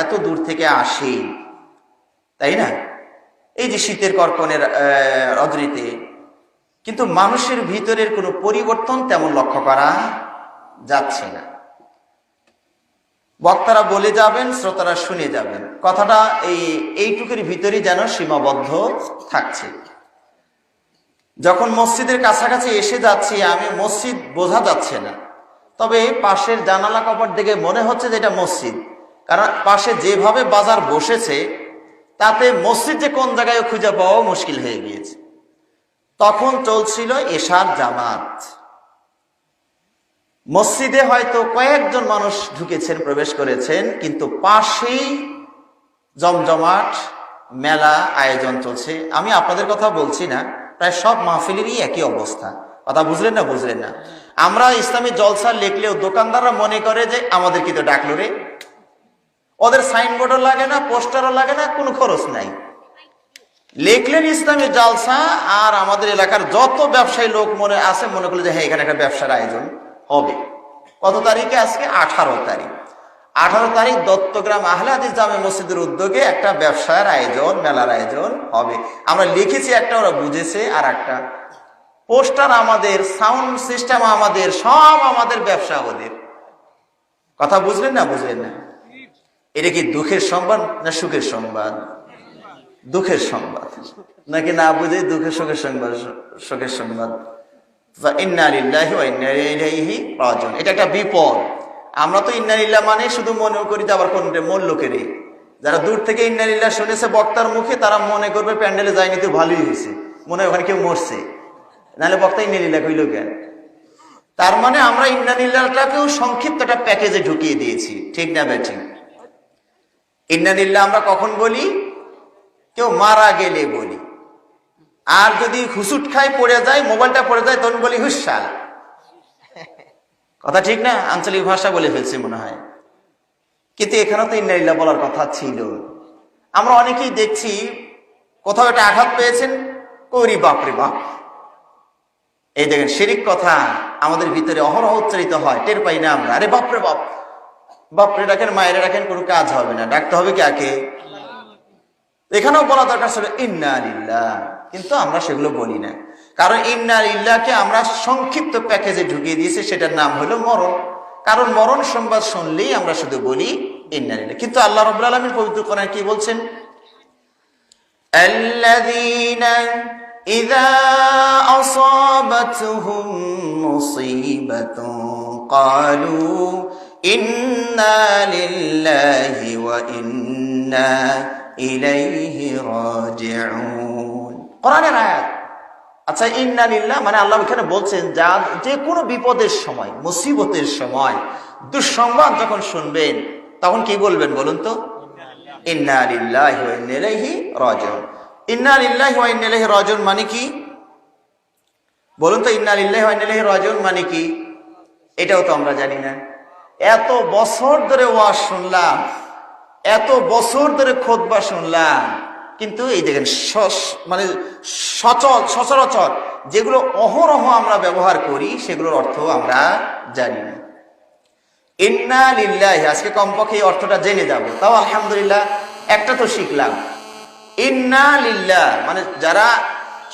এত দূর থেকে আসে, তাই না? এই যে শীতের কড়কনের রজনীতে, কিন্তু মানুষের ভিতরের কোনো পরিবর্তন তেমন লক্ষ্য করা যাচ্ছে না। বক্তারা বলে যাবেন, শ্রোতারা শুনে যাবেন, কথাটা এইটুকুর ভিতরে যেন সীমাবদ্ধ থাকছে। যখন মসজিদের কাছাকাছি এসে যাচ্ছি আমি, মসজিদ বোঝা যাচ্ছে না, তবে পাশের জানালা কপাট দেখে মনে হচ্ছে যে এটা মসজিদ, কারণ পাশে যেভাবে বাজার বসেছে তাতে মসজিদ যে কোন জায়গায় খুঁজে পাওয়া মুশকিল হয়ে গিয়েছে। তখন চলছিল এশার জামাত। মসজিদে হয়তো কয়েকজন মানুষ ঢুকেছেন, প্রবেশ করেছেন, কিন্তু পাশেই জমজমাট মেলা আয়োজন চলছে। আমি আপনাদের কথা বলছি না, প্রায় সব মাহফিলেরই একই অবস্থা। কথা বুঝলেন না? বুঝলেন না? আমরা ইসলামী জলসা লিখলেও দোকানদাররা মনে করে যে আমাদের কি তো ডাকলো রে। ওদের সাইনবোর্ডও লাগে না, পোস্টারও লাগে না, কোনো খরচ নাই। লিখলেন ইসলামী জলসা, আর আমাদের এলাকার যত ব্যবসায়ী লোক মনে আছে মনে করলো যে হ্যাঁ এখানে একটা ব্যবসার আয়োজন হবে। কত তারিখে? আজকে 18 তারিখ। 18 তারিখ দত্তগ্রাম আহলে হাদিস জামে মসজিদের উদ্যোগে একটা ব্যবসার আয়োজন, মেলার আয়োজন হবে। আমরা লিখেছি একটা, ওরা বুঝেছে আর একটা। পোস্টার আমাদের, সাউন্ড সিস্টেম আমাদের, সব আমাদের, ব্যবসা ওদের। কথা বুঝলেন না? বুঝলেন না? এটা কি দুঃখের সংবাদ না সুখের সংবাদ? দুঃখের সংবাদ নাকি না বুঝে দুঃখের সুখের সংবাদ? সুখের সংবাদ। ইন্না লিল্লাহি ওয়া ইন্না ইলাইহি রাজিউন। এটা একটা বিপদ। আমরা তো ইন্না লিল্লাহ মানে শুধু মনে করি যে আবার কোন মন লোকেরই, যারা দূর থেকে ইন্না লিল্লাহ শুনেছে বক্তার মুখে, তারা মনে করবে প্যান্ডেলে যায়নি তো ভালোই হয়েছে, মনে হয় ওখানে কেউ মরছে, নাহলে বক্তা ইন্না লিল্লাহ কইল কেন? তার মানে আমরা ইন্না লিল্লাহটাকেও সংক্ষিপ্ত একটা প্যাকেজে ঢুকিয়ে দিয়েছি, ঠিক না বেঠিক? ইন্না লিল্লাহ আমরা কখন বলি? কেউ মারা গেলে বলি, আর যদি হুসুট খাই পড়ে যায়, মোবাইলটা পড়ে যায়, তখন বলি হুসাল। কথা ঠিক না? আঞ্চলিক ভাষা বলে ফেলছি মনে হয়, কিন্তু এখানে তো ইন্না লিল্লাহ বলার কথা ছিল। আমরা অনেকেই দেখছি কোথাও একটা আঘাত পেয়েছেন, করি বাপরে বাপ। এই দেখেন শিরিক কথা আমাদের ভিতরে অহরহ উচ্চারিত হয়, টের পাই না আমরা। আরে বাপরে বাপ, বাপরে ডাকেন, মায়েরা ডাকেন, কোনো কাজ হবে না, ডাকতে হবে কাকে? এখানেও বলা দরকার ছিল ইন্না লিল্লাহ, কিন্তু আমরা সেগুলো বলি না, কারণ ইন্না লিল্লাহকে আমরা সংক্ষিপ্ত প্যাকেজে ঢুকিয়ে দিয়েছি, সেটার নাম হলো মরণ। কারণ মরণ সংবাদ শুনলেই আমরা শুধু বলি ইন্না লিল্লাহ। কিন্তু আল্লাহ রাব্বুল আলামিন পবিত্র কোরআনে কি বলছেন? আল্লাযীনা ইযা আসাবাতহুম মুসীবাতুন ক্বালু ইন্না লিল্লাহি ওয়া ইন্না ইলাইহি রাজিউন। কোরআনের আয়াত। আচ্ছা, ইন্না লিল্লাহ মানে আল্লাহ এখানে বলছেন যা যে কোনো বিপদের সময়, মুসিবতের সময়, দুঃসংবাদ যখন শুনবেন তখন কি বলবেন বলুন তো? ইন্না লিল্লাহি ওয়া ইন্না ইলাইহি রাজিউন। ইন্না লিল্লাহি ওয়া ইন্না ইলাইহি রাজিউন মানে কি বলুন তো? ইন্না লিল্লাহি ওয়া ইন্না ইলাইহি রাজিউন মানে কি? এটাও তো আমরা জানি না। এত বছর ধরে ওয়াজ শুনলাম, এত বছর ধরে খুতবা শুনলাম, কিন্তু এই দেখেন মানে সচরাচর যেগুলো অহরহ আমরা ব্যবহার করি সেগুলোর অর্থ আমরা জানি না। ইন্না লিল্লাহি, আজকে কমপক্ষে এই অর্থটা জেনে যাব, তাও আলহামদুলিল্লাহ একটা তো শিখলাম। ইন্না লিল্লাহ মানে যারা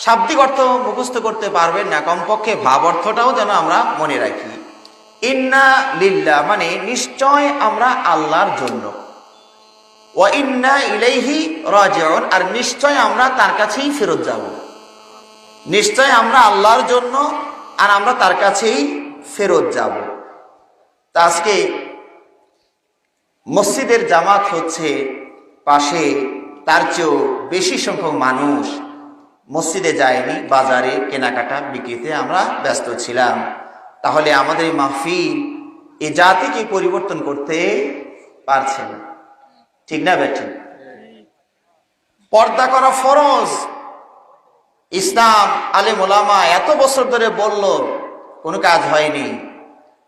শাব্দিক অর্থ মুখস্থ করতে পারবেন না, কমপক্ষে ভাব অর্থটাও যেন আমরা মনে রাখি। ইন্না লিল্লাহ মানে নিশ্চয় আমরা আল্লাহর জন্য, ওয়া ইন্না ইলাইহি রাজিউন আর নিশ্চয় আমরা তার কাছেই ফেরত যাব। নিশ্চয় আমরা আল্লাহর জন্য আর আমরা তার কাছেই ফেরত যাব। তা আজকে মসজিদের জামাত হচ্ছে পাশে, তার চেয়েও বেশি সংখ্যক মানুষ মসজিদে যায়নি, বাজারে কেনাকাটা বিক্রিতে আমরা ব্যস্ত ছিলাম। তাহলে আমাদের মাহফিল এই জাতিকে পরিবর্তন করতে পারছে না, ঠিক না বেঠিক? পর্দা করা ফরজ। ইসলাম আলেম ওলামা এত বছর ধরে বলল, কোনো কাজ হয়নি।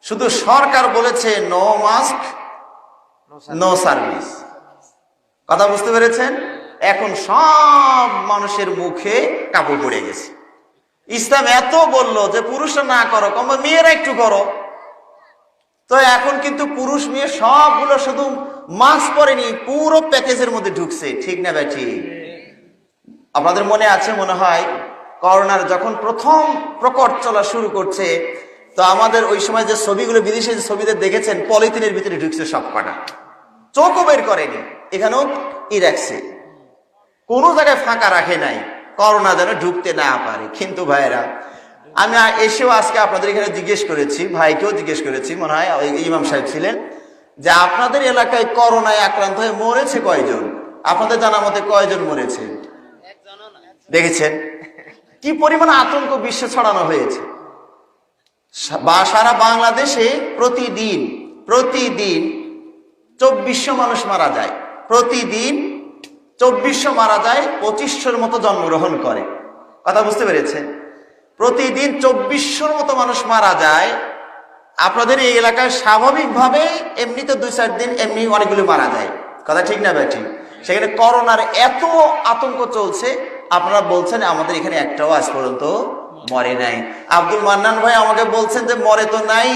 শুধু সরকার বলেছে নো মাস্ক নো সার্ভিস। কথা বুঝতে পেরেছেন? এখন সব মানুষের মুখে কাপড় পড়ে গেছে। ইসলাম এত বলল যে পুরুষরা না করো, কম মেয়েরা একটু করো। তো এখন কিন্তু পুরুষ মেয়ে সবগুলো শুধু মাস্ক পরেনি, পুরো প্যাকেজের মধ্যে ঢুকছে, ঠিক না ভাই? ঠিক। আপনাদের মনে আছে মনে হয় করোনার যখন প্রথম প্রকট চলা শুরু করছে, তো আমাদের ওই সময় যে ছবিগুলো বিদেশি যে ছবিতে দেখেছেন, পলিথিনের ভিতরে ঢুকছে সব কটা, চোখও বের করেনি, এখানেও ই রাখছে, কোনো জায়গায় ফাঁকা রাখে নাই, করোনা যেন ঢুকতে না পারে। কিন্তু ভাইরা, আমি এসেও আজকে আপনাদের এখানে জিজ্ঞেস করেছি, ভাইকেও জিজ্ঞেস করেছি, মনে হয় ইমাম সাহেব ছিলেন, যে আপনাদের এলাকায় করোনায় আক্রান্ত হয়ে মরেছে কয়জন? আপনাদের জানা মতে কয়জন মরেছে? দেখেছেন কি পরিমাণ আতঙ্ক বিশ্বে ছড়ানো হয়েছে। সারা বাংলাদেশে প্রতিদিন 2400 মানুষ মারা যায়, প্রতিদিন 2400 মারা যায়, 2500-র মতো জন্মগ্রহণ করে। কথা বুঝতে পেরেছেন? প্রতিদিন 2400-র মতো মানুষ মারা যায়। আপনাদের এই এলাকায় স্বাভাবিকভাবে এমনিতে 2-4 দিন এমনি অনেকগুলো মারা যায়। কথা ঠিক না ভাই? ঠিক। সেখানে করোনার এত আতঙ্ক চলছে, আপনারা বলছেন আমাদের এখানে একটাও আজ পর্যন্ত মরে নাই। আব্দুল মান্নান ভাই আমাকে বলছেন যে মরে তো নাই,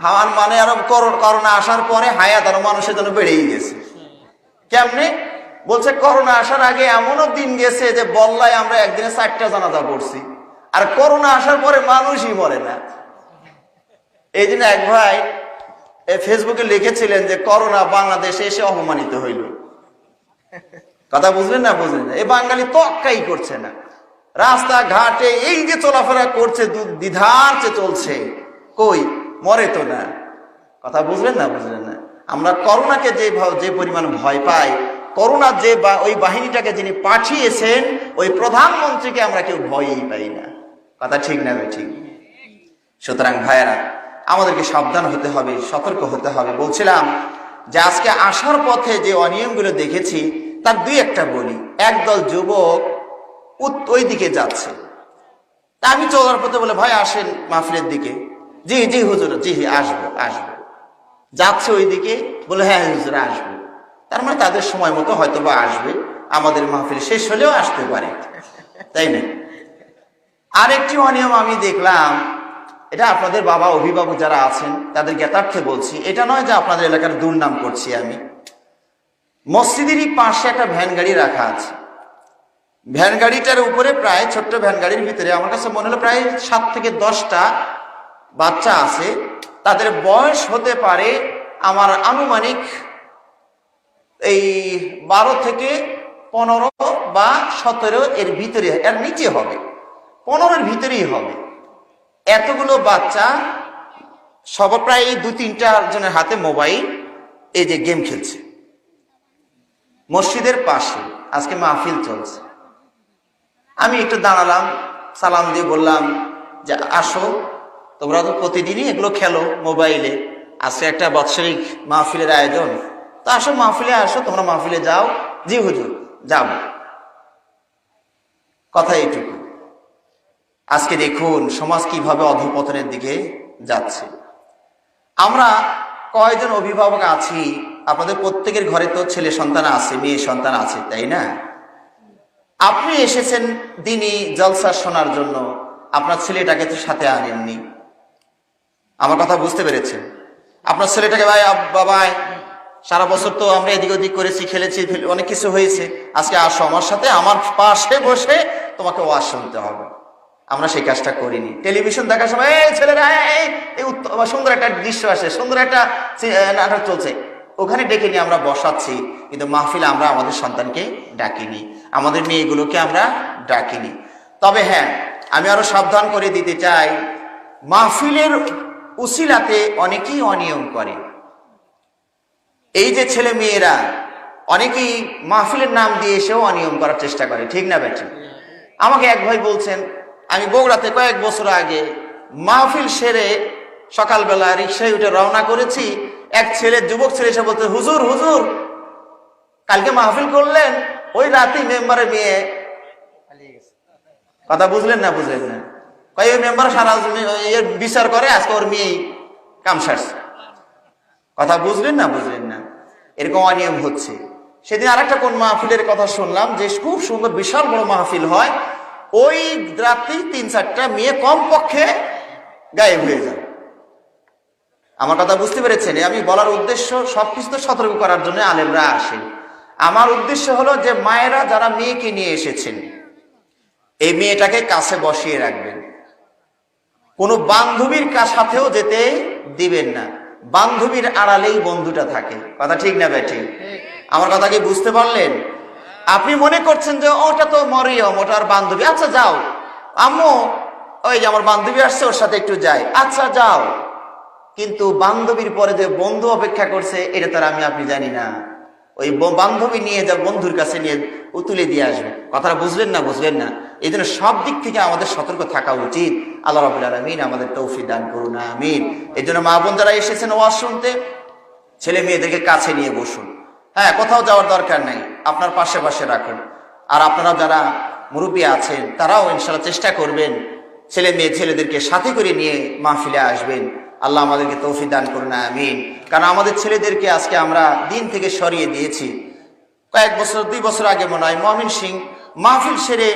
আমার মানে আরো করোনা আসার পরে হায়াত আরো মানুষের জন্য বেড়েই গেছে। কেমনে? বলছে করোনা আসার আগে এমনও দিন গেছে যে বল্লায় আমরা একদিনে 4টা জানাজা পড়ছি, আর করোনা আসার পরে মানুষই মরে না। এই জন্য এক ভাই ফেসবুকে লিখেছিলেন যে করোনা বাংলাদেশে এসে অপমানিত হইল। কথা বুঝলেন না? বুঝলেন না? এই বাঙালি তক্কাই করছে না, রাস্তাঘাটে এই যে চলাফেরা করছে দ্বিধার চেয়ে চলছে, কই মরে তো না। কথা বুঝলেন না? বুঝলেন না? আমরা করোনাকে যে পরিমাণ ভয় পাই, করোনার যে ওই বাহিনীটাকে যিনি পাঠিয়েছেন ওই প্রধানমন্ত্রীকে আমরা কেউ ভয়ই পাই না। কথা ঠিক না ভাই? ঠিক। সুতরাং ভাইয়েরা, আমাদেরকে সাবধান হতে হবে, সতর্ক হতে হবে। বলছিলাম যে আজকে আসার পথে যে অনিয়মগুলো দেখেছি তার 2-একটা বলি। একদল যুবক ওই দিকে যাচ্ছে, তা আমি চলার পথে বলে, ভাই আসেন মাহফিলের দিকে। জি জি হুজুর, জি আসবো। যাচ্ছে ওই দিকে, বলে হ্যাঁ হুজুর আসবো। তার মানে তাদের সময় মতো হয়তো বা আসবে, আমাদের মাহফিল শেষ হলেও আসতে পারে, তাই না? আরেকটি অনিয়ম আমি দেখলাম, এটা আপনাদের বাবা অভিভাবক যারা আছেন তাদের জ্ঞাতার্থে বলছি, এটা নয় যে আপনাদের এলাকার দুর্নাম করছি আমি। মসজিদেরই পাশে একটা ভ্যান গাড়ি রাখা আছে। ভ্যান গাড়িটার উপরে প্রায়, ছোট্ট ভ্যান গাড়ির ভিতরে আমার কাছে মনে হলো প্রায় 7 থেকে 10টা বাচ্চা আছে। তাদের বয়স হতে পারে আমার আনুমানিক এই 12 থেকে 15 বা 17 এর ভিতরে, এর নিচে হবে, 15-এর ভিতরেই হবে। এতগুলো বাচ্চা সব প্রায় 2-3টা জনের হাতে মোবাইল, এই যে গেম খেলছে মসজিদের পাশে। আজকে মাহফিল চলছে, আমি একটু দাঁড়ালাম, সালাম দিয়ে বললাম যে আসো, তোমরা তো প্রতিদিনই এগুলো খেলো মোবাইলে, আজকে একটা বাৎসরিক মাহফিলের আয়োজন, তো আসো মাহফিলে আসো, তোমরা মাহফিলে যাও। জি হুজুর যাব। কথা এইটুকু। আজকে দেখুন সমাজ কিভাবে অধঃপতনের দিকে যাচ্ছে। আমরা কয়জন অভিভাবক আছি, আপনাদের প্রত্যেকের ঘরে তো ছেলে সন্তান আছে, মেয়ে সন্তান আছে, তাই না? আপনি এসেছেন দিনই জলসা শোনার জন্য, আপনার ছেলেটাকে তো সাথে আনেননি। আমার কথা বুঝতে পেরেছেন? আপনার ছেলেটাকে ভাই বাবা সারা বছর তো আমরা এদিক ওদিক করেছি, খেলেছি, অনেক কিছু হয়েছে, আজকে আসো আমার সাথে, আমার পাশে বসে তোমাকে ওয়াজ শুনতে হবে। আমরা সেই কাজটা করিনি। টেলিভিশন দেখার সময় এই ছেলেরা এই সুন্দর একটা দৃশ্য আসে, সুন্দর একটা নাটক চলছে, ওখানে ডেকে নিয়ে আমরা বসাচ্ছি, কিন্তু মাহফিলে আমরা আমাদের সন্তানকে ডাকিনি, আমাদের মেয়েগুলোকে আমরা ডাকিনি। তবে হ্যাঁ, আমি আরো সাবধান করে দিতে চাই, মাহফিলের উসিলাতে অনেকেই অনিয়ম করে। এই যে ছেলে মেয়েরা অনেকেই মাহফিলের নাম দিয়ে এসেও অনিয়ম করার চেষ্টা করে, ঠিক না বেটি? আমাকে এক ভাই বলছেন, আমি বগুড়াতে কয়েক বছর আগে মাহফিল সেরে সকালবেলা রিক্সায় উঠে রওনা করেছি, এক ছেলে, যুবক ছেলে এসে বলতে, হুজুর হুজুর কালকে মাহফিল করলেন, ওই রাতেই মেম্বারের মেয়ে পালিয়ে গেছে। কথা বুঝলেন না? বুঝলেন না? ওই মেম্বার সারা বিচার করে, আজকে ওর মেয়েই কাম সারছে। কথা বুঝলেন না? বুঝলেন না? এরকম অনিয়ম হচ্ছে। সেদিন আরেকটা কোন মাহফিলের কথা শুনলাম, যে খুব সুন্দর বিশাল বড় মাহফিল হয়, ওই রাত্রি 3-4টা মেয়ে কমপক্ষে গায়েব হয়ে যায়। আমার কথা বুঝতে পেরেছেন? আমি বলার উদ্দেশ্য সবকিছু তো সতর্ক করার জন্য আলেমরা আসেন। আমার উদ্দেশ্য হলো যে মায়েরা যারা মেয়েকে নিয়ে এসেছেন, এই মেয়েটাকে কাছে বসিয়ে রাখবেন, কোনো বান্ধবীর সাথেও যেতে দিবেন না। বান্ধবীর আড়ালেই বন্ধুটা থাকে। কথা ঠিক না বেঠি? আমার কথা কি বুঝতে পারলেন? আপনি মনে করছেন যে ওটা তো মরিয়ম, ওটার বান্ধবী, আচ্ছা যাও আম্মু, ওই যে আমার বান্ধবী আসছে ওর সাথে একটু যাই, আচ্ছা যাও। কিন্তু বান্ধবীর পরে যে বন্ধু অপেক্ষা করছে এটা তার আমি আপনি জানি না। ওই বান্ধবী নিয়ে যা বন্ধুর কাছে নিয়ে তুলে দিয়ে আসবে। কথাটা বুঝলেন না? বুঝলেন না? এই জন্য সব দিক থেকে আমাদের সতর্ক থাকা উচিত। আল্লাহ রাব্বুল আলামিন আমাদের তৌফিক দান করুন, আমিন। এই জন্য মা বোন যারা এসেছেন ওয়াজ শুনতে, ছেলে মেয়েদেরকে কাছে নিয়ে বসুন। হ্যাঁ, কোথাও যাওয়ার দরকার নাই, আপনার পাশে পাশে রাখুন। আর আপনারা যারা মুরব্বী আছেন তারাও ইনশাআল্লাহ চেষ্টা করবেন ছেলেদেরকে সাথে করে নিয়ে মাহফিলে আসবেন। আল্লাহ আমাদেরকে তৌফিক দান করুন, আমিন। কারণ আমাদের ছেলেদেরকে আজকে আমরা দিন থেকে সরিয়ে দিয়েছি। কয়েক বছর, 2 বছর আগে মনে হয় মমিন সিং মাহফিল সেরে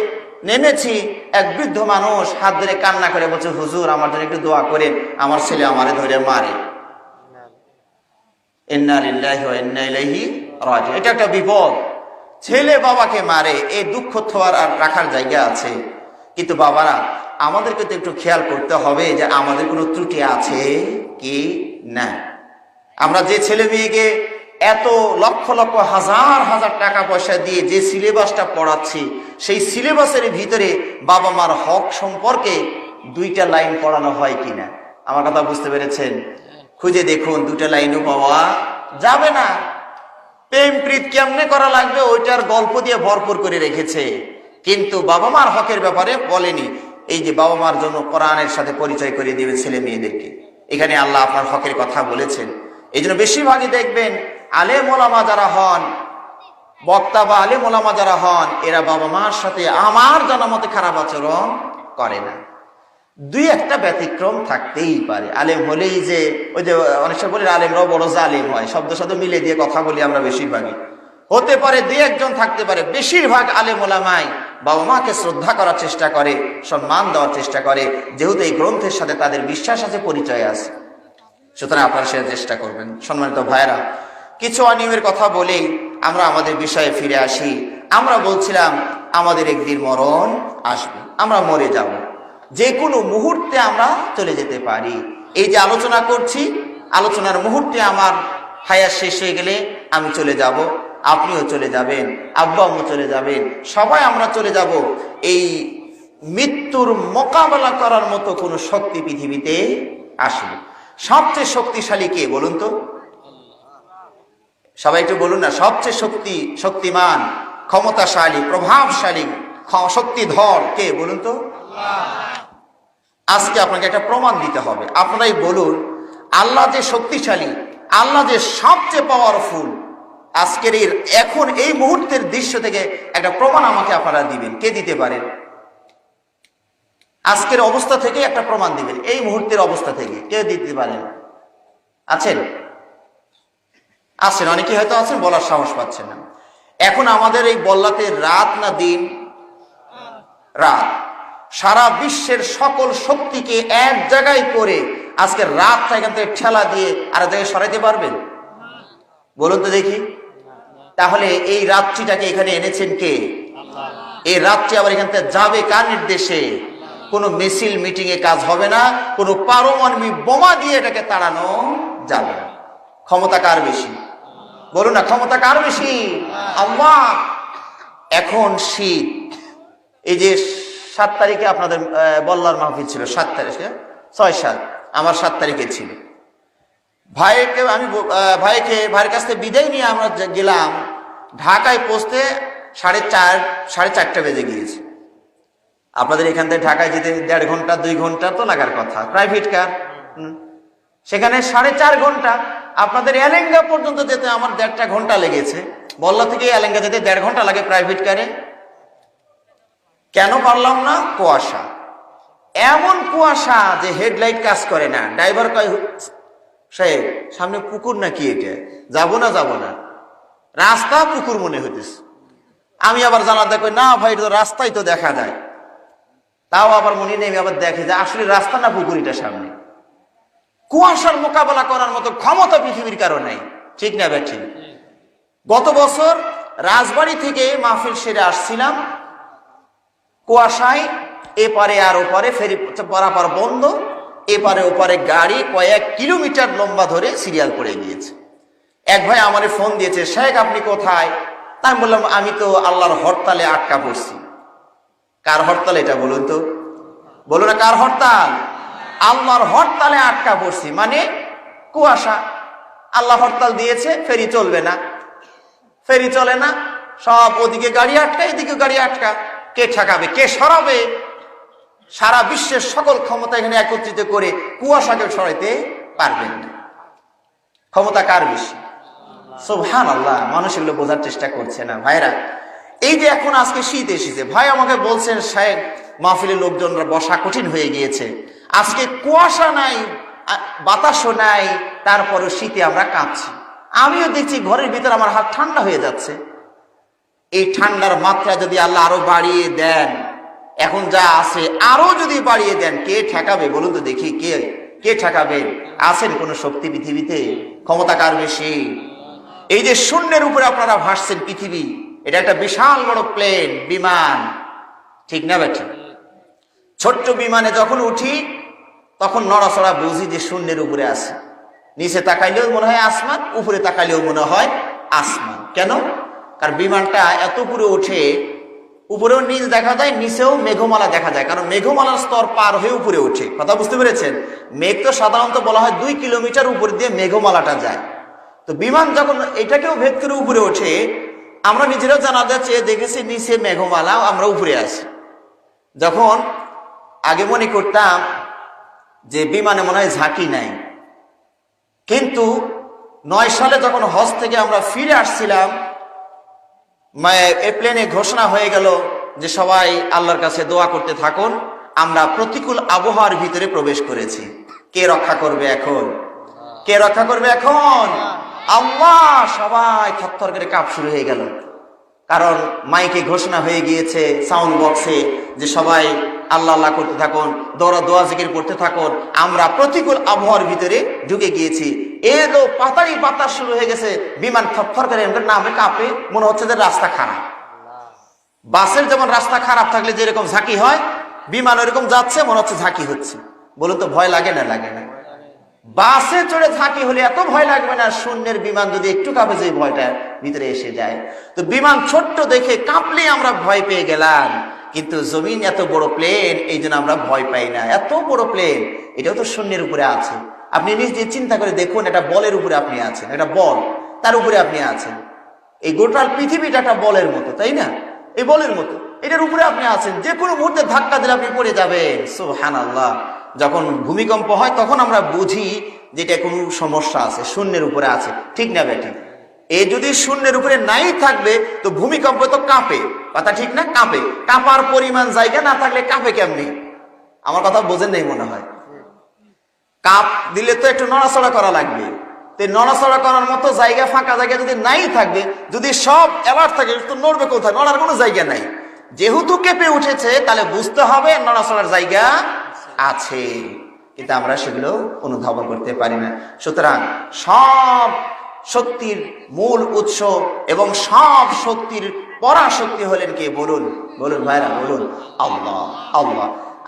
নেমেছি, এক বৃদ্ধ মানুষ হাত ধরে কান্না করে বলছে, হুজুর আমার জন্য একটু দোয়া করেন, আমার ছেলে আমারে ধরে মারে। ইন্না লিল্লাহি ওয়া ইন্না ইলাইহি রাজিউন। এটা একটা বিপদ। ছেলে বাবাকে মারে, এই দুঃখ তো আর রাখার জায়গা আছে? কিন্তু বাবারা, আমাদেরকে তো একটু খেয়াল করতে হবে যে আমাদের কোনো ত্রুটি আছে কি না। আমরা যে ছেলে মেয়েকে এত লক্ষ লক্ষ হাজার হাজার টাকা পয়সা দিয়ে যে সিলেবাসটা পড়াচ্ছি, সেই সিলেবাসের ভিতরে বাবা মার হক সম্পর্কে 2টা লাইন পড়ানো হয় কিনা? আমার কথা বুঝতে পেরেছেন? খুঁজে দেখুন, 2টা লাইনও পাওয়া যাবে না। প্রেম প্রীত কেমনে করা লাগবে ওইটার গল্প দিয়ে ভরপুর করে রেখেছে, কিন্তু বাবা মার হকের ব্যাপারে বলেনি। এই যে বাবা মার জন্য কোরআনের সাথে পরিচয় করিয়ে দিবেন ছেলে মেয়েদেরকে, এখানে আল্লাহ আপনার হকের কথা বলেছেন। এই জন্য বেশিরভাগই দেখবেন আলেম ওলামা যারা হন, বক্তা বা আলেম ওলামা যারা হন, এরা বাবা মার সাথে আমার জানা মতে খারাপ আচরণ করে না। 2-1টা ব্যতিক্রম থাকতেই পারে। আলেম হলেই যে ওই যে অনেক সময় বলি আলেমরাও বড় জালেম হয়, শব্দ শব্দ মিলে দিয়ে কথা বলি আমরা বেশিরভাগই। হতে পারে 2-1জন থাকতে পারে, বেশিরভাগ আলেম ওলামাই বাবা মাকে শ্রদ্ধা করার চেষ্টা করে, সম্মান দেওয়ার চেষ্টা করে, যেহেতু এই গ্রন্থের সাথে তাদের বিশ্বাস আছে, পরিচয় আছে। সুতরাং আপনারা সেটা চেষ্টা করবেন। সম্মানিত ভাইরা, কিছু অনিয়মের কথা বলেই আমরা আমাদের বিষয়ে ফিরে আসি। আমরা বলছিলাম আমাদের একদিন মরণ আসবে, আমরা মরে যাব, যে কোনো মুহূর্তে আমরা চলে যেতে পারি। এই যে আলোচনা করছি, আলোচনার মুহূর্তে আমার হায়াত শেষ হয়ে গেলে আমি চলে যাব, আপনিও চলে যাবেন, আব্বা আম্মু চলে যাবেন, সবাই আমরা চলে যাব। এই মৃত্যুর মোকাবেলা করার মতো কোনো শক্তি পৃথিবীতে আসবে। সবচেয়ে শক্তিশালী কে বলুন তো? সবাই একটু বলুন না, সবচেয়ে শক্তিমান, ক্ষমতাশালী, প্রভাবশালী, শক্তিধর কে বলুন তো? আজকে আপনাকে একটা প্রমাণ দিতে হবে। আপনারাই বলুন, আল্লাহ যে শক্তিশালী, আল্লাহ যে সবচেয়ে পাওয়ারফুল, আজকের এখন এই মুহূর্তের দৃশ্য থেকে একটা প্রমাণ আমাকে আপনারা দিবেন। কে দিতে পারেন? আজকের অবস্থা থেকে একটা প্রমাণ দিবেন, এই মুহূর্তের অবস্থা থেকে কে দিতে পারেন? আছেন? আছেন, অনেকে হয়তো আছেন, বলার সাহস পাচ্ছেন না। এখন আমাদের এই বল্লাতে রাত না দিন? রাত। সারা বিশ্বের সকল শক্তিকে এক জায়গায় করে আজকে রাতটা এখান থেকে ঠেলা দিয়ে আর এক জায়গায় সরাইতে পারবেন? বলুন তো দেখি। তাহলে এই রাত্রিটাকে এখানে এনেছেন কে? এই রাত্রি আবার এখান থেকে যাবে কার নির্দেশে? কোনো মিছিল মিটিং এ কাজ হবে না, কোনো পারমাণবিক বোমা দিয়ে এটাকে তাড়ানো যাবে না। ক্ষমতা কার বেশি? বলুন না, ক্ষমতা কার বেশি? আল্লাহ। এখন শীত, এই যে 7 তারিখে আপনাদের বল্লার মাহফিল ছিল, 7 তারিখে, 6-7, আমার 7 তারিখে ছিল। ভাইয়ের কাছ থেকে বিদায় নিয়ে আমরা গেলাম, ঢাকায় পৌঁছতে 4:30 বেজে গিয়েছে। আপনাদের এখান থেকে ঢাকায় যেতে 1.5 ঘন্টা 2 ঘন্টা তো লাগার কথা, প্রাইভেট কার। সেখানে 4.5 ঘন্টা। আপনাদের এলেঙ্গা পর্যন্ত যেতে আমার 1.5 ঘন্টা লেগেছে। বল্লা থেকে এলেঙ্গা যেতে 1.5 ঘন্টা লাগে প্রাইভেট কারে। কেন পারলাম না? কুয়াশা, এমন কুয়াশা যে হেডলাইট কাজ করে না। ড্রাইভার কয়, সাহেব সামনে পুকুর নাকি, এটা যাবো না, রাস্তা পুকুর মনে হইতেছে। আমি আবার জানা দেখো, না ভাই তো রাস্তাই তো দেখা যায়। তাও আবার মনে নেই, আবার দেখে যে আসলে রাস্তা না পুকুর এটা সামনে। কুয়াশার মোকাবেলা করার মতো ক্ষমতা পৃথিবীর কারো নাই, ঠিক না ব্যাঠিক? গত বছর রাজবাড়ি থেকে মাহফিল সেরে আসছিলাম, কুয়াশায় এপারে আর ওপারে ফেরি পারাপার বন্ধ, এপারে ওপারে গাড়ি কয়েক কিলোমিটার লম্বা ধরে সিরিয়াল পড়ে গিয়েছে। এক ভাই আমারে ফোন দিয়েছে, শেখ আপনি কোথায়? তাই আমি বললাম আমি তো আল্লাহর হরতালে আটকা পড়ছি। কার হরতাল এটা বলুন তো, বলো না কার হরতাল? আল্লাহর হরতালে আটকা পড়ছি, মানে কুয়াশা। আল্লাহ হরতাল দিয়েছে, ফেরি চলবে না, ফেরি চলে না, সব ওদিকে গাড়ি আটকা এদিকে গাড়ি আটকা। কে ঠেকাবে, কে সরাবে? সারা বিশ্বের সকল ক্ষমতা এখানে একত্রিত করে কুয়াশাকে সরাইতে পারবেন না। ক্ষমতা কার বেশি? সুবহানাল্লাহ। মানুষ এগুলো বোঝার চেষ্টা করছে না ভাইরা। এই যে এখন আজকে শীত এসেছে, ভাই আমাকে বলছেন সাহেব মাহফিলের লোকজনরা বসা কঠিন হয়ে গিয়েছে, আজকে কুয়াশা নাই, বাতাসও নাই, তারপরে শীতে আমরা কাঁপছি। আমিও দেখছি ঘরের ভিতরে আমার হাত ঠান্ডা হয়ে যাচ্ছে। এই ঠান্ডার মাত্রা যদি আল্লাহ আরো বাড়িয়ে দেন, এখন যা আছে আরো যদি বাড়িয়ে দেন, কে ঠেকাবে বলুন তো দেখি? কে ঠেকাবে? আছেন কোন শক্তি পৃথিবীতে? ক্ষমতা কার বেশি? এই যে শূন্যের উপরে আপনারা ভাসছেন, পৃথিবী এটা একটা বিশাল বড় প্লেন, বিমান, ঠিক না বেঠি? ছোট্ট বিমানে যখন উঠি তখন নড়াচড়া বুঝি যে শূন্যের উপরে আছে। নিচে তাকাইলেও মনে হয় আসমান, উপরে তাকাইলেও মনে হয় আসমান। কেন? কারণ বিমানটা এত উপরে ওঠে, উপরেও নীল দেখা যায়, নিচেও মেঘমালা দেখা যায়, কারণ মেঘমালার স্তর পার হয়ে উপরে ওঠে। কথা বুঝতে পেরেছেন? মেঘ তো সাধারণত বলা হয় 2 কিলোমিটার উপর দিয়ে মেঘমালাটা যায়। তো বিমান যখন এটাকেও ভেদ করে উপরে ওঠে, আমরা নিজেরাও জানা যাচ্ছে দেখেছি নিচে মেঘমালা, আমরা উপরে আছি। যখন আগে মনে করতাম যে বিমানে মনে হয় ঝাঁকি নাই, কিন্তু 9 সালে যখন হজ থেকে আমরা ফিরে আসছিলাম, প্লেনে ঘোষণা হয়ে গেল যে সবাই আল্লাহর কাছে দোয়া করতে থাকুন। আমরা প্রতিকূল আবহাওয়ার ভিতরে প্রবেশ করেছি। কে রক্ষা করবে এখন? কে রক্ষা করবে এখন? আল্লাহ। সবাই থরথর করে কাঁপ শুরু হয়ে গেল, কারণ মাইকে ঘোষণা হয়ে গিয়েছে, সাউন্ড বক্সে, যে সবাই আল্লাহ আল্লাহ করতে থাকুন, দোয়া জিকির করতে থাকুন। আমরা প্রতিকূল আবহাওয়ার ভিতরে ঢুকে গিয়েছি। এলো পাতারি বাতাস শুরু হয়ে গেছে, বিমান থরথর করে নামে কাঁপে, মনে হচ্ছে যে রাস্তা খারাপ। বাসের যেমন রাস্তা খারাপ থাকলে যেরকম ঝাঁকি হয়, বিমান ওরকম যাচ্ছে, মনে হচ্ছে ঝাঁকি হচ্ছে। বলুন তো ভয় লাগে না? লাগে না? বাসে চড়ে ঝাঁকি হলে এত ভয় লাগবে না? শূন্যের বিমান যদি একটু কাঁপে, যে ভয়টা ভিতরে এসে যায়। তো বিমান ছোট্ট দেখে কাঁপলে আমরা ভয় পেয়ে গেলাম, কিন্তু জমিন এত বড় প্লেন, এই জন্য আমরা ভয় পাই না। এত বড় প্লেন, এটাও তো শূন্যের উপরে আছে। আপনি নিজে চিন্তা করে দেখুন, এটা বলের উপরে আপনি আছেন, এটা বল, তার উপরে আপনি আছেন। এই গোটাল পৃথিবীটা একটা বলের মতো, তাই না? এই বলের মতো, এটার উপরে আপনি আছেন। যে কোনো মুহূর্তে ধাক্কা দিলে আপনি পড়ে যাবেন। সুবহানাল্লাহ। যখন ভূমিকম্প হয় তখন আমরা বুঝি যে এটা কোনো সমস্যা আছে, শূন্যের উপরে আছে, ঠিক না বেঠিক? এ যদি শূন্যের উপরে নাই থাকবে তো ভূমিকম্প তো কাঁপে, কথা ঠিক না? কাঁপে। কাঁপার পরিমাণ জায়গা না থাকলে কাঁপে কেমনি? আমার কথা বোঝেন নাই মনে হয়। কাঁপ দিলে তো একটু নড়াচড়া করা লাগবে। তো নড়াচড়া করার মতো জায়গা, ফাঁকা জায়গা যদি নাই থাকবে, যদি সব অ্যালার্ট থাকে, তো নড়বে কোথায়? নড়ার কোনো জায়গা নাই। যেহেতু কেঁপে উঠেছে, তাহলে বুঝতে হবে নড়াচড়ার জায়গা আছে, কিন্তু আমরা সেগুলো অনুধাবন করতে পারি না। সুতরাং সব শক্তির মূল উৎস এবং সব শক্তির পরাশক্তি হলেন কে? বলুন, বলুন ভাইরা, বলুন। আল্লাহ। আল্লাহ।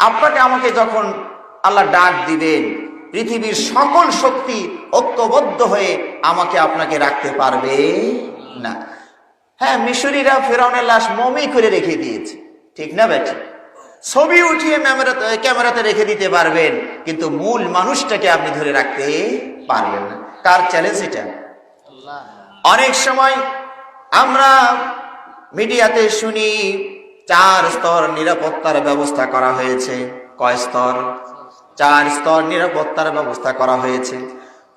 আপনাকে আমাকে যখন আল্লাহ ডাক দিবেন, পৃথিবীর সকল শক্তি ঐক্যবদ্ধ হয়ে আমাকে আপনাকে রাখতে পারবে না। হ্যাঁ, মিশরীরা ফেরাউনের লাশ মমি করে রেখে দিয়েছে, ঠিক না বেটি? ছবি উঠিয়ে ক্যামেরাতে রেখে দিতে পারবেন, কিন্তু মূল মানুষটাকে আপনি ধরে রাখতে পারবেন না। কার চ্যালেঞ্জ এটা? অনেক সময় আমরা মিডিয়াতে শুনি 4 স্তর নিরাপত্তার ব্যবস্থা করা হয়েছে। কয় স্তর? 4 স্তর নিরাপত্তার ব্যবস্থা করা হয়েছে।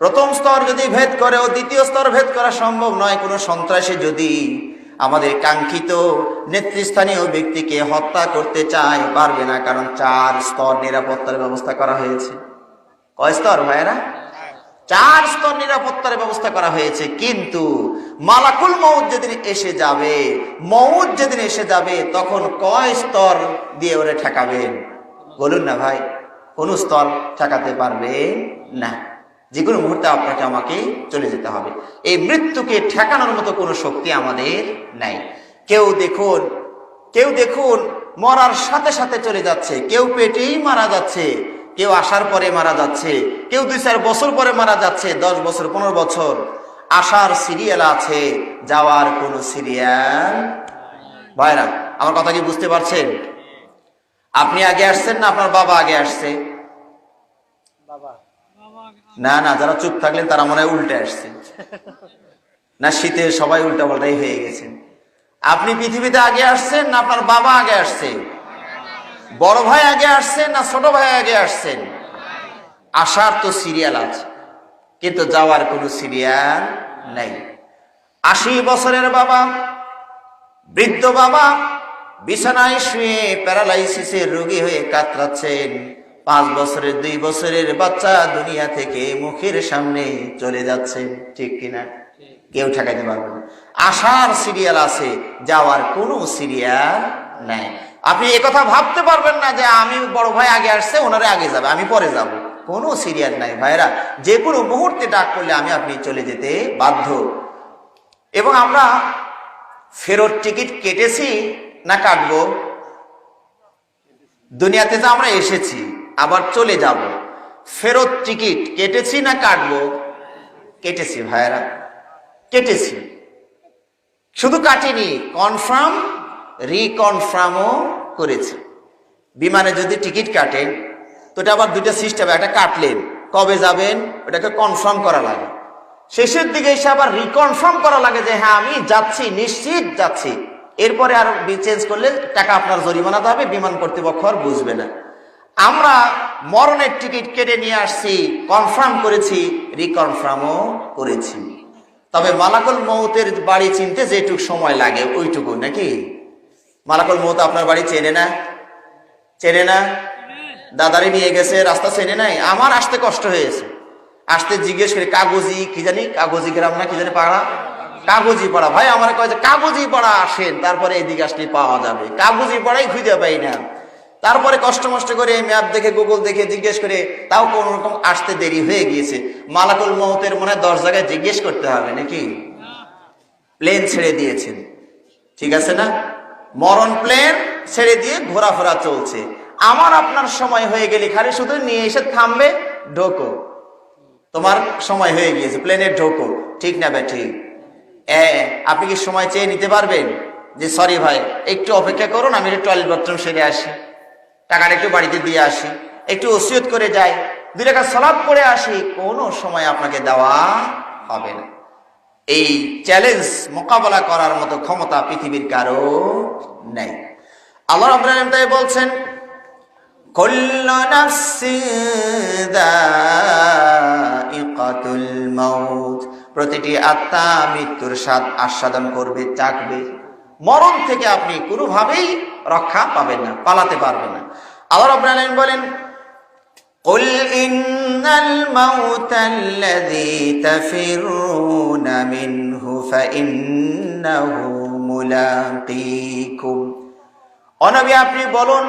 প্রথম স্তর যদি ভেদ করেও দ্বিতীয় স্তর ভেদ করা সম্ভব নয়, কোনো সন্ত্রাসী যদি আমাদের কাঙ্ক্ষিত নেতৃস্থানীয় ব্যক্তিকে হত্যা করতে চায়, পারবে না, কারণ 4 স্তর নিরাপত্তার ব্যবস্থা করা হয়েছে। কয় স্তর ভাইরা? 4 স্তর নিরাপত্তার ব্যবস্থা করা হয়েছে। কিন্তু মালাকুল মউত যেদিন এসে যাবে, মউত যেদিন এসে যাবে, তখন কয় স্তর দিয়ে ওরে ঠেকাবেন? বলুন না ভাই, কোন স্তর ঠেকাতে পারবে না। যে কোনো মুহূর্তে আপনাকে আমাকে চলে যেতে হবে। এই মৃত্যুকে ঠেকানোর মতো কোনো শক্তি আমাদের নাই। কেউ দেখুন মরার সাথে সাথে চলে যাচ্ছে, কেউ পেটেই মারা যাচ্ছে, কেউ আসার পরে মারা যাচ্ছে, কেউ 2-4 বছর পরে মারা যাচ্ছে, 10 বছর 15 বছর। আসার সিরিয়াল আছে, যাওয়ার কোনো সিরিয়াল। ভাইরা, আমার কথা কি বুঝতে পারছেন? আপনি আগে আসছেন না আপনার বাবা আগে আসছে? না না, যারা চুপ থাকলেন তারা মনে হয় উল্টে আসছে না, শীতে সবাই উল্টা পাল্টাই হয়ে গেছে। আপনি পৃথিবীতে আগে আসছেন না আপনার বাবা আগে আসছে? বড় ভাই আগে আসছেন না ছোট ভাই আগে আসছেন? আসার তো সিরিয়াল আছে, কিন্তু যাওয়ার কোনো সিরিয়াল নাই। 80 বছরের বাবা, বৃদ্ধ বাবা বিছানায় শুয়ে প্যারালাইসিসের রোগী হয়ে কাতরাচ্ছেন। 5 বছরের 2 বছরের বাচ্চা দুনিয়া থেকে মুখের সামনে চলে যাচ্ছে, ঠিক কিনা? কেউ ঠেকাইতে পারবে না। আসার সিরিয়াল আছে, যাওয়ার কোনো সিরিয়াল নাই। আপনি একথা ভাবতে পারবেন না যে আমি বড় ভাই আগে আসছে, ওনারে আগে যাবে, আমি পরে যাব। কোনো সিরিয়াল নাই ভাইরা। যে কোনো মুহূর্তে ডাক করলে আমি আপনি চলে যেতে বাধ্য। এবং আমরা ফেরত টিকিট কেটেছি না কাটবো? দুনিয়াতে তো আমরা এসেছি, আবার চলে যাব। ফেরত টিকিট কেটেছি না কাটবো? কেটেছি ভাইরা, কেটেছি। শুধু কাটিনি, কনফার্ম রিকনফার্মও করেছি। বিমানে যদি টিকিট কাটেন তো এটা আবার 2টা সিস্টেম। একটা কাটলেন, কবে যাবেন ওটাকে কনফার্ম করা লাগে, শেষের দিকে এসে আবার রিকনফার্ম করা লাগে যে হ্যাঁ আমি যাচ্ছি, নিশ্চিত যাচ্ছি। এরপরে আর চেঞ্জ করলে টাকা আপনার জরিমানা হবে, বিমান কর্তৃপক্ষ আর বুঝবে না। আমরা মরণের টিকিট কেটে নিয়ে আসছি, কনফার্ম করেছি, রিকনফার্মও করেছি। তবে মালাকুল মউতের বাড়ি চিনতে যেটুক সময় লাগে ওইটুকু, নাকি? মালাকুল মউত আপনার বাড়ি চেনে না? চেনে না? দাদারে নিয়ে গেছে, রাস্তা চেনে নাই। আমার আসতে কষ্ট হয়েছে, আসতে জিজ্ঞেস করে কাগজি কি জানি, কাগজি গ্রাম না কি জানি পাড়া, কাগজি পাড়া। ভাই আমার কয় যে কাগজি পাড়া আসেন, তারপরে এদিকে আসলে পাওয়া যাবে। কাগজি পাড়াই খুঁজে পাই না। তারপরে কষ্ট মষ্ট করে ম্যাপ দেখে, গুগল দেখে জিজ্ঞেস করে, তাও কোন রকম আসতে দেরি হয়ে গিয়েছে। মালাকুল মউতের মনে হয় 10 জায়গায় জিজ্ঞেস করতে হবে, নাকি? প্লেন ছেড়ে দিয়েছেন, ঠিক আছে না? মরণ প্লেন ছেড়ে দিয়ে ঘোরাফেরা চলছে। আমার আপনার সময় হয়ে গেলে খালি শুধু নিয়ে এসে থামবে, ঢোকো, তোমার সময় হয়ে গিয়েছে, প্লেনে ঢোকো, ঠিক না ভাই? ঠিক। আপনি কি সময় চেয়ে নিতে পারবেন যে সরি ভাই একটু অপেক্ষা করুন, আমি একটু টয়লেট বাথরুম সেরে আসি, টাকাটা একটু বাড়িতে দিয়ে আসি, একটু ওসিয়ত করে যাই, 2 রাকাত সালাত পড়ে আসি? কোনো সময় আপনাকে দেওয়া হবে না। এই চ্যালেঞ্জ মোকাবেলা করার মতো ক্ষমতা পৃথিবীর কারো নেই। আল্লাহ রাব্বুল আলামিন তাই বলছেন, কুল্লু নাফসিন যায়িকাতুল মাউত, প্রতিটি আত্মা মৃত্যুর স্বাদ আস্বাদন করবে, চাখবে। মরণ থেকে আপনি কোনোভাবেই রক্ষা পাবেন না, পালাতে পারবেন না। আল্লাহ রাব্বুল আলামিন বলেন, কুল ইন্নাল মাউতাল্লাযী তাফিরুনা মিনহু ফাইন্নাহু মুলাকীকুম। ও নবী, আপনি বলুন,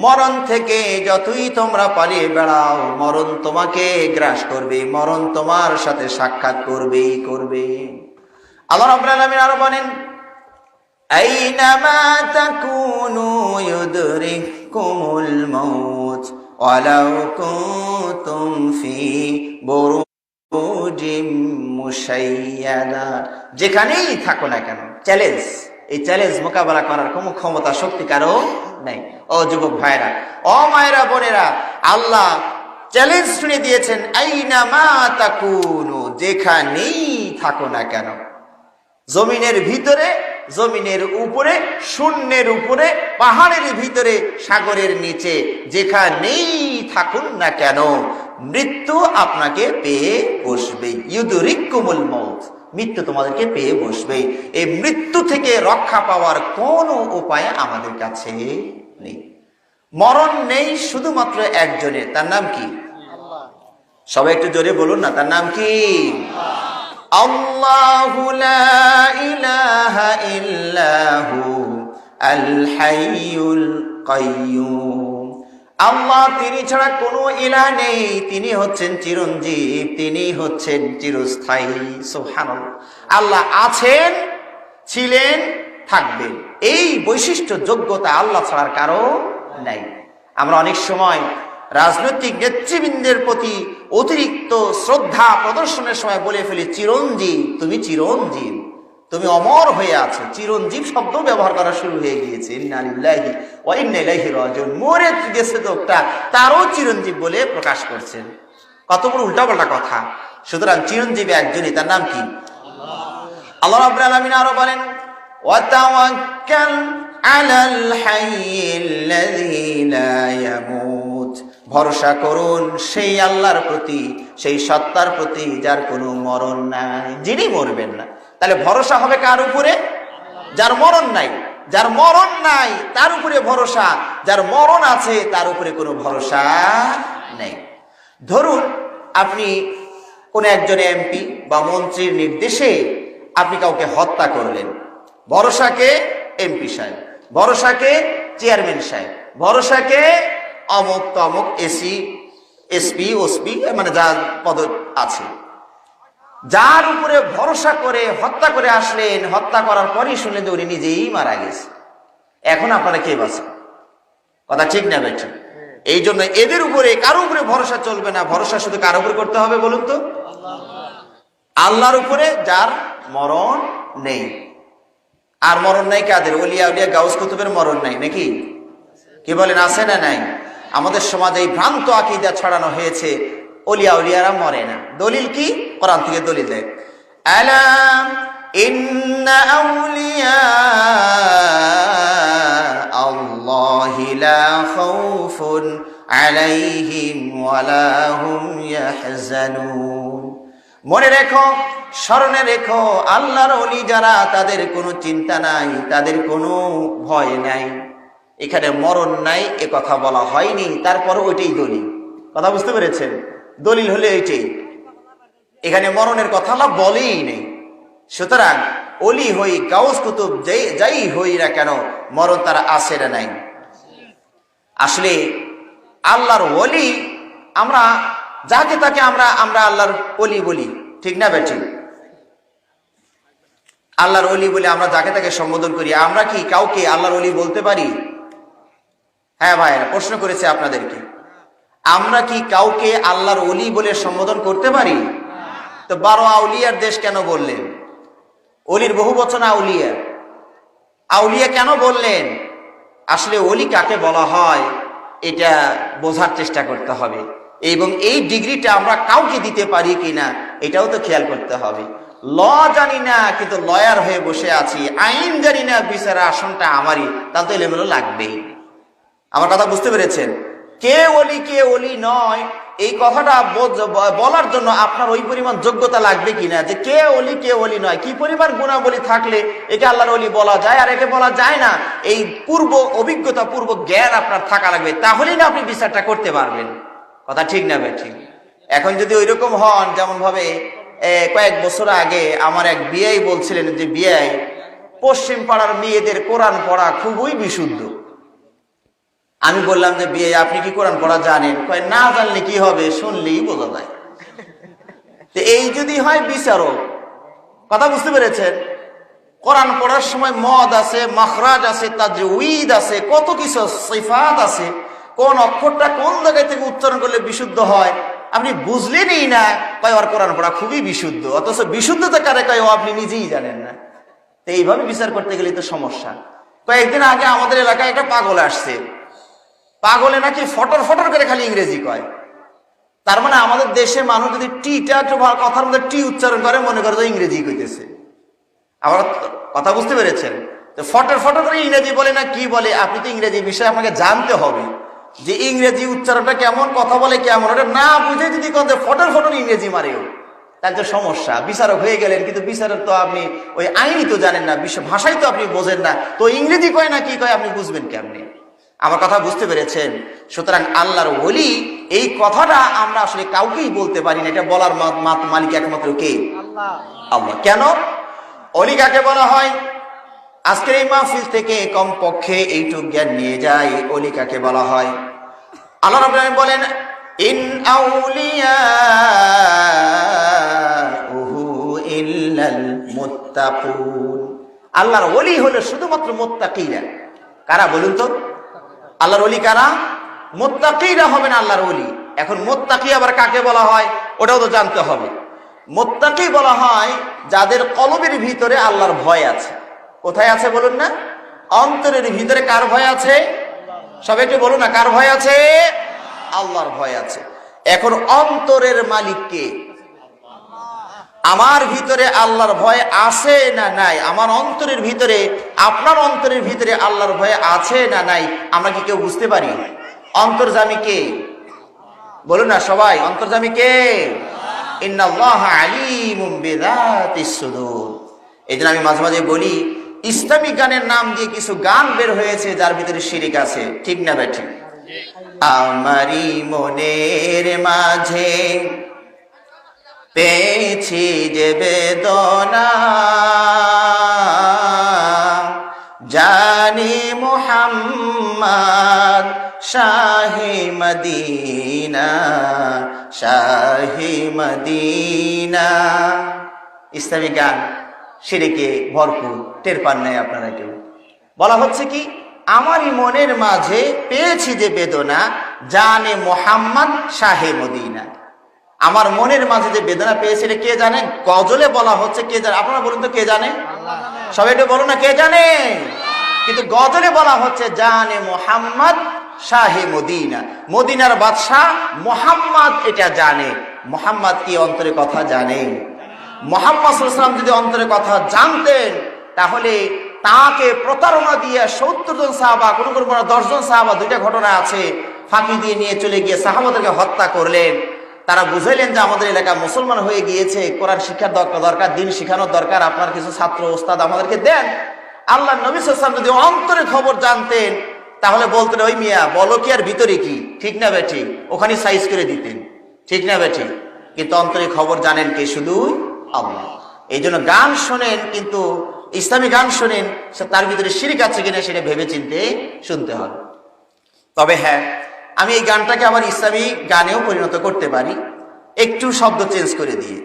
মরণ থেকে যতই তোমরা পালিয়ে বেড়াও, মরণ তোমাকে গ্রাস করবে, মরণ তোমার সাথে সাক্ষাৎ করবেই করবে। আল্লাহ রাব্বুল আলামিন আরো বলেন, আইনামা তাকুনু ইউদরিকুমুল মাউত ওয়ালাউ কুনতুম ফি বুরুজিম মুশাইয়াদা। যেখানেই থাকো না কেন, চ্যালেঞ্জ, এই চ্যালেঞ্জ মোকাবেলা করার কোনো ক্ষমতা শক্তি কারো নাই। ও যুবক ভাইরা, ও মায়েরা, বোনেরা, আল্লাহ চ্যালেঞ্জ শুনে দিয়েছেন, আইনামা তাকুনু, যেখানেই থাকো না কেন, জমিনের ভিতরে, জমিনের উপরে, শূন্যের উপরে, পাহাড়ের ভিতরে, সাগরের নিচে, যেখানেই থাকুন না কেন, মৃত্যু আপনাকে পেয়ে বসবে। ইউদরিকুমুল মাউত, মৃত্যু তোমাদেরকে পেয়ে বসবে। এই মৃত্যু থেকে রক্ষা পাওয়ার কোনো উপায় আমাদের কাছে নেই। মরণ নেই শুধুমাত্র একজনের, তার নাম কি? সবাই একটু জোরে বলুন না, তার নাম কি? আল্লাহু লা ইলাহা ইল্লাহু আল হাইয়ুল কাইয়্যুম। আল্লাহ তিনি ছাড়া কোনো ইলাহ নেই, তিনি হচ্ছেন চিরঞ্জীব, তিনি হচ্ছেন চিরস্থায়ী। সুবহানাল্লাহ। আল্লাহ আছেন, ছিলেন, থাকবেন, এই বৈশিষ্ট্য যোগ্যতা আল্লাহ ছাড়ার কারো নাই। আমরা অনেক সময় রাজনৈতিক নেতৃবৃন্দের প্রতি অতিরিক্ত শ্রদ্ধা প্রদর্শনের সময় বলে ফেলি চিরঞ্জীব, তুমি চিরঞ্জীব, তুমি অমর হয়ে আছো। চিরঞ্জীব শব্দ ব্যবহার করা শুরু হয়ে গিয়েছে। ইন্না লিল্লাহি ওয়া ইন্না ইলাইহি রাজিউন। মরে গেছে লোকটা, তারও চিরঞ্জীব বলে প্রকাশ করছেন। কত বড় উল্টাপাল্টা কথা। সুতরাং চিরঞ্জীবী একজনই, তার নাম কি? আল্লাহ রাব্বুল আলামিন আরো বলেন, ওয়া তাওয়াক্কাল আলাল হাইয়্যিল্লাযী লা ইয়ামুত। ভরসা করুন সেই আল্লাহর প্রতি, সেই সত্তার প্রতি যার কোনো মরণ নাই, যিনি মরবেন না। তাহলে ভরসা হবে কার উপরে? যার মরণ নাই। যার মরণ নাই তার উপরে ভরসা, যার মরণ আছে তার উপরে কোনো ভরসা নেই। ধরুন আপনি কোন একজন এমপি বা মন্ত্রীর নির্দেশে আপনি কাউকে হত্যা করলেন। ভরসাকে এমপি সাহেব, ভরসাকে চেয়ারম্যান সাহেব, ভরসাকে অমুক তমুক এসি, এসপি, ওসপি, মানে যার পদ আছে, যার উপরে ভরসা করে হত্যা করে আসলেন, হত্যা করার পরই শুনলেন যে উনি নিজেই মারা গেছে। এখন আপনারা কে বাঁচেন? কথা ঠিক না বেঠিক? এই জন্য এদের উপরে কারো উপরে ভরসা চলবে না। ভরসা শুধু কার উপরে করতে হবে বলুন তো? আল্লাহর উপরে, যার মরণ নেই। আর মরণ নাই কাদের? ওলিয়া উলিয়া গাউস কুতুবের মরণ নাই নাকি? কি বলেন, আছে না নাই? আমাদের সমাজে এই ভ্রান্ত আকীদা ছড়ানো হয়েছে ওলিয়া উলিয়ারা মরে না। দলিল কি? কোরআন থেকে দলিল দেয়, আলা ইন্না আউলিয়া আল্লাহি লা খাউফুন আলাইহিম ওয়া লা হুম ইয়াহজানুন। মনে রেখো, স্মরণে রেখো, আল্লাহর ওলি যারা, তাদের কোনো চিন্তা নাই, তাদের কোনো ভয় নাই। এখানে মরণ নাই এ কথা বলা হয়নি, তারপর ওইটাই দলিল। কথা বুঝতে পেরেছেন? দলিল হলে এইটাই, এখানে মরণের কথা আল্লাহ বলেই নেই। সুতরাং অলি হই, গাউস কুতুব যাই হই না কেন, মরণ তারা আছে না নাই? আসলে আল্লাহর ওলি, আমরা যাকে তাকে আমরা আল্লাহর ওলি বলি, ঠিক না বেঠিক? আল্লাহর ওলি বলে আমরা যাকে তাকে সম্বোধন করি। আমরা কি কাউকে আল্লাহর ওলি বলতে পারি? হ্যাঁ ভাইরা, প্রশ্ন করেছে আপনাদেরকে, আমরা কি কাউকে আল্লাহর ওলি বলে সম্বোধন করতে পারি? তো 12 আউলিয়ার দেশ কেন বললেন? ওলির বহু বচন আউলিয়া। আউলিয়া কেন বললেন? আসলে ওলি কাকে বলা হয় এটা বোঝার চেষ্টা করতে হবে, এবং এই ডিগ্রিটা আমরা কাউকে দিতে পারি কিনা এটাও তো খেয়াল করতে হবে। ল জানি না কিন্তু লয়ার হয়ে বসে আছি, আইন জানি না, বিচারের আসনটা আমারই, তাহলে তো এলোমেলো লাগবেই। আমার কথা বুঝতে পেরেছেন? কে ওলি কে ওলি নয়, এই কথাটা বলার জন্য আপনার ওই পরিমাণ যোগ্যতা লাগবে কিনা, যে কে ওলি কে ওলি নয়, কি পরিমাণ গুণাবলী থাকলে একে আল্লাহর ওলি বলা যায় আর একে বলা যায় না, এই পূর্ব অভিজ্ঞতা, পূর্ব জ্ঞান আপনার থাকা লাগবে, তাহলেই না আপনি বিচারটা করতে পারবেন। কথা ঠিক না ভাই? ঠিক। এখন যদি ওই রকম হন, যেমন ভাবে কয়েক বছর আগে আমার এক বিয়াই বলছিলেন যে বিয়াই, পশ্চিম পাড়ার মেয়েদের কোরআন পড়া খুবই বিশুদ্ধ। আমি বললাম যে বিয়ে, আপনি কি কোরআন পড়া জানেন? কয় না, জানলে কি হবে, শুনলেই বোঝা যায়। তো এই যদি হয় বিচারক, কথা বুঝতে পেরেছেন? কোরআন পড়ার সময় মদ আছে, মাখরাজ আছে, তাজউইদ আছে, কত কিছু সিফাত আছে, কোন অক্ষরটা কোন জায়গা থেকে উচ্চারণ করলে বিশুদ্ধ হয় আপনি বুঝলেনই না, কয় ওর কোরআন পড়া খুবই বিশুদ্ধ। অথচ বিশুদ্ধতা কারে কয় ও আপনি নিজেই জানেন না। তো এইভাবে বিচার করতে গেলে তো সমস্যা। কয়েকদিন আগে আমাদের এলাকায় একটা পাগল আসছে, পাগলে নাকি ফটর ফটর করে খালি ইংরেজি কয়। তার মানে আমাদের দেশে মানুষ যদি টিটা একটু কথার মধ্যে টি উচ্চারণ করে, মনে করে যে ইংরেজি কইতেছে। আবার কথা বুঝতে পেরেছেন? তো ফটর ফটর করে ইংরেজি বলে না কি বলে, আপনি তো ইংরেজি বিষয়ে আপনাকে জানতে হবে যে ইংরেজি উচ্চারণটা কেমন, কথা বলে কেমন। ওটা না বুঝে যদি কোন ফটর ফটর ইংরেজি মারেও, তাহলে তো সমস্যা। বিচারক হয়ে গেলেন, কিন্তু বিচারক তো আপনি ওই আইনই তো জানেন না, বিশ্ব ভাষাই তো আপনি বোঝেন না, তো ইংরেজি কয় না কি কয় আপনি বুঝবেন কেমনি? আমার কথা বুঝতে পেরেছেন? সুতরাং আল্লাহর ওলি, এই কথাটা আমরা আসলে কাউকেই বলতে পারি না। এটা বলার মালিক একমাত্র কে? আল্লাহ। কেন ওলি কাকে বলা হয়? আজকের এই মাহফিল থেকে কমপক্ষে এইটুক জ্ঞান নিয়ে যাই, ওলি কাকে বলা হয়। আল্লাহ রাব্বুল আলামিন বলেন, ইন আউলিয়াউহু ইল্লাল মুত্তাকুন। আল্লাহর ওলি হলো শুধুমাত্র মুত্তাকিরা। কারা বলুন তো? আল্লাহর ওলি কারা? মুত্তাকিরা হবেন আল্লাহর ওলি। এখন মুত্তাকি আবার কাকে বলা হয় ওটাও তো জানতে হবে। মুত্তাকি বলা হয় যাদের কলবের ভিতরে আল্লাহর ভয় আছে। কোথায় আছে বলুন না? অন্তরের ভিতরে কার ভয় আছে? সবাই একটু বলুন না, কার ভয় আছে? আল্লাহর ভয় আছে। এখন অন্তরের মালিক কে? আমার ভিতরে আল্লাহর ভয় আছে না নাই? আমার অন্তরের ভিতরে, আপনার অন্তরের ভিতরে আল্লাহর ভয় আছে না নাই? আমরা কি কেউ বুঝতে পারি? অন্তর্যামী কে? বলুন না সবাই, অন্তর্যামী কে? ইন্নাল্লাহা আলিমুম বিযাতিস সুদূর। এইজন্য আমি মাঝে মাঝে বলি, ইসলামিক গানের নাম দিয়ে কিছু গান বের হয়েছে যার ভিতরে শিরিক আছে। ঠিক না ভাই? ঠিক। আমারই মনের মাঝে পেয়েছি যে বেদনা, জানি মুহাম্মদ শাহে মদিনা, শাহে মদিনা। ইসলামিক গান শিরকে ভরপুর, টের পান নাই আপনারা কেউ। বলা হচ্ছে কি, আমারই মনের মাঝে পেয়েছি যে বেদনা, জানে মুহাম্মদ শাহে মদিনা। আমার মনের মাঝে যে বেদনা পেয়েছে এটা কে জানে? গজলে বলা হচ্ছে, কে জানে? আপনারা বলুন তো কে জানে? সবাই একটু বলুন না, কে জানে? কিন্তু গজলে বলা হচ্ছে জানে মুহাম্মদ শাহে মদিনা, মদিনার বাদশাহ মুহাম্মদ এটা জানে। মুহাম্মদ কি অন্তরে কথা জানে? মুহাম্মদ সাল্লাল্লাহু আলাইহি ওয়াসাল্লাম যদি অন্তরে কথা জানতেন তাহলে তাকে প্রতারণা দিয়ে 70 জন সাহাবা, কোন কোন 10 জন সাহাবা, দুইটা ঘটনা আছে, ফাঁকি দিয়ে নিয়ে চলে গিয়ে সাহাবাদেরকে হত্যা করলেন। তারা বুঝাইলেন যে আমাদের এলাকা মুসলমান হয়ে গিয়েছে, কোরআন শিক্ষার দরকার, দিন শিখানোর দরকার, আপনার কিছু ছাত্র ওস্তাদ আমাদেরকে দেন। আল্লাহ নবী সাল্লাল্লাহু আলাইহি ওয়াসাল্লাম যদি অন্তরে খবর জানতেন তাহলে বলতেন, ওই মিয়া বলো কি আর ভিতরে কি? ঠিক না বেঠিক? ওখানে সাইজ করে দিতেন। ঠিক না বেঠিক? কিন্তু অন্তরে খবর জানেন কে? শুধু আল্লাহ। এই জন্য গান শোনেন, কিন্তু ইসলামী গান শোনেন, তার ভিতরে শিরক আছে কিনা সেটা ভেবে চিনতে শুনতে হবে। তবে হ্যাঁ, আমি এই গানটাকে আবার ইসলামী গানেও পরিণত করতে পারি, একটু শব্দ চেঞ্জ করে দিয়ে।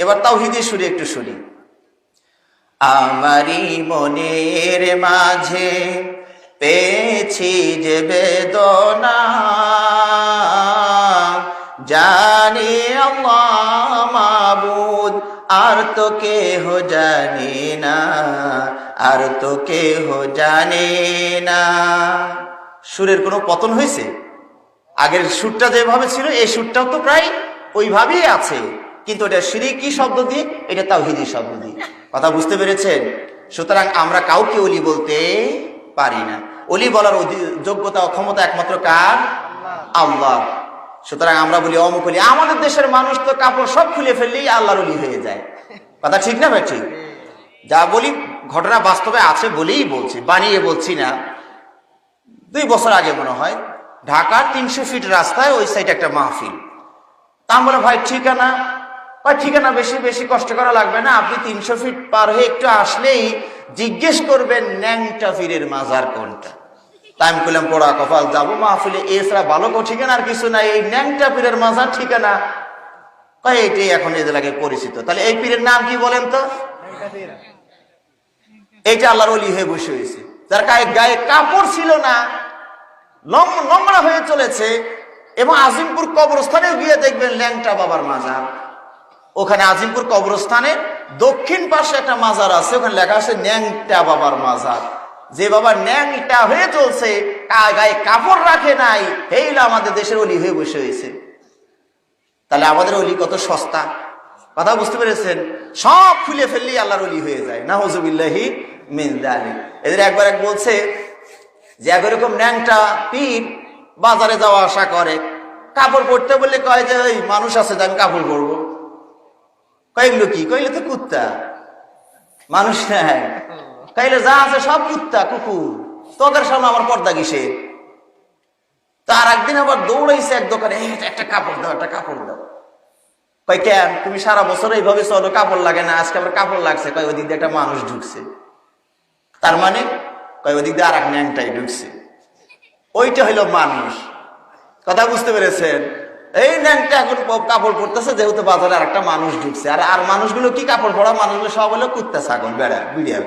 এবার তাওহীদের সুরে একটু শুনি। আমারই মনের মাঝে পেয়েছি যে বেদনা, জানি আল্লাহ মাবুদ, আর তো কেহ জানে না, আর তো কেহ জানে না। সুরের কোনো পতন হয়েছে? আগের সুরটা যেভাবে ছিল এই সুরটাও তো প্রায় ওইভাবেই আছে, কিন্তু এটা শিরকি শব্দ দিয়ে, এটা তাওহীদি শব্দ দিয়ে। কথা বুঝতে পেরেছেন? সুতরাং আমরা কাউকে ওলি বলতে পারি না। ওলি বলার যোগ্যতা ও ক্ষমতা একমাত্র কার? আল্লাহ। সুতরাং আমরা বলি অমুক ওলি। আমাদের দেশের মানুষ তো কাপড় সব খুলে ফেললেই আল্লাহর ওলি হয়ে যায়। কথা ঠিক না ভাই? ঠিক। যা বলি ঘটনা বাস্তবে আছে বলেই বলছি, বানিয়ে বলছি না। 2 বছর আগে মনে হয় ঢাকার 300 ফিট রাস্তায় ওই সাইডে একটা মাহফিল। তা আমরা ভাই ঠিকানা, ঠিকানা বেশি বেশি কষ্ট করা লাগবে না, আপনি 300 ফিট পার হয়ে একটু আসলেই জিজ্ঞেস করবেন ন্যাংটা পীরের মাজার কোনটা। তাই আমি বললাম, পোড়া কপাল, যাবো মাহফিলে, এছাড়া ভালো ঠিকানা আর কিছু নাই, এই ন্যাংটা পীরের মাজার ঠিকানা। এটাই এখন এদের লাগে পরিচিত। তাহলে এই পীরের নাম কি বলেন তো? এইটা আল্লাহর ওলি হয়ে বসে হয়েছে, যার গায়ে কাপড় ছিল না, লম্বা হয়ে চলেছে। এবং আজিমপুর কবরস্থানেও গিয়ে দেখবেন ল্যাংটা বাবার মাজার। ওখানে আজিমপুর কবরস্থানে দক্ষিণ পাশে একটা মাজার আছে, ওখানে লেখা আছে ন্যাংটা বাবার মাজার। যে বাবা ন্যাংটা হয়ে চলছে, গায়ে কাপড় রাখে নাই, এইলা আমাদের দেশের ওলি হয়ে বসে হয়েছে। তাহলে আমাদের ওলি কত সস্তা! কথা বুঝতে পেরেছেন? সব খুলে ফেললেই আল্লাহর ওলি হয়ে যায়। নাউযুবিল্লাহি মিন যালিক। এদের একবার এক বলছে যে এরকম ন্যাংটা পীর বাজারে যাওয়া আসা করে, কাপড় পরতে বললে কয় যে ওই মানুষ আছে যে আমি কাপড় পরবো। কয়েকগুলো কি? কইলে তো কুত্তা, মানুষ নাই। কইলে যা আছে সব কুত্তা কুকুর, তোদের সামনে আমার পর্দা কিসে? তার একদিন আবার দৌড়াইছে এক দোকানে, একটা কাপড় দাও, একটা কাপড় দাও। কয় কেন? তুমি সারা বছর এইভাবে চলো, কাপড় লাগে না, আজকে আবার কাপড় লাগছে। কয় ওই দিক দিয়ে একটা মানুষ ঢুকছে। তার মানে কয় ওই দিক দিয়ে আর এক ন্যাংটাই ঢুকছে। ওইটা হইল মানুষ। কথা বুঝতে পেরেছেন? এই ন্যাংটা এখন কাপড় পরতেছে, যেহেতু বাজারে আর একটা মানুষ ঢুকছে, আর মানুষগুলো কি কাপড় পরা মানুষগুলো সব হলো কুত্তা ছাগল বেড়া বিড়িয়া।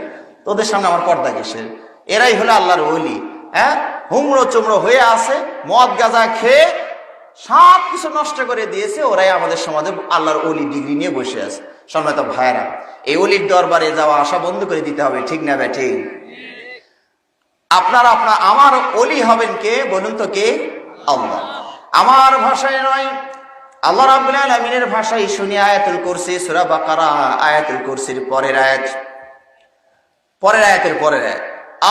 তোদের সামনে আমার পর্দা কিসের? এরাই হলো আল্লাহর ওলি। হ্যাঁ, হুমড়ো চুমড়ো হয়ে আছে, মদ গাঁজা খেয়ে সব কিছু নষ্ট করে দিয়েছে। ওরাই আমাদের সমাজে আল্লাহর ওলি ডিগ্রি নিয়ে বসে আছে। সম্মানিত ভাইয়েরা, এই ওলির দরবারে যাওয়া আসা বন্ধ করে দিতে হবে, ঠিক না ব্যাঠিক? আপনার আমার ওলি হবেন কে বলুন তো? কে? আল্লাহ। আমার ভাষায় নয়, আল্লাহ রাব্বুল আলামিনের ভাষায় শুনি আয়াতুল কুরসি, সূরা বাকারা আয়াতুল কুরসির পরের আয়াত, পরের আয়াতের পরের আয়াত,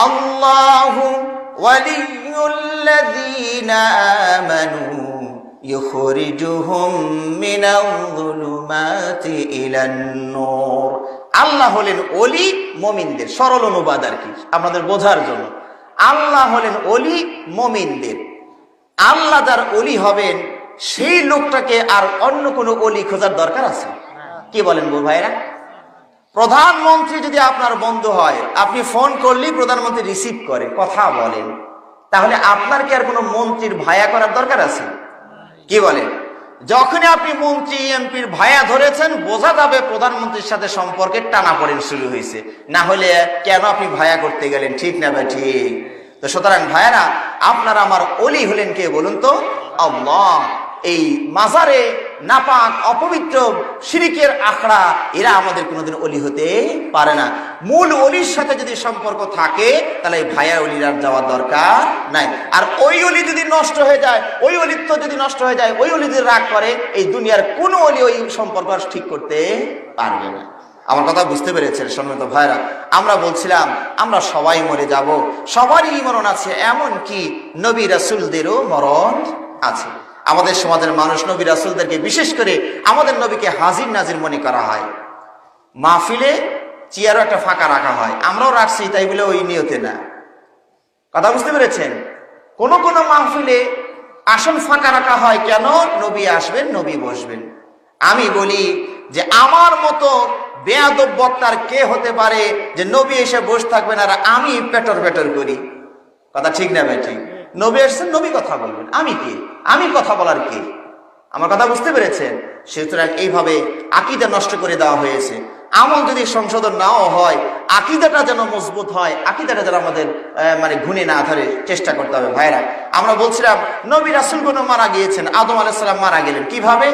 আল্লাহু ওয়ালিয়ুল্লাযীনা আমানু ইউখরিজুহুম মিনায-যুলুমাতি ইলান-নূর। আল্লাহ হলেন ওলি মুমিনদের। সরল অনুবাদ আর কি আপনাদের বোঝার জন্য। আল্লাহ হলেন ওলি মুমিনদের। আল্লাহ যার ওলি হবেন সেই লোকটাকে আর অন্য কোনো ওলি খোঁজার দরকার আছে? কি বলেন গো ভাইরা? প্রধানমন্ত্রী যদি আপনার বন্ধু হয়, আপনি ফোন করলেই প্রধানমন্ত্রী রিসিভ করে, কথা বলেন, তাহলে আপনার কি আর কোনো মন্ত্রীর ভায়া করার দরকার আছে? কি বলেন? যখনই আপনি মন্ত্রী এমপির ভায়া ধরেছেন, বোঝা যাবে প্রধানমন্ত্রীর সাথে সম্পর্কে টানাপোড়েন শুরু হয়েছে। না হলে কেন আপনি ভায়া করতে গেলেন? ঠিক না ভাই? ঠিক। তো সুতরাং ভাইয়ারা, আপনার আমার ওলি হলেন কে বলুন তো? আল্লাহ। এই মাজারে নাপাক অপবিত্র শিরিকের আখড়া, এরা আমাদের কোনোদিন ওলি হতে পারে না। মূল ওলির সাথে যদি সম্পর্ক থাকে, তাহলে ভাইয়া ওলির আর যাওয়ার দরকার নাই। আর ওই ওলি যদি নষ্ট হয়ে যায়, ওই অলিত্ব যদি নষ্ট হয়ে যায়, ওই অলি যদি রাগ করে, এই দুনিয়ার কোনো অলি ওই সম্পর্ক আর ঠিক করতে পারবে না। আমার কথা বুঝতে পেরেছেন সম্মানিত ভাইরা? আমরা বলছিলাম আমরা সবাই মরে যাব, সবারই মরণ আছে, এমন কি নবী রাসূলদেরও মরণ আছে। আমাদের সমাজের মানুষ নবী রাসূলদেরকে, বিশেষ করে আমাদের নবীকে হাজির নাজির মনে করা হয়। মাহফিলে চেয়ারও একটা ফাঁকা রাখা হয়, আমরাও রাখছি, তাই বলে ওই নিয়তে না। কথা বুঝতে পেরেছেন? কোন কোন মাহফিলে আসন ফাঁকা রাখা হয় কেন? নবী আসবেন, নবী বসবেন। আমি বলি যে আমার মতো বেয়াদব বক্তার কে হতে পারে যে নবী এসে বসে থাকবেন আর আমি পেটর পেটর করি? কথা ঠিক না ভাই? ঠিক। নবী এসেছেন, নবী কথা বলবেন, আমি কে? আমি কথা বলার কে? আমার কথা বুঝতে পেরেছেন? সুতরাং এইভাবে আকীদা নষ্ট করে দেওয়া হয়েছে। আমল যদি সংশোধন নাও হয়, আকীদাটা যেন মজবুত হয়, আকীদাটা যেন আমাদের ঘুণে না ধরে, চেষ্টা করতে হবে ভাইরা। আমরা বলছিলাম নবী রাসূলগণ মারা গিয়েছেন। আদম আলাইহিস সালাম মারা গেলেন কিভাবে?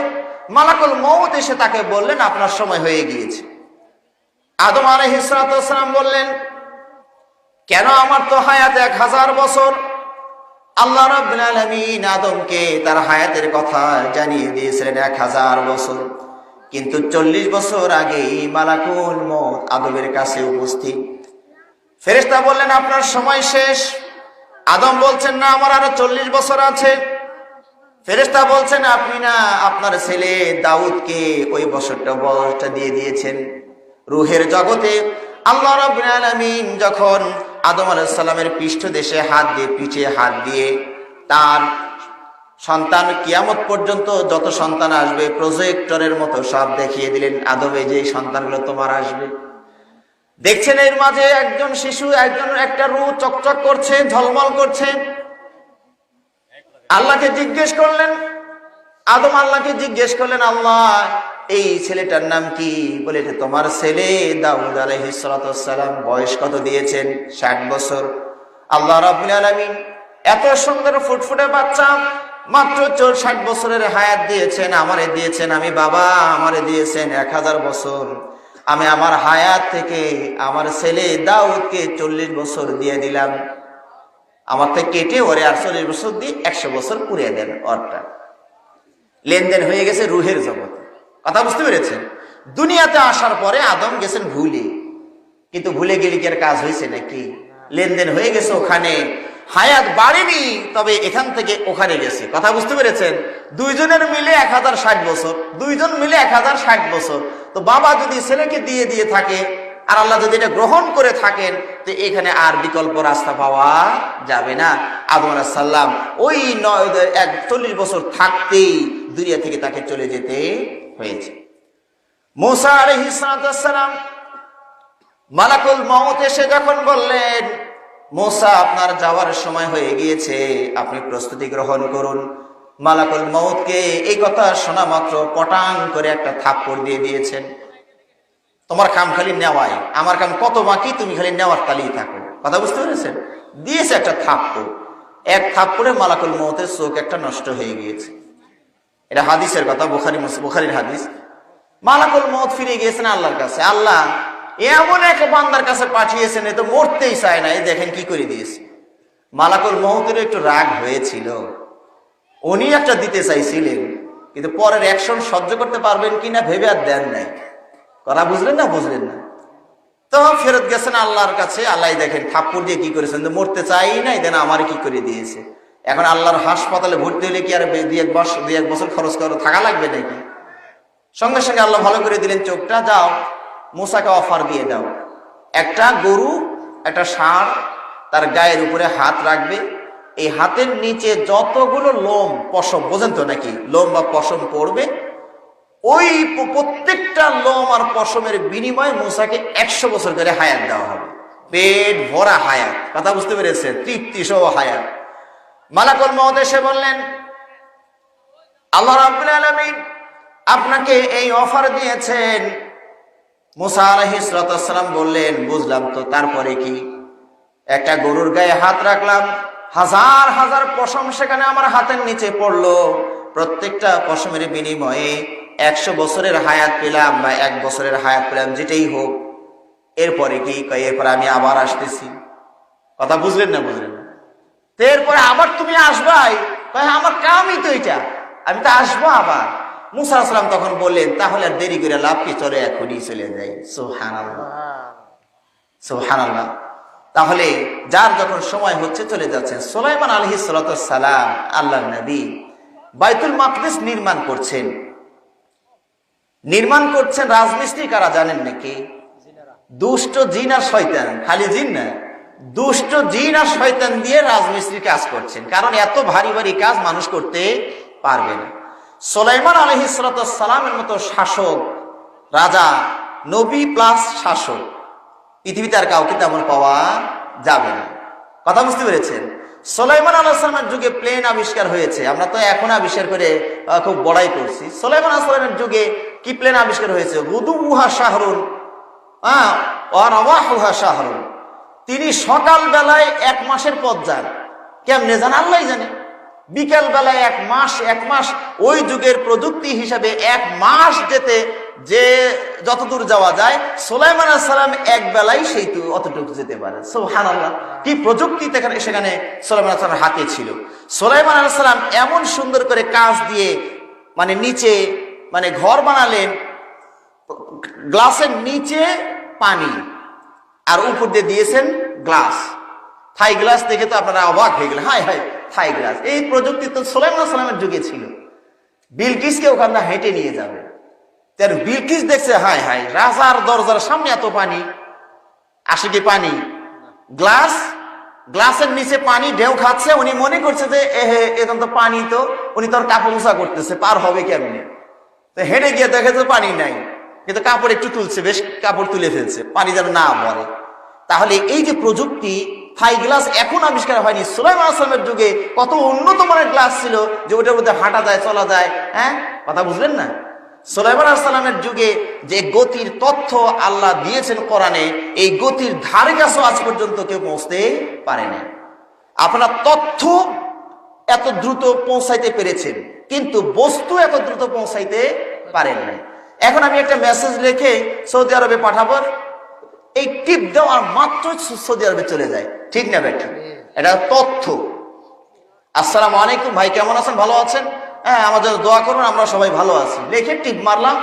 মালাকুল মউত এসে তাকে বললেন আপনার সময় হয়ে গিয়েছে। আদম আলাইহিস সালাম বললেন, কেন? আমার তো হায়াত 1000 বছর। আল্লাহ রাব্বুল আলামিন আদমকে তার হায়াতের কথা জানিয়ে দিয়েছিলেন 1000 বছর, কিন্তু 40 বছর আগেই মালাকুল মউত আদমের কাছে উপস্থিত। ফেরেশতা বললেন আপনার সময় শেষ। আদম বলছেন না, আমার আরো 40 বছর আছে। ফেরেশতা বলছেন আপনি না, আপনার ছেলে দাউদকে ওই বয়সটা দিয়ে দিয়েছেন। রূহের জগতে আল্লাহ রাব্বুল আলামিন যখন আদম আলাইহিস সালামের পৃষ্ঠদেশে হাত দিয়ে, পিঠে হাত দিয়ে তার সন্তান কিয়ামত পর্যন্ত যত সন্তান আসবে প্রজেক্টরের মতো সব দেখিয়ে দিলেন, আদমে যে সন্তানগুলো তোমার আসবে। দেখছেন এর মাঝে একজন শিশু, একটা রূহ চকচক করছে, ঝলমল করছে। আল্লাহকে জিজ্ঞেস করলেন, আদম আল্লাহকে জিজ্ঞেস করলেন, আল্লাহ এই ছেলেটার নাম কি? বলে যে তোমার ছেলে দাউদ আলাইহিস সালাম বয়স কত দিয়েছেন? 60 বছর। আল্লাহ রাব্বুল আলামিন এত সুন্দর ফুটফুটে বাচ্চা, মাত্র 60 বছরের হায়াত দিয়েছেন, আমারে দিয়েছেন। আমি বাবা, আমারে দিয়েছেন 1000 বছর। আমি আমার হায়াত থেকে আমার ছেলে দাউদকে 40 বছর দিয়ে দিলাম। আমার থেকে কেটে ওরে আর 40 বছর দিয়ে 100 বছর পুড়িয়ে দেন। অর্থাৎ লেনদেন হয়ে গেছে রুহের জগতে। কথা বুঝতে পেরেছেন? দুনিয়াতে আসার পরে আদম গেছেন ভুলে, কিন্তু ভুলে গেলে কি আর কাজ হয়েছে নাকি? লেনদেন হয়ে গেছে ওখানে, হায়াত বাড়েনি, তবে এখান থেকে ওখানে গেছে। কথা বুঝতে পেরেছেন? দুইজনের মিলে 1060 বছর, দুইজন মিলে 1060 বছর। তো বাবা যদি ছেলেকে দিয়ে দিয়ে থাকে আর আল্লাহ যদি এটা গ্রহণ করে থাকেন, তো এখানে আর বিকল্প রাস্তা পাওয়া যাবে না। আদম আলাইহিস সালাম ওই 40 বছর থাকতেই দুনিয়া থেকে তাকে চলে যেতে হয়েছে। মূসা আলাইহিস সালাম মালাকুল মউত এসে যখন বললেন, মূসা আপনার যাওয়ার সময় হয়ে গিয়েছে, আপনি প্রস্তুতি গ্রহণ করুন। মালাকুল মউতকে এই কথা শোনা মাত্র পটাং করে একটা থাপ্পড় দিয়ে দিয়েছেন। তোমার কাম খালি নেওয়াই, আমার কাম কত বাকি, তুমি খালি নেওয়ার তালিয়ে থাকো। কথা বুঝতে পেরেছেন? দিয়েছে একটা থাপ্পড়, এক থাপ্পড়ে মালাকুল মউতের চোখ একটা নষ্ট হয়ে গিয়েছে। এটা হাদিসের কথা, বুখারীর হাদিস। মালাকুল মউত ফিরে গিয়েছেন আল্লাহর কাছে। আল্লাহ এমন এক বান্দার কাছে পাঠিয়েছেন, এ তো মরতেই চায় না, এই দেখেন কি করে দিয়েছে। মালাকুল মউতের একটু রাগ হয়েছিল, উনি একটা দিতে চাইছিলেন, কিন্তু পরের অ্যাকশন সহ্য করতে পারবেন কিনা ভেবে আর দেন নাই। কথা বুঝলেন না? বুঝলেন না? তো ফেরত গেছেন আল্লাহর কাছে। আল্লাহ দেখেন থাপ্পড় দিয়ে কি করেছেন, তো মরতে চাই নাই, দেন আমার কি করে দিয়েছে। এখন আল্লাহর হাসপাতালে ভর্তি হলে কি আর দুই এক বছর খরচ করে থাকা লাগবে নাকি? সঙ্গে সঙ্গে আল্লাহ ভালো করে দিলেন চোখটা। যাও মুসাকে অফার দিয়ে দাও, একটা গরু একটা ষাঁড় তার গায়ের উপরে হাত রাখবে, এই হাতের নিচে যতগুলো লোম পশম, বোঝেন তো নাকি, লোম বা পশম পড়বে, ওই প্রত্যেকটা লোম আর পশমের বিনিময়ে মুসাকে 100 বছর করে হায়াত দেওয়া হবে, পেট ভরা হায়াত। কথা বুঝতে পেরেছে? তৃপ্তি সহ হায়াত। মালাকুল মউত এসে বললেন, আল্লাহ রাব্বুল আলামিন আপনাকে এই অফার দিয়েছেন। মুসা আলাইহিস সালাম বললেন, বুঝলাম তো, তারপরে কি? একটা গরুর গায়ে হাত রাখলাম, হাজার হাজার পশম সেখানে আমার হাতের নিচে পড়লো, প্রত্যেকটা পশমের বিনিময়ে 100 বছরের হায়াত পেলাম বা 1 বছরের হায়াত পেলাম, যেটাই হোক। এরপরে কি? এরপরে আমি আবার আসতেছি। কথা বুঝলেন না? বুঝলেন না? এরপরে আবার তুমি আসবাই? আমার কামই তো এটা, আমি তো আসবো আবার। মুসা আলাইহিস সালাম তখন বললেন, তাহলে আর দেরি করে লাভ কি, চলে এখনই চলে যাই। সুবহানাল্লাহ, সুবহানাল্লাহ। তাহলে যার যখন সময় হচ্ছে চলে যাচ্ছেন। সুলাইমান আলাইহিস সালাম আল্লাহর নবী বাইতুল মাকদিস নির্মাণ করছেন। রাজমিস্ত্রি কারা জানেন নাকি? দুষ্ট জিন আর শয়তান। খালি জিন না, দুষ্ট জিন আর শয়তান দিয়ে রাজমিস্ত্রি কাজ করছেন, কারণ এত ভারী ভারী কাজ মানুষ করতে পারবে না। সুলাইমান আলাইহিস সালামের মতো শাসক, রাজা, নবী প্লাস শাসক পৃথিবীতে আর কাউকে তেমন পাওয়া যাবে না। কথা বুঝতে পেরেছেন? সুলাইমান আলাইহিস সালামের যুগে প্লেন আবিষ্কার হয়েছে। আমরা তো এখন আবিষ্কার করে খুব বড়াই করছি। সুলাইমান আলাইহিস সালামের যুগে কি প্লেন আবিষ্কার হয়েছে? গুদুহা শাহরুন ওয়া রাওয়াহুহা শাহরুন। তিনি সকাল বেলায় 1 মাসের পথ যান। কেমনে যান আল্লাহই জানে। বিকেল বেলায় 1 মাস, ওই যুগের প্রযুক্তি হিসাবে 1 মাস যেতে যে যতদূর যাওয়া যায়, সুলাইমান আলাইহিস সালাম এক বেলায় সেই অতটুকু যেতে পারে। সুবহানাল্লাহ, কি প্রযুক্তি সেখানে সুলাইমান আলাইহিস সালামের হাতে ছিল। সুলাইমান আলাইহিস সালাম এমন সুন্দর করে কাঁচ দিয়ে নিচে ঘর বানালেন, গ্লাসের নিচে পানি আর উপর দিয়ে দিয়েছেন গ্লাস, থাই গ্লাস। দেখে তো আপনারা অবাক হয়ে গেলেন, হায় হায় থাই গ্লাস। এই প্রযুক্তি তো সুলাইমান আলাইহিস সালামের যুগে ছিল। বিলকিসকে ওখানে হেঁটে নিয়ে যাবে, বিলকিস দেখছে, হায় হায় রাজার দরজার সামনে এত পানি, আসে কি পানি? গ্লাসের নিচে পানি ঢেউ খাচ্ছে। উনি মনে করছে যে এখন তো পানি, তো উনি তোর কাপড় উঁচা করতেছে, পার হবে কেমনে? তো হেঁটে গিয়ে দেখে তো পানি নাই, কিন্তু কাপড় একটু তুলছে, বেশ কাপড় তুলে ফেলছে, পানি যেন না পড়ে। তাহলে এই যে প্রযুক্তি, থাই গ্লাস এখন আবিষ্কার হয়নি। সুলাইমান আলাইহিস সালামের যুগে কত উন্নত মানের গ্লাস ছিল যে ওটার মধ্যে হাঁটা যায়, চলা যায়। কথা বুঝলেন না? সুলাইমান আলাইহিস সালামের যুগে যে গতির তথ্য আল্লাহ দিয়েছেন কোরআনে, এই গতির ধারে কাছেও আজ পর্যন্ত কেউ পৌঁছতে পারে না। আপনারা তথ্য এত দ্রুত পৌঁছাইতে পেরেছেন, কিন্তু বস্তু এত দ্রুত পৌঁছাইতে পারেন না। এখন আমি একটা মেসেজ লিখে সৌদি আরবে পাঠাবো, এই টিপ দেওয়ার মাত্র সৌদি আরবে চলে যায়। ঠিক না ভাই? এটা তথ্য। আসসালামু আলাইকুম ভাই, কেমন আছেন? ভালো আছেন? হ্যাঁ, আমাদের দোয়া করুন, আমরা সবাই ভালো আছি। লিখে টিপ মারলাম,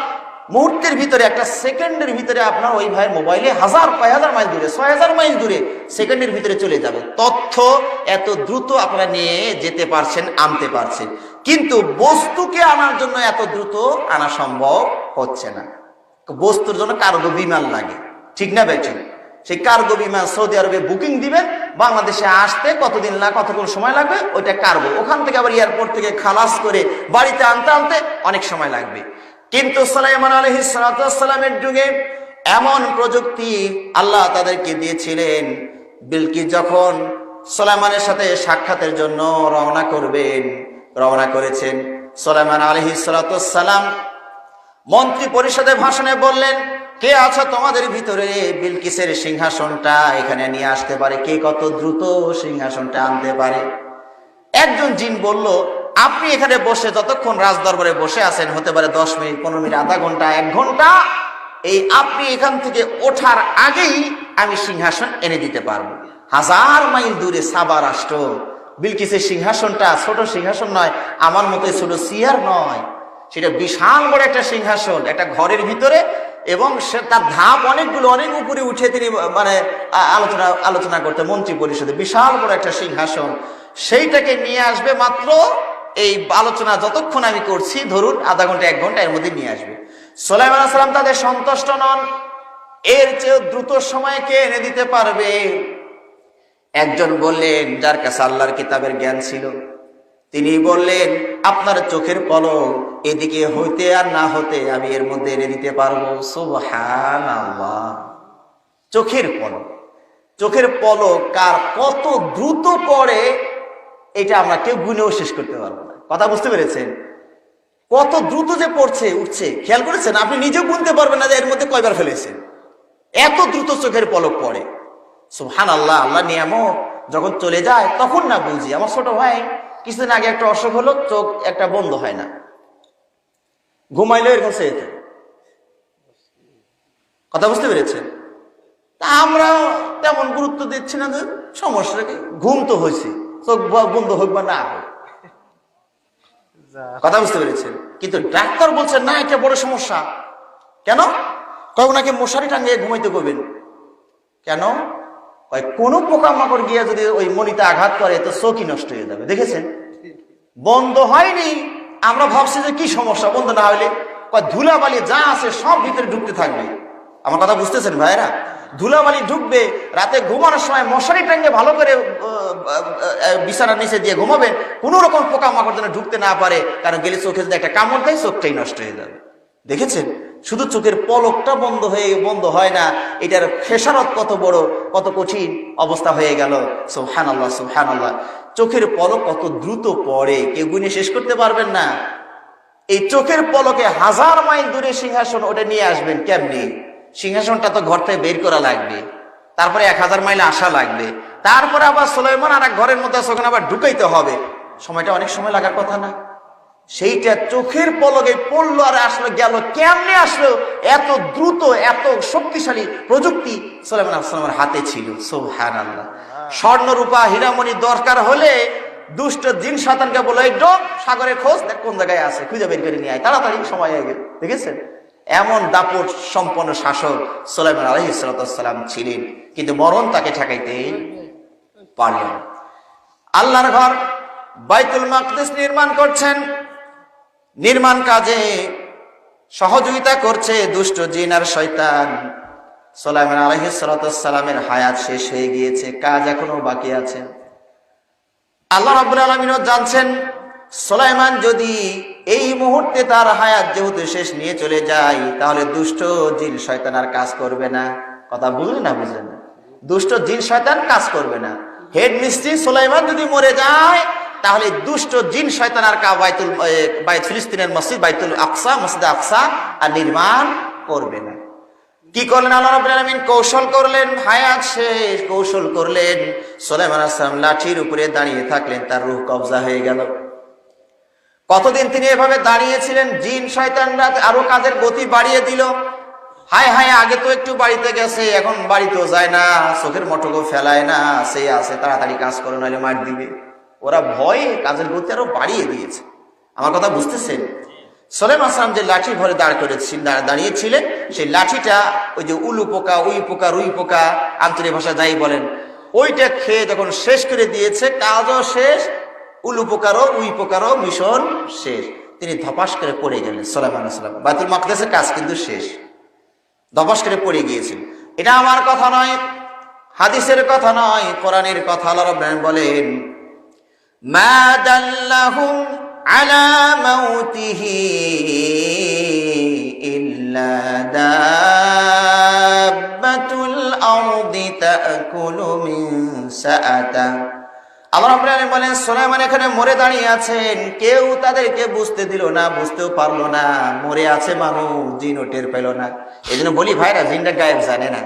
মুহূর্তের ভিতরে, 1 সেকেন্ডের ভিতরে আপনার ওই ভাইয়ের মোবাইলে 1000 মাইল দূরে, 6000 মাইল দূরে সেকেন্ডের ভিতরে চলে যাবে। তথ্য এত দ্রুত আপনারা নিয়ে যেতে পারছেন, আনতে পারছেন, কিন্তু বস্তুকে আনার জন্য এত দ্রুত আনা সম্ভব হচ্ছে না। বস্তুর জন্য কার্গো বিমান লাগে। ঠিক না ভাই? ঠিক। সেই কার্গো বিমান সৌদি আরবে বুকিং দিবেন, বাংলাদেশে আসতে কতক্ষণ সময় লাগবে, ওইটা কার্গো। ওখান থেকে আবার এয়ারপোর্ট থেকে খালাস করে বাড়িতে আনতে অনেক সময় লাগবে। কিন্তু সুলাইমান আলাইহিস সালামের যুগে এমন প্রযুক্তি আল্লাহ তাদেরকে দিয়েছিলেন, বিলকিস যখন সুলাইমানের সাথে সাক্ষাতের জন্য রওনা করবেন, রওনা করেছেন। সুলাইমান আলাইহিস সালাতু ওয়াস সালাম মন্ত্রী পরিষদে ভাষণে বললেন, কে আছে তোমাদের ভিতরে বিলকিসের সিংহাসনটা এখানে নিয়ে আসতে পারে? কে কত দ্রুত সিংহাসনটা আনতে পারে? একজন জিন বলল, আপনি এখানে বসে যতক্ষণ রাজদরবারে বসে আছেন, হতে পারে 10 মিনিট, 15 মিনিট, আধা ঘন্টা, 1 ঘন্টা, এই আপনি এখান থেকে ওঠার আগেই আমি সিংহাসন এনে দিতে পারবো। 1000 মাইল দূরে সাবা রাষ্ট্র, বিলকিসের সিংহাসনটা ছোট সিংহাসন নয়, আমার মতো ছোট চেয়ার নয়, সেটা বিশাল বড় একটা সিংহাসন, একটা ঘরের ভিতরে, এবং সে তার ধাপ অনেকগুলো, অনেক উপরে উঠে তিনি মানে আলোচনা করতে মন্ত্রী পরিষদে, বিশাল বড় একটা সিংহাসন, সেইটাকে নিয়ে আসবে মাত্র এই আলোচনা যতক্ষণ আমি করছি, ধরুন আধা ঘন্টা 1 ঘন্টা, এর মধ্যে নিয়ে আসবে। সুলাইমান আলাইহিস সালাম তাদের সন্তুষ্ট নন, এর চেয়ে দ্রুত সময়ে কে এনে দিতে পারবে? একজন বললেন, যার কাছে আল্লাহর কিতাবের জ্ঞান ছিল, তিনি বললেন, আপনার চোখের পলক এদিকে হইতে আর না হতে আমি এর মধ্যে এনে দিতে পারবো। সুবহানাল্লাহ। চোখের পলক, চোখের পলক কার কত দ্রুত পড়ে এটা আমরা কেউ গুনেও শেষ করতে পারবো না। কথা বুঝতে পেরেছেন? কত দ্রুত যে পড়ছে, উঠছে, খেয়াল করেছেন? আপনি নিজেও গুনতে পারবেন না যে এর মধ্যে কয়বার ফেলেছেন, এত দ্রুত চোখের পলক পড়ে। সুবহানাল্লাহ। আল্লাহ নিয়ামত যখন চলে যায় তখন না বুঝি। আমার ছোট ভাই কিছুদিন আগে একটা অসুখ হলো, চোখ একটা বন্ধ হয় না, ঘুমাইলে এরকম সে। কথা বুঝতে পেরেছেন? তা আমরা তেমন গুরুত্ব দিচ্ছি না, যে সমস্যা কি, ঘুম তো হয়েছে, চোখ বন্ধ হোক বা না হোক। কথা বুঝতে পেরেছেন? কিন্তু ডাক্তার বলছেন না, এটা বড় সমস্যা। কেন? ওনাকে মশারি টাঙ্গিয়ে ঘুমাইতে করবেন। কেন? কোনো পোকামাকড় গিয়ে যদি ওই মনিতে আঘাত করে তো চোখই নষ্ট হয়ে যাবে। দেখেছেন? বন্ধ হয়নি, আমরা ভাবছি যে কি সমস্যা, বন্ধ না হইলে ধুলাবালি যা আছে সব ভিতরে ঢুকতে থাকবে। আমার কথা বুঝতেছেন ভাইরা? ধুলাবালি ঢুকবে, রাতে ঘুমানোর সময় মশারি টাঙ্গে ভালো করে বিছানার নিচে দিয়ে ঘুমাবেন, কোন রকম পোকামাকড় যেন ঢুকতে না পারে, কারণ গেলে চোখে যদি একটা কামড় দেয় চোখটাই নষ্ট হয়ে যাবে। দেখেছেন? শুধু চোখের পলকটা বন্ধ হয় না, এটার খেসারত কত বড়, কত কঠিন অবস্থা হয়ে গেল। সুবহানাল্লাহ, সুবহানাল্লাহ। চোখের পলক কত দ্রুত পড়ে, কেউ গুনে শেষ করতে পারবেন না। এই চোখের পলকে 1000 মাইল দূরে সিংহাসন, ওটা নিয়ে আসবেন কেমনি? সিংহাসনটা তো ঘর থেকে বের করা লাগবে, তারপরে 1000 মাইল আসা লাগবে, তারপরে আবার সুলাইমান আর এক ঘরের মধ্যে ওখানে আবার ঢুকাইতে হবে। সময়টা অনেক সময় লাগার কথা না? সেইটা চোখের পলকে পড়লো আর আসলো, গেল। কেমনে আসলো? এত দ্রুত, এত শক্তিশালী প্রযুক্তি সুলাইমান আলাইহিস সালামের হাতে ছিল। সুবহানাল্লাহ। স্বর্ণ রূপা হীরামণি দরকার হলে দুষ্ট জিন শয়তানকে বলে, এই ডোব সাগরে খোঁজ, দেখ কোন জায়গায় আছে, খুঁজে বের করে নিয়ে আয়, তাড়াতাড়ি সময় হয়ে গেল। দেখেছেন? এমন দাপট সম্পন্ন শাসক সুলাইমান আলাইহিস সালাম ছিলেন, কিন্তু মরণ তাকে ঠেকাইতে পারল না। আল্লাহর ঘর বাইতুল মাকদিস নির্মাণ করছেন, নির্মাণ কাজে সহযোগিতা করছে দুষ্ট জিন আর শয়তান। সুলাইমান আলাইহিস সালামের হায়াত শেষ হয়ে গিয়েছে, কাজ এখনো বাকি আছে। আল্লাহ রাব্বুল আলামিনও জানছেন, সুলাইমান যদি এই মুহূর্তে তার হায়াত যেহেতু শেষ নিয়ে চলে যায়, তাহলে দুষ্ট জিন শয়তান আর কাজ করবে না। কথা বুঝলেন না? বুঝলেন না? দুষ্ট জিন শয়তান কাজ করবে না। হেড মিস্ত্রি সুলাইমান যদি মরে যায়, তাহলে দুষ্ট জিন শয়তান আর ফিলিস্তিনের মসজিদ বাইতুল আকসা, মসজিদ আকসা আর নির্মাণ করবে না। কি করলেন আল্লাহ রাব্বুল আলামিন? কৌশল করলেন, হায়াত শেষ, কৌশল করলেন। সুলাইমান আলাইহিস সালাম লাঠির উপরে দাঁড়িয়ে থাকলেন, তার রূহ কবজা হয়ে গেল। কতদিন তিনি এভাবে দাঁড়িয়েছিলেন, জিন শয়তানরা আরো কাজের গতি বাড়িয়ে দিল। হায় হায়, আগে তো একটু বাড়িতে গেছে, এখন বাড়িতেও যায় না, চোখের মটকও ফেলায় না, সে আছে তাড়াতাড়ি কাজ করে নাহলে মার দিবে। ওরা ভয়ে কাজের গতি আরো বাড়িয়ে দিয়েছে। আমার কথা বুঝতেছেন? সুলাইমান আলাইহিস সালাম যে লাঠি ভরে দাঁড়িয়েছিলেন, সেই লাঠিটা ওই যে উলু পোকা, উই পোকা, রুই পোকা, আঞ্চলিক ভাষা যাই বলেন, ওইটা খেয়ে যখন শেষ করে দিয়েছে, কাজও শেষ, উলু পোকারও উই পোকারও মিশন শেষ। তিনি ধপাস করে পড়ে গেলেন। সুলাইমান আলাইহিস সালাম বাইতুল মাকদিসের কাজ কিন্তু শেষ, ধপাস করে পড়ে গিয়েছিল। এটা আমার কথা নয়, হাদিসের কথা নয়, কোরআনের কথা। আল্লাহ রাব্বুল আলামিন বলেন, মা দাল্লাহুম আলা মাউতিহি ইল্লা দাব্বাতুল আরদি তাকুলু মিন সাআতা আল্লাহ রাব্বুল আলামিন বলেন সুলাইমান এখানে মরে দাঁড়িয়ে আছেন, কেউ তাদেরকে বুঝতে দিল না, বুঝতেও পারলো না মরে আছে মানুষ, জিনও টের পেল না। এই জন্য বলি ভাইরা, জিনটা গায়েব জানে না।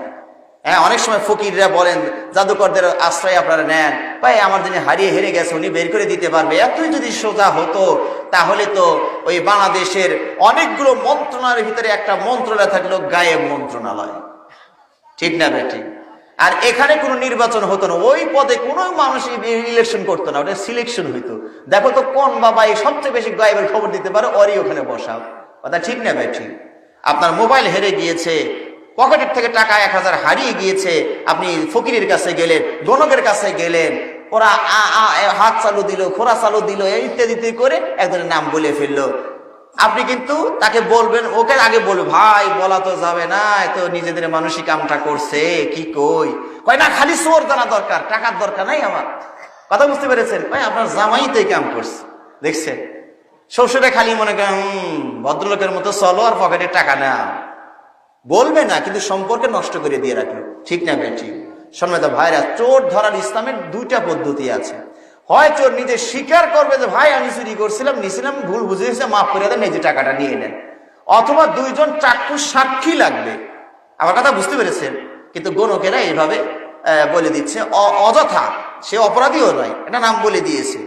হ্যাঁ, অনেক সময় ফকিররা বলেন, জাদুকরদের আশ্রয় আপনারা নেন, ভাই আমার যিনি হারিয়ে হেরে গেছে উনি বের করে দিতে পারবে। এতই যদি সোজা হতো তাহলে তো ওই বাংলাদেশের অনেকগুলো মন্ত্রণালয়ের ভিতরে একটা মন্ত্রণালয় থাকলো গায়েব মন্ত্রণালয়, ঠিক না বেটি? আর এখানে কোনো নির্বাচন হতো না, ওই পদে কোনো মানুষ ইলেকশন করতো না, ওটা সিলেকশন হইতো। দেখো তো কোন বাবা এই সবচেয়ে বেশি গায়েবের খবর দিতে পারে, ওরই ওখানে বসাও। কথা ঠিক না বেটি? আপনার মোবাইল হেরে গিয়েছে, পকেটের থেকে টাকা 1000 হারিয়ে গিয়েছে, আপনি ফকিরের কাছে গেলেন, গণকের কাছে গেলেন, ওরা হাত চালু দিল, খোরা চালু দিল, ইত্যাদি করে একজনের নাম বলে ফেললো। আপনি কিন্তু তাকে বলবেন, ওকে আগে বলবে, ভাই বলা তো যাবে না, তো নিজেদের মানুষই কামটা করছে, কি কই কয় না, খালি চোর জানা দরকার, টাকার দরকার নাই আমার। কথা বুঝতে পেরেছেন? ভাই আপনার জামাই তো এই কাম করছে, দেখছেন? শ্বশুরে খালি মনে করেন ভদ্রলোকের মতো চলো আর পকেটে টাকা নাও, বলবে না, কিন্তু সম্পর্কে নষ্ট করে দিয়ে রাখলো, ঠিক না বেটি? সম্মানিত ভাইরা, চোর ধরার ইসলামের 2টা পদ্ধতি আছে। হয় চোর নিজে স্বীকার করবে যে ভাই আমি চুরি করছিলাম, নিছিলাম, ভুল বুঝেছে, মাফ করে দেন, নিজে টাকাটা নিয়ে নেন। অথবা 2 জন চাক্ষুষ সাক্ষী লাগবে। আমার কথা বুঝতে পেরেছেন? কিন্তু গণকেরা এইভাবে বলে দিচ্ছে অযথা, সে অপরাধীও নয়, এটা নাম বলে দিয়েছে।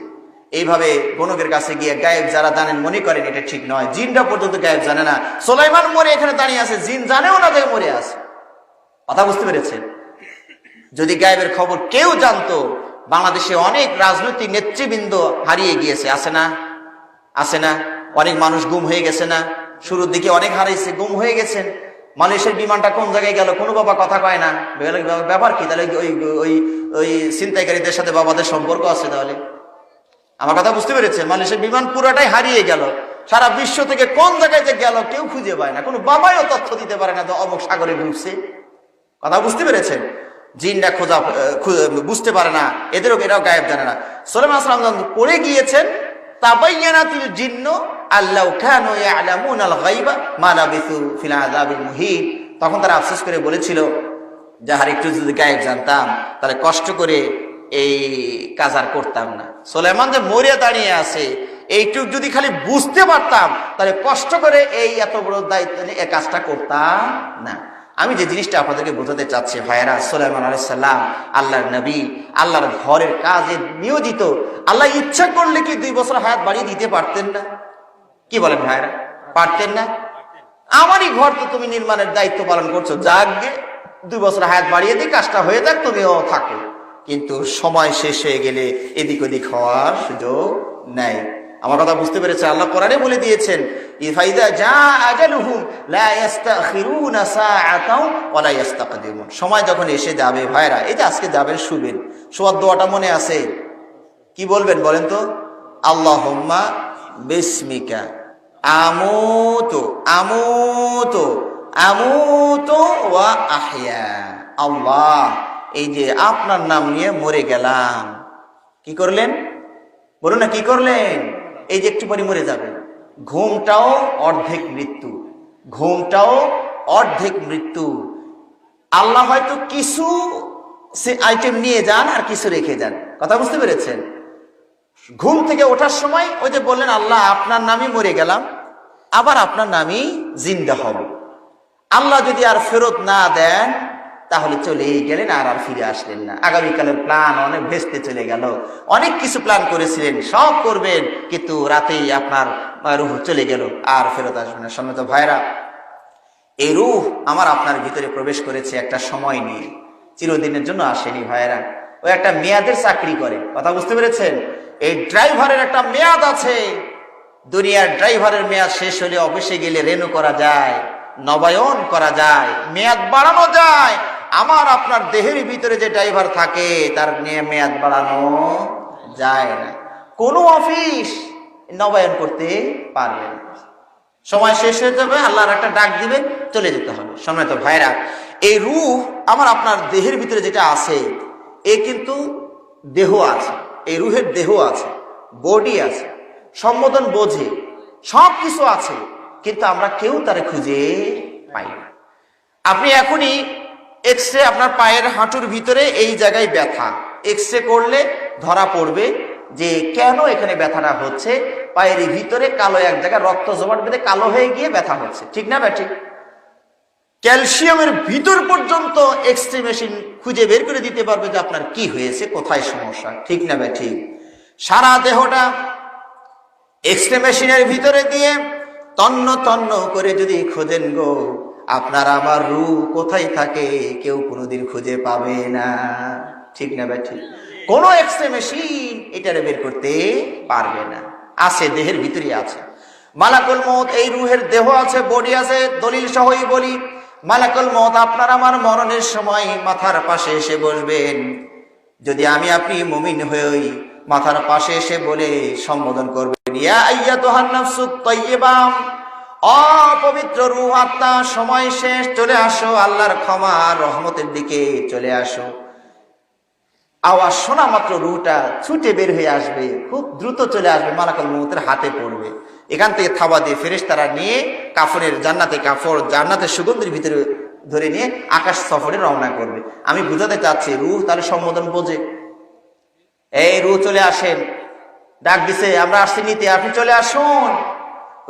এইভাবে গণকের কাছে গিয়ে গায়েব যারা জানেন মনে করেন এটা ঠিক নয়। জিনরা পর্যন্ত গায়েব জানে না। সুলাইমান মরে এখানে দাঁড়িয়ে আছে, জিন জানেও না যে মরে আছে। কথা বুঝতে পেরেছেন? যদি গায়েবের খবর কেউ জানতো, বাংলাদেশে অনেক রাজনৈতিক নেতৃবৃন্দ হারিয়ে গিয়েছে, আছে না? আছে না? অনেক মানুষ গুম হয়ে গেছে না? শুরুর দিকে অনেক হারিয়েছে, গুম হয়ে গেছেন। মালয়েশিয়ার বিমানটা কোন জায়গায় গেল কোনো বাবা কথা কয় না। ব্যাপার কি? তাহলে ওই ছিনতাইকারীদের সাথে বাবাদের সম্পর্ক আছে তাহলে? আমার কথা বুঝতে পেরেছেন? মালয়েশিয়ার বিমান পুরোটাই হারিয়ে গেল, সারা বিশ্ব থেকে কোন জায়গায় যে গেল কেউ খুঁজে পায় না, কোনো বাবাইও তথ্য দিতে পারে না তো অমুক সাগরে ঢুকছে। কথা বুঝতে পেরেছেন? জিনরা বুঝতে পারে না, এরাও গায়েব জানে না। সুলাইমান আলাইহিস সালাম যখন পড়ে গিয়েছেন, তাবায়্যানাতিল জিন্নু আল্লাউ কানু ইয়ালামুনাল গায়বা মা লাবিসু ফিল আযাবিল মুহিন। তখন তারা আফসোস করে বলেছিল যে আর একটু যদি গায়েব জানতাম তাহলে কষ্ট করে এই কাজ আর করতাম না। সুলাইমান যে মরে দাঁড়িয়ে আছে এইটুক যদি খালি বুঝতে পারতাম তাহলে কষ্ট করে এই এত বড় দায়িত্ব নিয়ে এই কাজটা করতাম না। আমি যে জিনিসটা আপনাদেরকে বোঝাতে চাচ্ছি ভাইয়েরা, সুলাইমান আলাইহিস সালাম আল্লাহর নবী, আল্লাহর ঘরের কাজে নিয়োজিত। আল্লাহ ইচ্ছা করলে কি 2 বছর হায়াত বাড়িয়ে দিতে পারতেন না? কি বলেন ভাইয়েরা? পারতেন না? আমারই ঘর তো তুমি নির্মাণের দায়িত্ব পালন করছো, যাকগে 2 বছর হায়াত বাড়িয়ে দিই, কাজটা হয়ে যাক, তুমিও থাকো। কিন্তু সময় শেষ হয়ে গেলে এদিক ওদিক হওয়ার সুযোগ নাই। আমার কথা বুঝতে পেরেছে? আল্লাহ কোরআনে বলে দিয়েছেন, ইফাইদা জা আজালুহুম লা ইস্তাখিরুনা সাআতাও ওয়া লা ইস্তাকদিমুন। সময় যখন এসে যাবে ভাইরা, এই যে আজকে যাবেন শুবেন, শোয়ার দোয়াটা মনে আছে? কি বলবেন বলেন তো? আল্লাহুম্মা বিসমিকা আমুতু আমুতু আমুতু ওয়া আহইয়া। আল্লাহ, এই যে আপনার নাম নিয়ে মরে গেলাম। কি করলেন বলুন না? কি করলেন? এই যে একটু পরে মরে যাবেন। ঘুমটাও অর্ধেক মৃত্যু, ঘুমটাও অর্ধেক মৃত্যু। আল্লাহ হয়তো কিছু আইটেম নিয়ে যান আর কিছু রেখে যান। কথা বুঝতে পেরেছেন? ঘুম থেকে ওঠার সময় ওই যে বললেন আল্লাহ আপনার নামই মরে গেলাম, আবার আপনার নামই জিন্দা হব। আল্লাহ যদি আর ফেরত না দেন তাহলে চলেই গেলেন, আর ফিরে আসলেন না। আগামীকালের প্ল্যান অনেক ভেস্তে চলে গেল। অনেক কিছু প্ল্যান করেছিলেন, সব করবেন, কিন্তু রাতেই আপনার রূহ চলে গেল, আর ফেরত আসবে না। সম্মানিত ভাইরা, এই রূহ আমার আপনার ভিতরে প্রবেশ করেছে একটা সময় নিয়ে, চিরদিনের জন্য আসেনি ভাইরা। ওই একটা মেয়াদের চাকরি করে। কথা বুঝতে পেরেছেন? এই ড্রাইভারের একটা মেয়াদ আছে। দুনিয়ার ড্রাইভারের মেয়াদ শেষ হলে অফিসে গেলে রেনু করা যায়, নবায়ন করা যায়, মেয়াদ বাড়ানো যায়। আমার আপনার দেহের ভিতরে যে ড্রাইভার থাকে তার নিয়ে মেয়াদ বাড়ানো যায় না। কোন অফিস নবায়ন করতে পারবে না। সময় শেষ হয়ে যাবে, আল্লাহর একটা ডাক দিবেন, চলে যেতে হবে। সম্মানিত ভাইরা, এই রূহ আমার আপনার দেহের ভিতরে যেটা আছে, এ কিন্তু দেহ আছে, এই রূহের দেহ আছে, বডি আছে, সম্বোধন বোঝে, সব কিছু আছে, কিন্তু আমরা কেউ তারে খুঁজে পাই না। আপনি এখনই এক্সরে আপনার পায়ের হাঁটুর ভিতরে এই জায়গায় ব্যথা, এক্স-রে করলে ধরা পড়বে যে কেন এখানে ব্যথাটা হচ্ছে। পায়ের ভিতরে কালো এক জায়গায় রক্ত জমাট বেঁধে কালো হয়ে গিয়ে ব্যথা হচ্ছে, ঠিক না ব্যাটি? ক্যালসিয়ামের ভিতর পর্যন্ত এক্স-রে মেশিন খুঁজে বের করে দিতে পারবে যে আপনার কি হয়েছে, কোথায় সমস্যা, ঠিক না ব্যাটি? সারা দেহটা এক্স-রে মেশিনের ভিতরে দিয়ে তন্ন তন্ন করে যদি খোঁজেন গো, আপনার আমার রূহ কোথায় থাকে কেউ কোনোদিন খুঁজে পাবে না, ঠিক না ব্যাটি? কোন এক্স-রে মেশিন এটারে বের করতে পারবে না। আছে, দেহের ভিতরে আছে মালাকুল মউত। এই রূহের দেহ আছে, বডি আছে। দলিল সহই বলি, মালাকুল মউত আপনার আমার মরণের সময় মাথার পাশে এসে বসবেন। যদি আমি আপনি মুমিন হই, মাথার পাশে এসে বলে সম্বোধন করবেন, ইয়া আইয়াতুহান নাফসুত তাইয়্যিবা, অপবিত্র রূহ আত্মা, সময় শেষ, চলে আসো আল্লাহর ক্ষমা রহমতের দিকে চলে আসো। আওয়াজ শোনা মাত্র রূহটা ছুটে বের হয়ে আসবে, খুব দ্রুত চলে আসবে, মালাকুল মউতের হাতে পড়বে। এখান থেকে থাবা দিয়ে ফেরেশতারা নিয়ে কাফনের কাপড় জান্নাতের সুগন্ধির ভিতরে ধরে নিয়ে আকাশ সফরে রওনা করবে। আমি বুঝাতে চাচ্ছি, রূহ তার সম্বোধন বোঝে। এই রূহ চলে আসেন, ডাক দিছে, আমরা আসছি নিতে, আপনি চলে আসুন।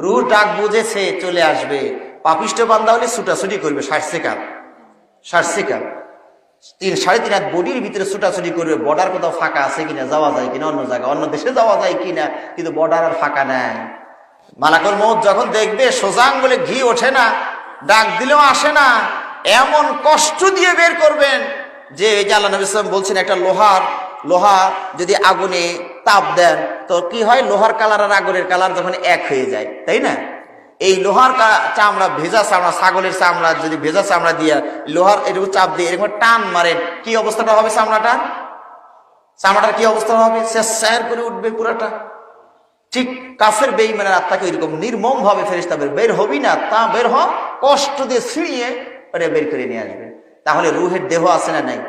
রূহ ডাক বুঝেছে, চলে আসবে। পাপিষ্ঠ বান্দা হলে ছুটাছুটি করবে 60 সেকেন্ড, 3-3.5 হাত বডির ভিতরে ছুটাছুটি করবে। বর্ডার কোথাও ফাঁকা আছে কিনা, যাওয়া যায় কিনা, অন্য জায়গায় অন্য দেশে যাওয়া যায় কিনা, কিন্তু বর্ডার আর ফাঁকা নাই। মালাকুল মউত যখন দেখবে সোজা আঙ্গুলে ঘি ওঠে না, ডাক দিলেও আসে না, এমন কষ্ট দিয়ে বের করবেন যে আল্লাহ নবী সাল্লাল্লাহু আলাইহি ওয়াসাল্লাম বলছেন, একটা লোহা যদি আগুনে তাপ দেন তো কি হয়, লোহার কালার আর আগুনের কালার যখন এক হয়ে যায়, তাই না? এই লোহার চামড়া, ভেজা চামড়া, ছাগলের চামড়া যদি ভেজা চামড়া দিয়ে লোহার এরকম চাপ দিয়ে এরকম টান মারেন, কি অবস্থাটা হবে? চামড়াটার কি অবস্থা হবে? স্যার করে উঠবে পুরাটা। ঠিক কাফের বেঈমানের আত্মাকে এরকম নির্মম ভাবে ফেরেশতা বের হবি না, তা বের হ, কষ্ট দিয়ে ছিঁড়িয়ে বের করে নিয়ে আসবে। তাহলে রূহের দেহ আছে না নাই?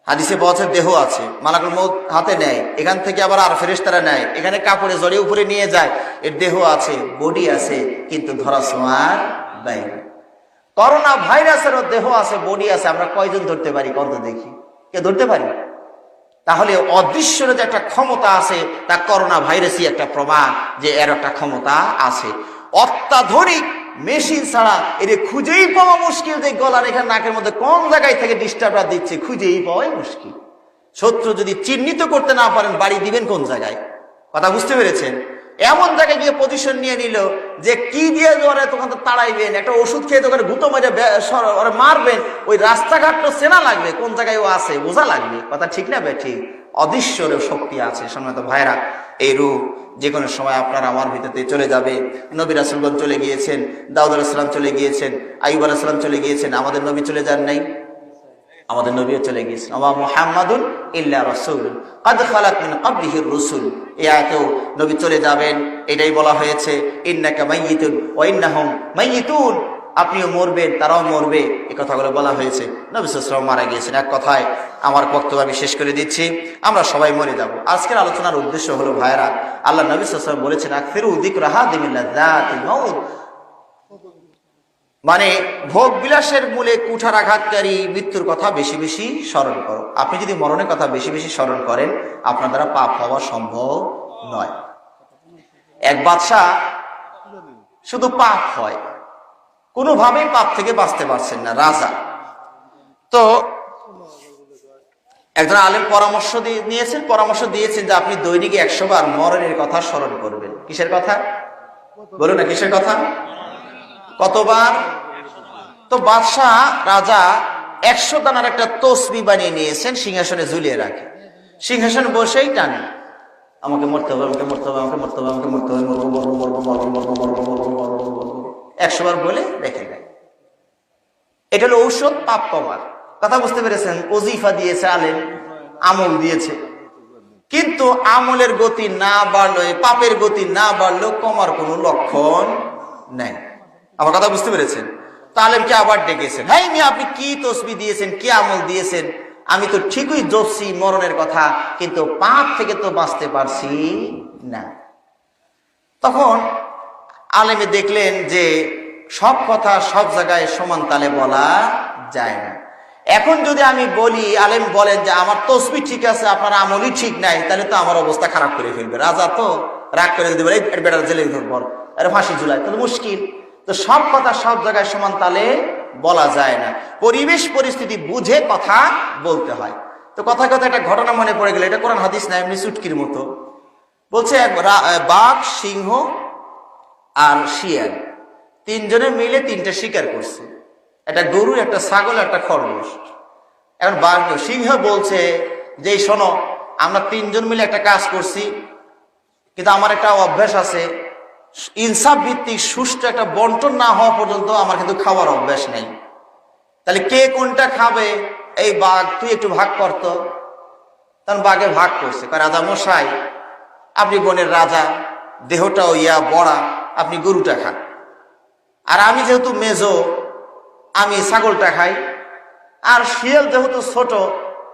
হাদিসে বলছে দেহ আছে, মালাকুল মউত হাতে নেয়, এখান থেকে আবার আর ফেরেশতারা নেয়, এখানে কাপড়ে জড়িয়ে উপরে নিয়ে যায়। এর দেহ আছে, বডি আছে, কিন্তু ধরা ছোঁয়ার বাইরে। করোনা ভাইরাসেরও দেহ আছে, বডি আছে, আমরা কয়জন ধরতে পারি? কত দেখি, কে ধরতে পারি? তাহলে অদৃশ্যের যে একটা ক্ষমতা আছে, তা করোনা ভাইরাসই একটা প্রমাণ যে এর একটা ক্ষমতা আছে। অত্যাধুনিক মেশিন ছাড়া এর খুঁজেই পাওয়া মুশকিল যে গলার এখানে নাকের মধ্যে কোন জায়গায় থেকে ডিস্টার্বার দিচ্ছে, খুঁজেই পাওয়াই মুশকিল। শত্রু যদি চিহ্নিত করতে না পারেন, বাড়ি দিবেন কোন জায়গায়? কথা বুঝতে পেরেছেন? এমন জায়গায় গিয়ে পজিশন নিয়ে নিল যে কি দিয়ে ওরা তখন তো তাড়াইবেন, একটা ওষুধ খেয়ে তোকে গুঁতো মেরে ওরা মারবেন, ওই রাস্তাঘাট তো চেনা লাগবে, কোন জায়গায় ও আছে বোঝা লাগবে। কথা ঠিক না বে? ঠিক। অদৃশ্যর শক্তি আছে। সম্মানিত ভাইরা, এই রূহ যে কোনো সময় আপনার আমার ভিতরে চলে যাবে। নবী রাসূলগণ চলে গিয়েছেন, দাউদ আলাইহিস সালাম চলে গিয়েছেন, আইয়ুব আলাইহিস সালাম চলে গিয়েছেন, আমাদের নবী চলে যান নাই? আমাদের নবীও চলে গিয়েছেন। ওয়া মুহাম্মাদুন ইল্লা রাসূলুন ক্বাদ খালাত মিন ক্বাবলিহির রাসূল। এই আয়াতেও নবী চলে যাবেন, এটাই বলা হয়েছে, ইন্নাকা মাইয়িতুন ওয়া ইন্নাহুম মাইয়িতুন, আপনিও মরবেন, তারাও মরবে, এই কথাগুলো বলা হয়েছে। নবী সাল্লাল্লাহু আলাইহি ওয়াসাল্লাম মারা গিয়েছেন। এক কথায় আমার বক্তব্য আমি শেষ করে দিচ্ছি, আমরা সবাই মরে যাব। আজকের আলোচনার উদ্দেশ্য হলো ভাইরা, আল্লাহ নবী সাল্লাল্লাহু আলাইহি ওয়াসাল্লাম বলেছেন, আকসিরু যিকরা হাদিমিল লাযাতিল মাউত, মানে ভোগ বিলাসের মূলে কুঠার আঘাতকারী মৃত্যুর কথা বেশি বেশি স্মরণ করো। আপনি যদি মরণের কথা বেশি বেশি স্মরণ করেন, আপনার দ্বারা পাপ হওয়া সম্ভব নয়। এক বাদশা শুধু পাপ হয়, কোনোভাবেই পাপ থেকে বাঁচতে পারছেন না, রাজা। তো একজন আলেম পরামর্শ দিয়েছেন যে আপনি দৈনিক 100 বার মরণের কথা স্মরণ করবেন। কিসের কথা বলুন না, কিসের কথা? কতবার? তো বাদশাহ রাজা 100 দানার একটা তসবিহ বানিয়ে নিয়েছেন, সিংহাসনে ঝুলিয়ে রাখে। সিংহাসনে বসেই টানে, আমাকে মরতে হবে, আমাকে মরতে হবে, আমাকে মরতে হবে, আমাকে মরতে হবে, মরবো মরবো মরবো মরবো মরবো মরবো মরবো মরবো মরবো 100 বার বলে রেখে দেয়। এটা হলো ঔষধ পাপ কমার। কথা বুঝতে পেরেছেন? ওজিফা দিয়েছে আলেম, আমল দিয়েছে, কিন্তু আমলের গতি না বাড়লো, পাপের গতি না বাড়লো, কমার কোনো লক্ষণ নাই। আমার কথা বুঝতে পেরেছেন? তালেমকে আবার ডেকেছেন, হ্যাঁ মিয়া আপনি কি তসবিহ দিয়েছেন, কি আমল দিয়েছেন? আমি তো ঠিকই জপছি মরণের কথা, কিন্তু পাপ থেকে তো বাঁচতে পারছি না। তখন আলেমে দেখলেন যে সব কথা সব জায়গায় সমান তালে বলা যায় না। এখন যদি আমি বলি, আলেম বলেন যে আমার তসবিহ ঠিক আছে, আপনার আমলই ঠিক নাই, তাহলে তো আমার অবস্থা খারাপ করে ফেলবে। রাজা তো রাগ করে দিতে পারে, বেটার জেলে ধরবো, আরে ফাঁসি ঝুলাই, তাহলে মুশকিল। তো সব কথা সব জায়গায় সমান তালে বলা যায় না, পরিবেশ পরিস্থিতি বুঝে কথা বলতে হয়। তো কথা কথা একটা ঘটনা মনে পড়ে গেল, এটা কোরআন হাদিস না, এমনি চুটকির মতো। বলছে বাঘ, সিংহ আর শিয়াল তিনজনে মিলে তিনটা শিকার করছে, একটা গরু, একটা ছাগল, একটা খরগোশ। এখন বাঘ, সিংহ বলছে যে শোনো, আমরা তিনজন মিলে একটা কাজ করছি, কিন্তু আমার একটা অভ্যাস আছে, ইনসাফ ভিত্তিক সুষ্ঠু একটা বন্টন না হওয়া পর্যন্ত আমার কিন্তু খাওয়ার অভ্যাস নেই। তাহলে কে কোনটা খাবে? এই বাঘ, তুই একটু ভাগ করতো। তখন বাঘে ভাগ করছে, রাজা মশাই, আপনি বনের রাজা, দেহটাও বড়া, আপনি গরুটা খান, আর আমি যেহেতু মেজো, আমি ছাগলটা খাই, আর শিয়াল যেহেতু ছোট,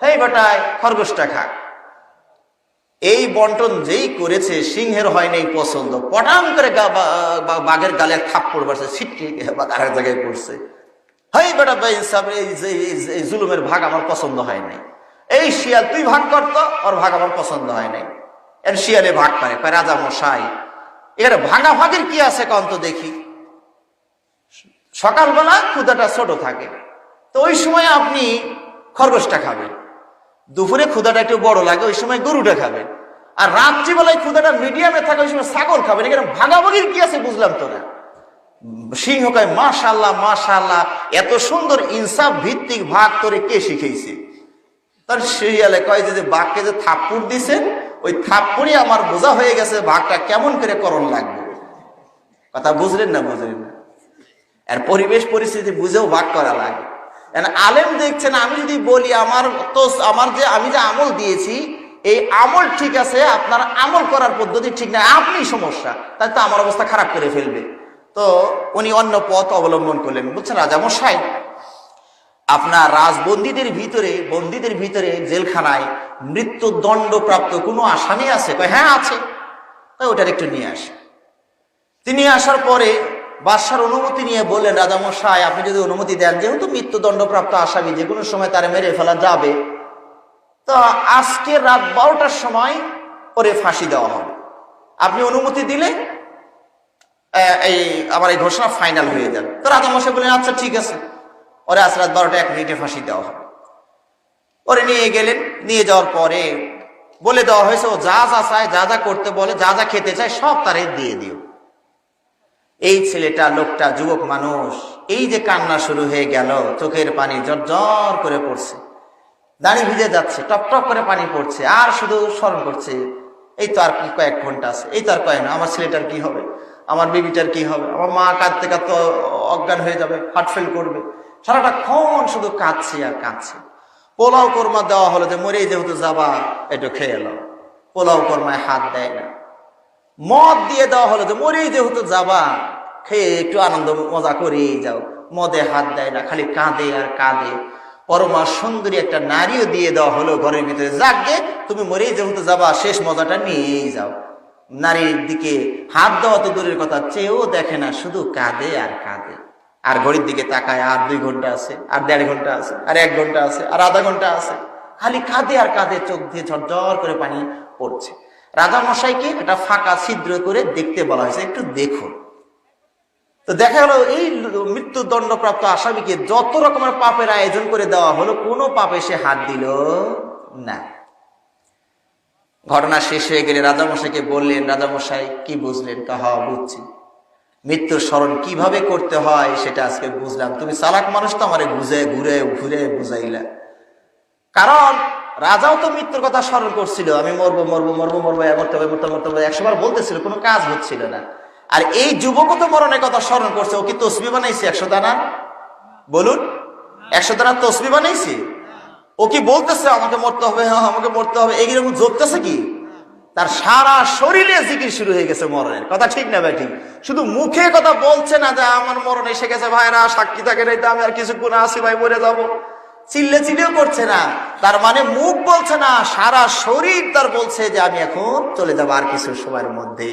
হেই বেটায় খরগোশটা খা। এই বন্টন যেই করেছে, সিংহের হয় নাই পছন্দ, পটাম করে বাঘের গালে থাপ্পড় পড়ছে, ছিটকে আরেক জায়গায় পড়ছে। হেই বেটা বেইনসাফ, এই জুলুমের ভাগ আমার পছন্দ হয় নাই। এই শিয়াল, তুই ভাগ করতো, ওর ভাগ আমার পছন্দ হয় নাই। এর শিয়ালে ভাগ করে, রাজা মশাই, এর ভাগাভাগির কি আছে কন্ত দেখি। সকালবেলা ক্ষুধাটা ছোট থাকে, তো ওই সময় আপনি খরগোশটা খাবেন, দুপুরে ক্ষুধাটা একটু বড় লাগে, ওই সময় গরুটা খাবেন, আর রাত্রিবেলায় ক্ষুধাটা মিডিয়ামে থাকে, ওই সময় ছাগল খাবেন। এখানে ভাগাভাগির কি আছে বুঝলাম তো না। সিংহ কয়, মাশাআল্লাহ মাশাআল্লাহ, এত সুন্দর ইনসাফ ভিত্তিক ভাগ তোরে কে শিখেছে? তার শিয়ালে কয় যে বাঘকে যে থাপ্পড় দিছেন, ওই থাপ্পড়ই আমার বোঝা হয়ে গেছে ভাগটা কেমন করে করণ লাগবে। কথা বুঝলেন না? বুঝলেন না? আর পরিবেশ পরিস্থিতি বুঝেও ভাগ করা লাগে। আলেম দেখছেন, আমি যদি বলি আমার যে আমি যে আমল দিয়েছি, এই আমল ঠিক আছে, আপনার আমল করার পদ্ধতি ঠিক না, আপনি সমস্যা, তাই তো আমার অবস্থা খারাপ করে ফেলবে। তো উনি অন্য পথ অবলম্বন করলেন। বলছেন, রাজামশাই, আপনার বন্দীদের ভিতরে জেলখানায় মৃত্যুদণ্ডপ্রাপ্ত কোনো আসামি আছে? হ্যাঁ আছে। তাই ওটার একটু নিয়ে আসে। তিনি আসার পরে বাদশার অনুমতি নিয়ে বললেন, রাজামশাই, আপনি যদি অনুমতি দেন, যেহেতু মৃত্যুদণ্ডপ্রাপ্ত আসামি, যে কোনো সময় তারা মেরে ফেলা যাবে, তো আজকে রাত 12টার সময় ওরে ফাঁসি দেওয়া হবে। আপনি অনুমতি দিলে আমার এই ঘোষণা ফাইনাল হয়ে যাবে। তো রাজামশাই বললেন, আচ্ছা ঠিক আছে, ওরে আজ রাত 12টা 1 মিনিটে ফাঁসি দেওয়া হবে। ওরে নিয়ে গেলেন। নিয়ে যাওয়ার পরে বলে দেওয়া হয়েছে, ও যা যা চায়, যা যা করতে বলে, যা যা খেতে চায়, সব তারে দিয়ে দিও। এই ছেলেটা, লোকটা, যুবক মানুষ, এই যে কান্না শুরু হয়ে গেল, চোখের পানি জর্জর করে পড়ছে, দাড়ি ভিজে যাচ্ছে, টপ টপ করে পানি পড়ছে, আর শুধু স্মরণ করছে, এই তো আর কি কয়েক ঘন্টা আছে, এই তো আর কয়েক না, আমার ছেলেটার কি হবে, আমার বেবিটার কি হবে, আমার মা কাঁদতে কাঁদতে অজ্ঞান হয়ে যাবে, হার্ট ফেল করবে। সারাটা ক্ষণ শুধু কাঁদছে আর কাঁদছে। পোলাও কোরমা দেওয়া হলো, যে মরে যেহেতু যাবা, একটু খেয়ে এলো, পোলাও কোরমায় হাত দেয় না। মদ দিয়ে দেওয়া হলো, যে মরেই যেহেতু যাবা, খেয়ে একটু আনন্দ মজা করেই যাও, মদে হাত দেয় না, খালি কাঁদে আর কাঁদে। পরমা সুন্দরী একটা নারীও দিয়ে দেওয়া হলো ঘরের ভিতরে, যাকে তুমি মরেই যেহেতু যাবা, শেষ মজাটা নিয়েই যাও। নারীর দিকে হাত দেওয়া তো দূরের কথা, চেয়েও দেখে না, শুধু কাঁদে আর কাঁদে। আর ঘড়ির দিকে তাকায়, আর 2 ঘন্টা আছে, আর 1.5 ঘন্টা আছে, আর 1 ঘন্টা আছে, আর আধা ঘন্টা আছে, খালি কাঁদে আর কাঁদে, চোখ দিয়ে ঝরঝর করে পানি পড়ছে। রাজা মশাইকে একটা ফাঁকা ছিদ্র করে দেখতে বলা হয়েছে, একটু দেখুন। তো দেখা গেল, এই মৃত্যুদণ্ডপ্রাপ্ত আসামিকে যত রকমের পাপের আয়োজন করে দেওয়া হলো, কোনো পাপে সে হাত দিল না। ঘটনা শেষ হয়ে গেলে রাজামশাইকে বললেন, রাজামশাই কি বুঝলেন? হ্যাঁ বুঝছি, মৃত্যুর স্মরণ কিভাবে করতে হয় সেটা আজকে বুঝলাম। তুমি চালাক মানুষ তো, আমারে ঘুরে বুঝাইলা। কারণ রাজাও তো মৃত্যুর কথা স্মরণ করছিল, আমি মরবো মরবো মরবো মরবো, মরতে হবে মরতে মরতে হবে, 100 বার বলতেছিল, কোনো কাজ হচ্ছিল না। আর এই যুবকও তো মরণের কথা স্মরণ করছে। ও কি তসবিহ বানাইছে 100 দানা? বলুন, 100 দানা তসবিহ বানাইছে? ও কি বলতেছে আমাকে মরতে হবে, হ্যাঁ আমাকে মরতে হবে, এইরকম জপতেছে কি? তার সারা শরীরে জিকির শুরু হয়ে গেছে মরণের কথা। ঠিক না ভাই? ঠিক। শুধু মুখে কথা বলছে না যে আমার মরণ এসে গেছে, ভাইরা সাক্ষী থাকে নাই তো, আমি আর কিছুক্ষণ আসি ভাই, মরে যাবো, চিল্লেও করছে না। তার মানে মুখ বলছে না, সারা শরীর তার বলছে যে আমি এখন চলে যাবো আর কিছু সময়ের মধ্যে।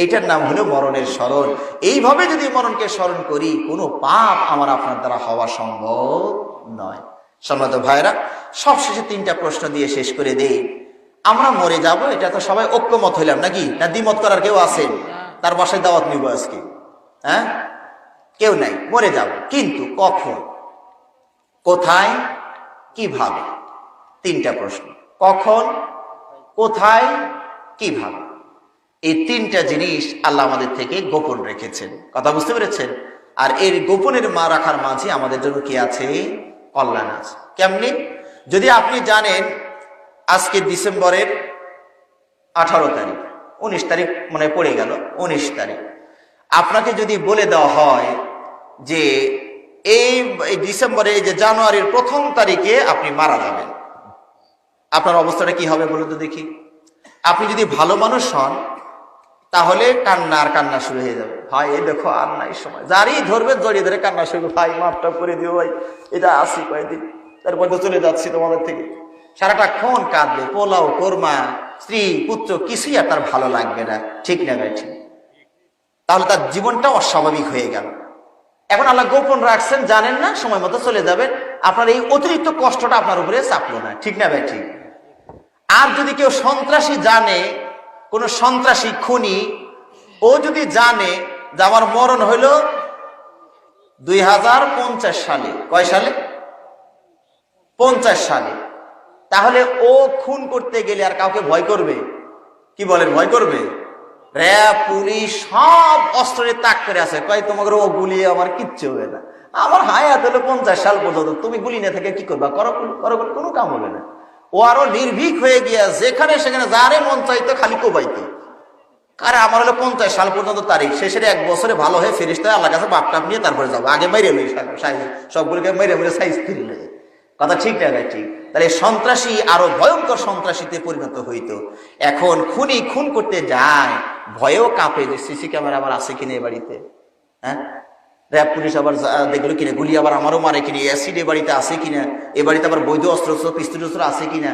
এটার নাম হলো মরণের স্মরণ। এইভাবে যদি মরণকে স্মরণ করি, কোনো পাপ আমার আপনার দ্বারা হওয়া সম্ভব নয়। সম্মানিত ভাইরা, সবশেষে 3টা প্রশ্ন দিয়ে শেষ করে দেই। আমরা মরে যাব, এটা তো সবাই ঐক্যমত হইলাম নাকি? না দ্বিমত করার কেউ আছেন? তার বাসায় দাওয়াত নিব আজকে? হ্যাঁ, কেউ নাই। মরে যাব, কিন্তু কখন, কোথায়, কিভাবে? 3টা প্রশ্ন। কখন, কোথায়, কিভাবে? এই 3টা জিনিস আল্লাহ আমাদের থেকে গোপন রেখেছেন। কথা বুঝতে পেরেছেন? আর এর গোপনের রাখার মাঝে আমাদের জন্য কি আছে? কল্যাণ আছে। কেমনি? যদি আপনি জানেন আজকে ডিসেম্বরের 18 তারিখ, 19 তারিখ মনে পড়ে গেল, 19 তারিখ, আপনাকে যদি বলে দেওয়া হয় যে এই ডিসেম্বরে, যে জানুয়ারির 1ম তারিখে আপনি মারা যাবেন, আপনার অবস্থাটা কি হবে বলুন তো দেখি? আপনি যদি ভালো মানুষ হন তাহলে কান্না আর কান্না শুরু হয়ে যাবে। ভাই এই দেখো আর নাই সময়, যারই ধরবে জড়িয়ে ধরে কান্না শুরু, ভাই মাফটা করে দিও ভাই, এটা আসি কয়েকদিন, তারপর তো চলে যাচ্ছি তোমাদের থেকে। সারাটা ক্ষণ কাঁদবে, পোলাও কোরমা, স্ত্রী পুত্র কিছুই আর তার ভালো লাগবে না। ঠিক না ভাই? ঠিক। তাহলে তার জীবনটা অস্বাভাবিক হয়ে গেল। এখন আল্লাহ গোপন রাখছেন, জানেন না, সময় মতো চলে যাবেন। আপনার এই অতিরিক্ত কষ্টটা আপনার উপরে চাপলো না। ঠিক না ভাই? ঠিক। আর যদি কেউ সন্ত্রাসী জানে, কোন সন্ত্রাসী খুনি, ও যদি জানে যে আমার মরণ হইল 2050 সালে, কয় সালে? 50 সালে, তাহলে ও খুন করতে গেলে আর কাউকে ভয় করবে? কি বলেন, ভয় করবে? র্যাব, পুলিশ সব অস্ত্রে তাক করে আছে, কয় তোমাকে ও গুলি আমার কিচ্ছু হবে না, আমার হায়াত হলো 50 সাল পর্যন্ত, তুমি গুলি না থেকে কি করবা, করো করো, কোনো কাম হবে না। ও আরো নির্ভীক হয়ে গিয়া যেখানে সেখানে যারে মন চাইতো খালি কোবাইতো। আরে আমার হলো 50 সাল পর্যন্ত তারিখ, শেষের 1 বছরে ভালো হয়ে ফেরেশতা আল্লাহ কাছে বাপটাপ নিয়ে তারপরে যাবো, আগে মেরে লই সবগুলোকে মেরে মেরে সাইজ ফিরে লই। কথা ঠিক না ভাই? ঠিক। তাহলে সন্ত্রাসী আরো ভয়ঙ্কর সন্ত্রাসীতে পরিণত হইতো। এখন খুনি খুন করতে যায়, ভয়েও কাঁপে যে সিসি ক্যামেরা আবার আছে কিনা এ বাড়িতে, হ্যাঁ, র্যাব পুলিশ আবার দেখলো কিনা, গুলি আবার আমারও মারে কিনা, অ্যাসিড এ বাড়িতে আছে কিনা, এ বাড়িতে আবার বৈধ অস্ত্র পিস্তল অস্ত্র আছে কিনা।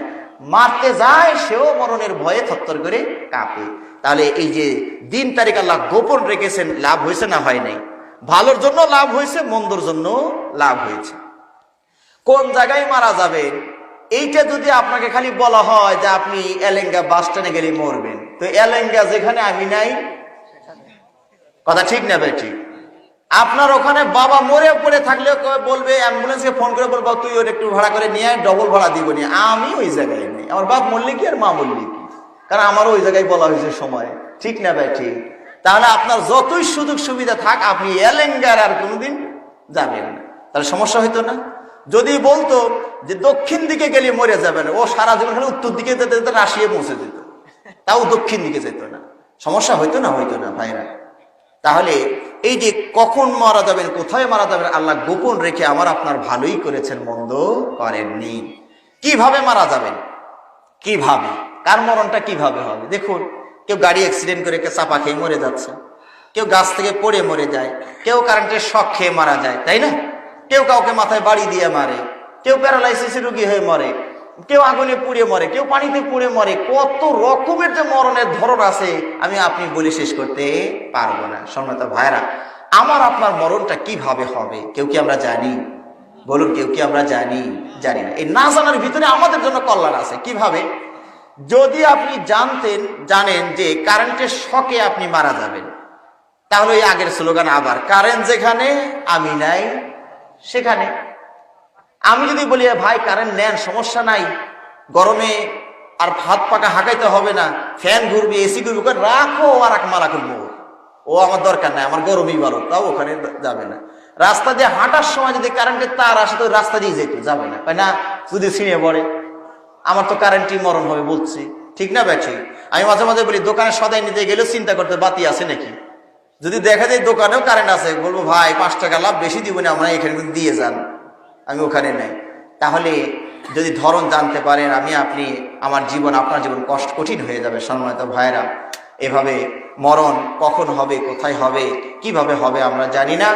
মারতে যায়, সেও মরণের ভয়ে থরথর করে কাঁপে। তাহলে এই যে দিন তারিখ আল্লাহ গোপন রেখেছেন, লাভ হয়েছে না হয় নাই? ভালোর জন্য লাভ হয়েছে, মন্দর জন্য লাভ হয়েছে। কোন জায়গায় মারা যাবেন এইটা যদি আপনাকে খালি বলা হয় যে আপনি এলেঙ্গা বাস স্ট্যান্ডে গেলে মরবেন, তো এলেঙ্গা যেখানে আমি নাই, কথা ঠিক না ভাই? ঠিক। আপনার ওখানে বাবা মরে পড়ে থাকলে বলবে, অ্যাম্বুলেন্সকে ফোন করে বলবো তুই ওর একটু ভাড়া করে নিয়ে, ডবল ভাড়া দিব নি, আমি ওই জায়গায় নেই। আমার বাপ মরলে কি আর মা মরলে কি, কারণ আমারও ওই জায়গায় বলা হয়েছে সময়। ঠিক না ভাই? ঠিক। তাহলে আপনার যতই সুযোগ সুবিধা থাক, আপনি এলেঙ্গার আর কোনোদিন যাবেন না, তাহলে সমস্যা হইতো না? যদি বলতো যে দক্ষিণ দিকে গেলে মরে যাবে না, ও সারা জীবন খালি উত্তর দিকে যেতে যেতে রাশিয়া পৌঁছে যেত, তাও দক্ষিণ দিকে যেত না, সমস্যা হইতো না? হইতো না ভাইরা? তাহলে এই যে কখন মারা যাবেন, কোথায় মারা যাবেন, আল্লাহ গোপন রেখে আমার আপনার ভালোই করেছেন, মন্দ করেননি। কিভাবে মারা যাবেন, কিভাবে, কার মরণটা কিভাবে হবে? দেখুন, কেউ গাড়ি অ্যাক্সিডেন্ট করে চাপা খেয়ে মরে যাচ্ছে, কেউ গাছ থেকে পড়ে মরে যায়, কেউ কারেন্টের শক খেয়ে মারা যায়, তাই না? কেউ কাউকে মাথায় বাড়ি দিয়ে মারে, কেউ প্যারালাইসিস রোগী হয়ে মরে, কেউ আগুনে পুড়ে মরে, কেউ পানিতে পুড়ে মরে। কত রকমের যে মরণের ধরন আছে আমি আপনি বলে শেষ করতে পারবো না। সম্মানিত ভাইরা, আমার আপনার মরণটা কিভাবে হবে কেউ কি আমরা জানি? বলুন, কেউ কি আমরা জানি? জানি না। এই না জানার ভিতরে আমাদের জন্য কল্যাণ আছে। কিভাবে? যদি আপনি জানেন যে কারেন্টের শকে আপনি মারা যাবেন, তাহলে ওই আগের স্লোগান আবার, কারেন্ট যেখানে আমি নাই সেখানে। আমি যদি বলি ভাই কারেন্ট নেন, সমস্যা নাই, গরমে আর হাত পাকা হাঁকাইতে হবে না, ফ্যান ঘুরবে, এসি ঘুরবে, রাখো আর এক মালা করবো, ও আমার দরকার নাই, আমার গরমই ভালো, তাও ওখানে যাবে না। রাস্তা দিয়ে হাঁটার সময় যদি কারেন্টের তার আসে তো রাস্তা দিয়ে যেতে যাবে না, তাই না? যদি ছিঁড়ে পড়ে, আমার তো কারেন্টই মরণ হবে বলছি। ঠিক না ভাই? ঠিক। আমি মাঝে মাঝে বলি, দোকানে সদাই নিতে গেলেও চিন্তা করতে বাতি আছে নাকি, যদি দেখা যায় দোকানেও কারেন্ট আছে, বলবো ভাই 5 টাকা লাভ বেশি দিব না, আমরা এখানে দিয়ে যান, আমি ওখানে নেই। তাহলে যদি ধরন জানতে পারেন, আমি আপনি, আমার জীবন, আপনার জীবন কঠিন হয়ে যাবে। সম্মানিত ভাইরা, এভাবে মরণ কখন হবে, কোথায় হবে, কিভাবে হবে আমরা জানি না,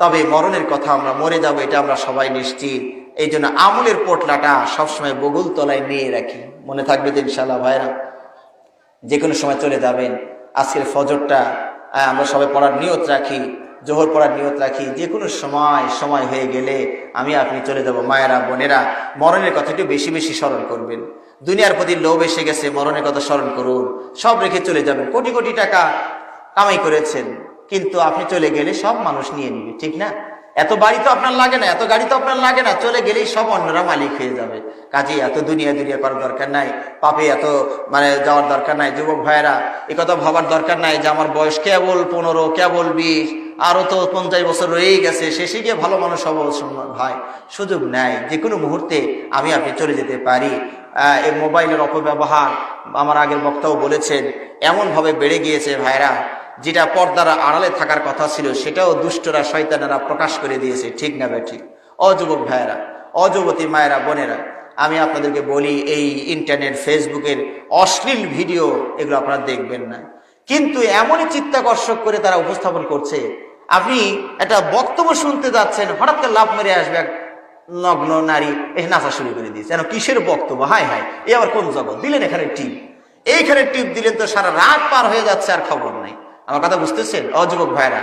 তবে মরণের কথা, আমরা মরে যাব এটা আমরা সবাই নিশ্চিত। এই জন্য আমলের পোটলাটা সবসময় বগুল তলায় নিয়ে রাখি, মনে থাকবে যে ইনশাআল্লাহ ভাইরা যে কোনো সময় চলে যাবেন। আজকের ফজরটা আমরা সবাই পড়ার নিয়ত রাখি, জোহর পড়ার নিয়ত রাখি, যে কোনো সময় হয়ে গেলে আমি আপনি চলে যাব। মায়েরা বোনেরা, মরণের কথা একটু বেশি বেশি স্মরণ করবেন। দুনিয়ার প্রতি লোভ এসে গেছে, মরণের কথা স্মরণ করুন। সব রেখে চলে যাবেন। কোটি কোটি টাকা কামাই করেছেন, কিন্তু আপনি চলে গেলে সব মানুষ নিয়ে নিবে, ঠিক না? এত বাড়ি তো আপনার লাগে না, এত গাড়ি তো আপনার লাগে না, চলে গেলেই সব অন্যরা মালিক হয়ে যাবে। কাজে এত দুনিয়া করার দরকার নাই, পাপে এত যাওয়ার দরকার নাই। যুবক ভাইয়েরা, এ কথা ভাবার দরকার নাই যে আমার বয়স কেবল 15, কেবল 20, আরো তো 50 বছর রয়েই গেছে, শেষে গিয়ে ভালো মানুষ হবো। ভাই, সুযোগ নাই, যে কোনো মুহূর্তে আমি আপনি চলে যেতে পারি। এই মোবাইলের অপব্যবহার আমার আগের বক্তাও বলেছেন, এমনভাবে বেড়ে গিয়েছে ভাইরা, যেটা পর্দার আড়ালে থাকার কথা ছিল সেটাও দুষ্টরা শয়তানেরা প্রকাশ করে দিয়েছে, ঠিক না বেঠিক? অযুবক ভাইয়েরা, অযুবতী মায়েরা বোনেরা, আমি আপনাদেরকে বলি, এই ইন্টারনেট ফেসবুকের অশ্লীল ভিডিও এগুলো আপনারা দেখবেন না, কিন্তু এমনই চিত্তাকর্ষক করে তারা উপস্থাপন করছে। আপনি একটা বক্তব্য শুনতে যাচ্ছেন, হঠাৎ করে লাফ মেরে আসবে এক নগ্ন নারী, এসে নাচা শুরু করে দিয়েছে। যেন কিসের বক্তব্য? হায় হায়, এ আবার কোন জগৎ দিলেন? এখানে টিপ, এইখানে টিপ দিলেন তো সারা রাত পার হয়ে যাচ্ছে, আর খবর নাই। আমার কথা বুঝতেছেন অযুবক ভাইরা?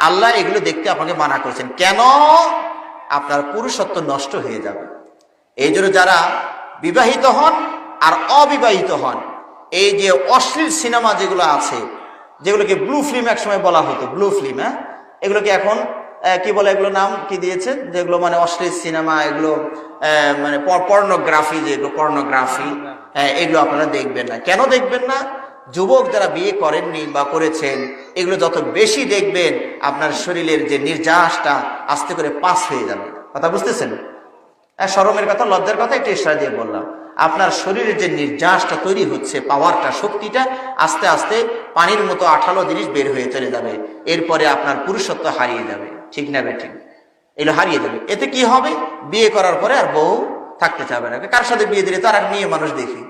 আল্লাহ এগুলো দেখতে আপনাকে মানা করেছেন। কেন? আপনার পুরুষত্ব নষ্ট হয়ে যাবে। এই জন্য যারা বিবাহিত হন আর অবিবাহিত হন, এই যে অশ্লীল সিনেমা যেগুলো আছে, যেগুলোকে ব্লু ফিল্ম এক সময় বলা হতো, ব্লু ফিল্ম, হ্যাঁ, এগুলোকে এখন কি বলে, এগুলো নাম কি দিয়েছে, যেগুলো মানে অশ্লীল সিনেমা, এগুলো মানে পর্নোগ্রাফি, যেগুলো পর্নোগ্রাফি, এগুলো আপনারা দেখবেন না। কেন দেখবেন না? যুবক যারা বিয়ে করেননি বা করেছেন, এগুলো যত বেশি দেখবেন, আপনার শরীরের যে নির্যাসটা আস্তে করে পাস হয়ে যাবে। কথা বুঝতেছেন? শরমের কথা, লজ্জার কথা একটু ইশারা দিয়ে বললাম। আপনার শরীরের যে নির্যাসটা তৈরি হচ্ছে, পাওয়ারটা, শক্তিটা আস্তে আস্তে পানির মতো আঠালো জিনিস বের হয়ে চলে যাবে। এরপরে আপনার পুরুষত্ব হারিয়ে যাবে, ঠিক না বেঠিক? এগুলো হারিয়ে যাবে। এতে কি হবে? বিয়ে করার পরে আর বউ থাকতে চাবে না। কার সাথে বিয়ে দিলে? তার এক মেয়ে মানুষ দেখি।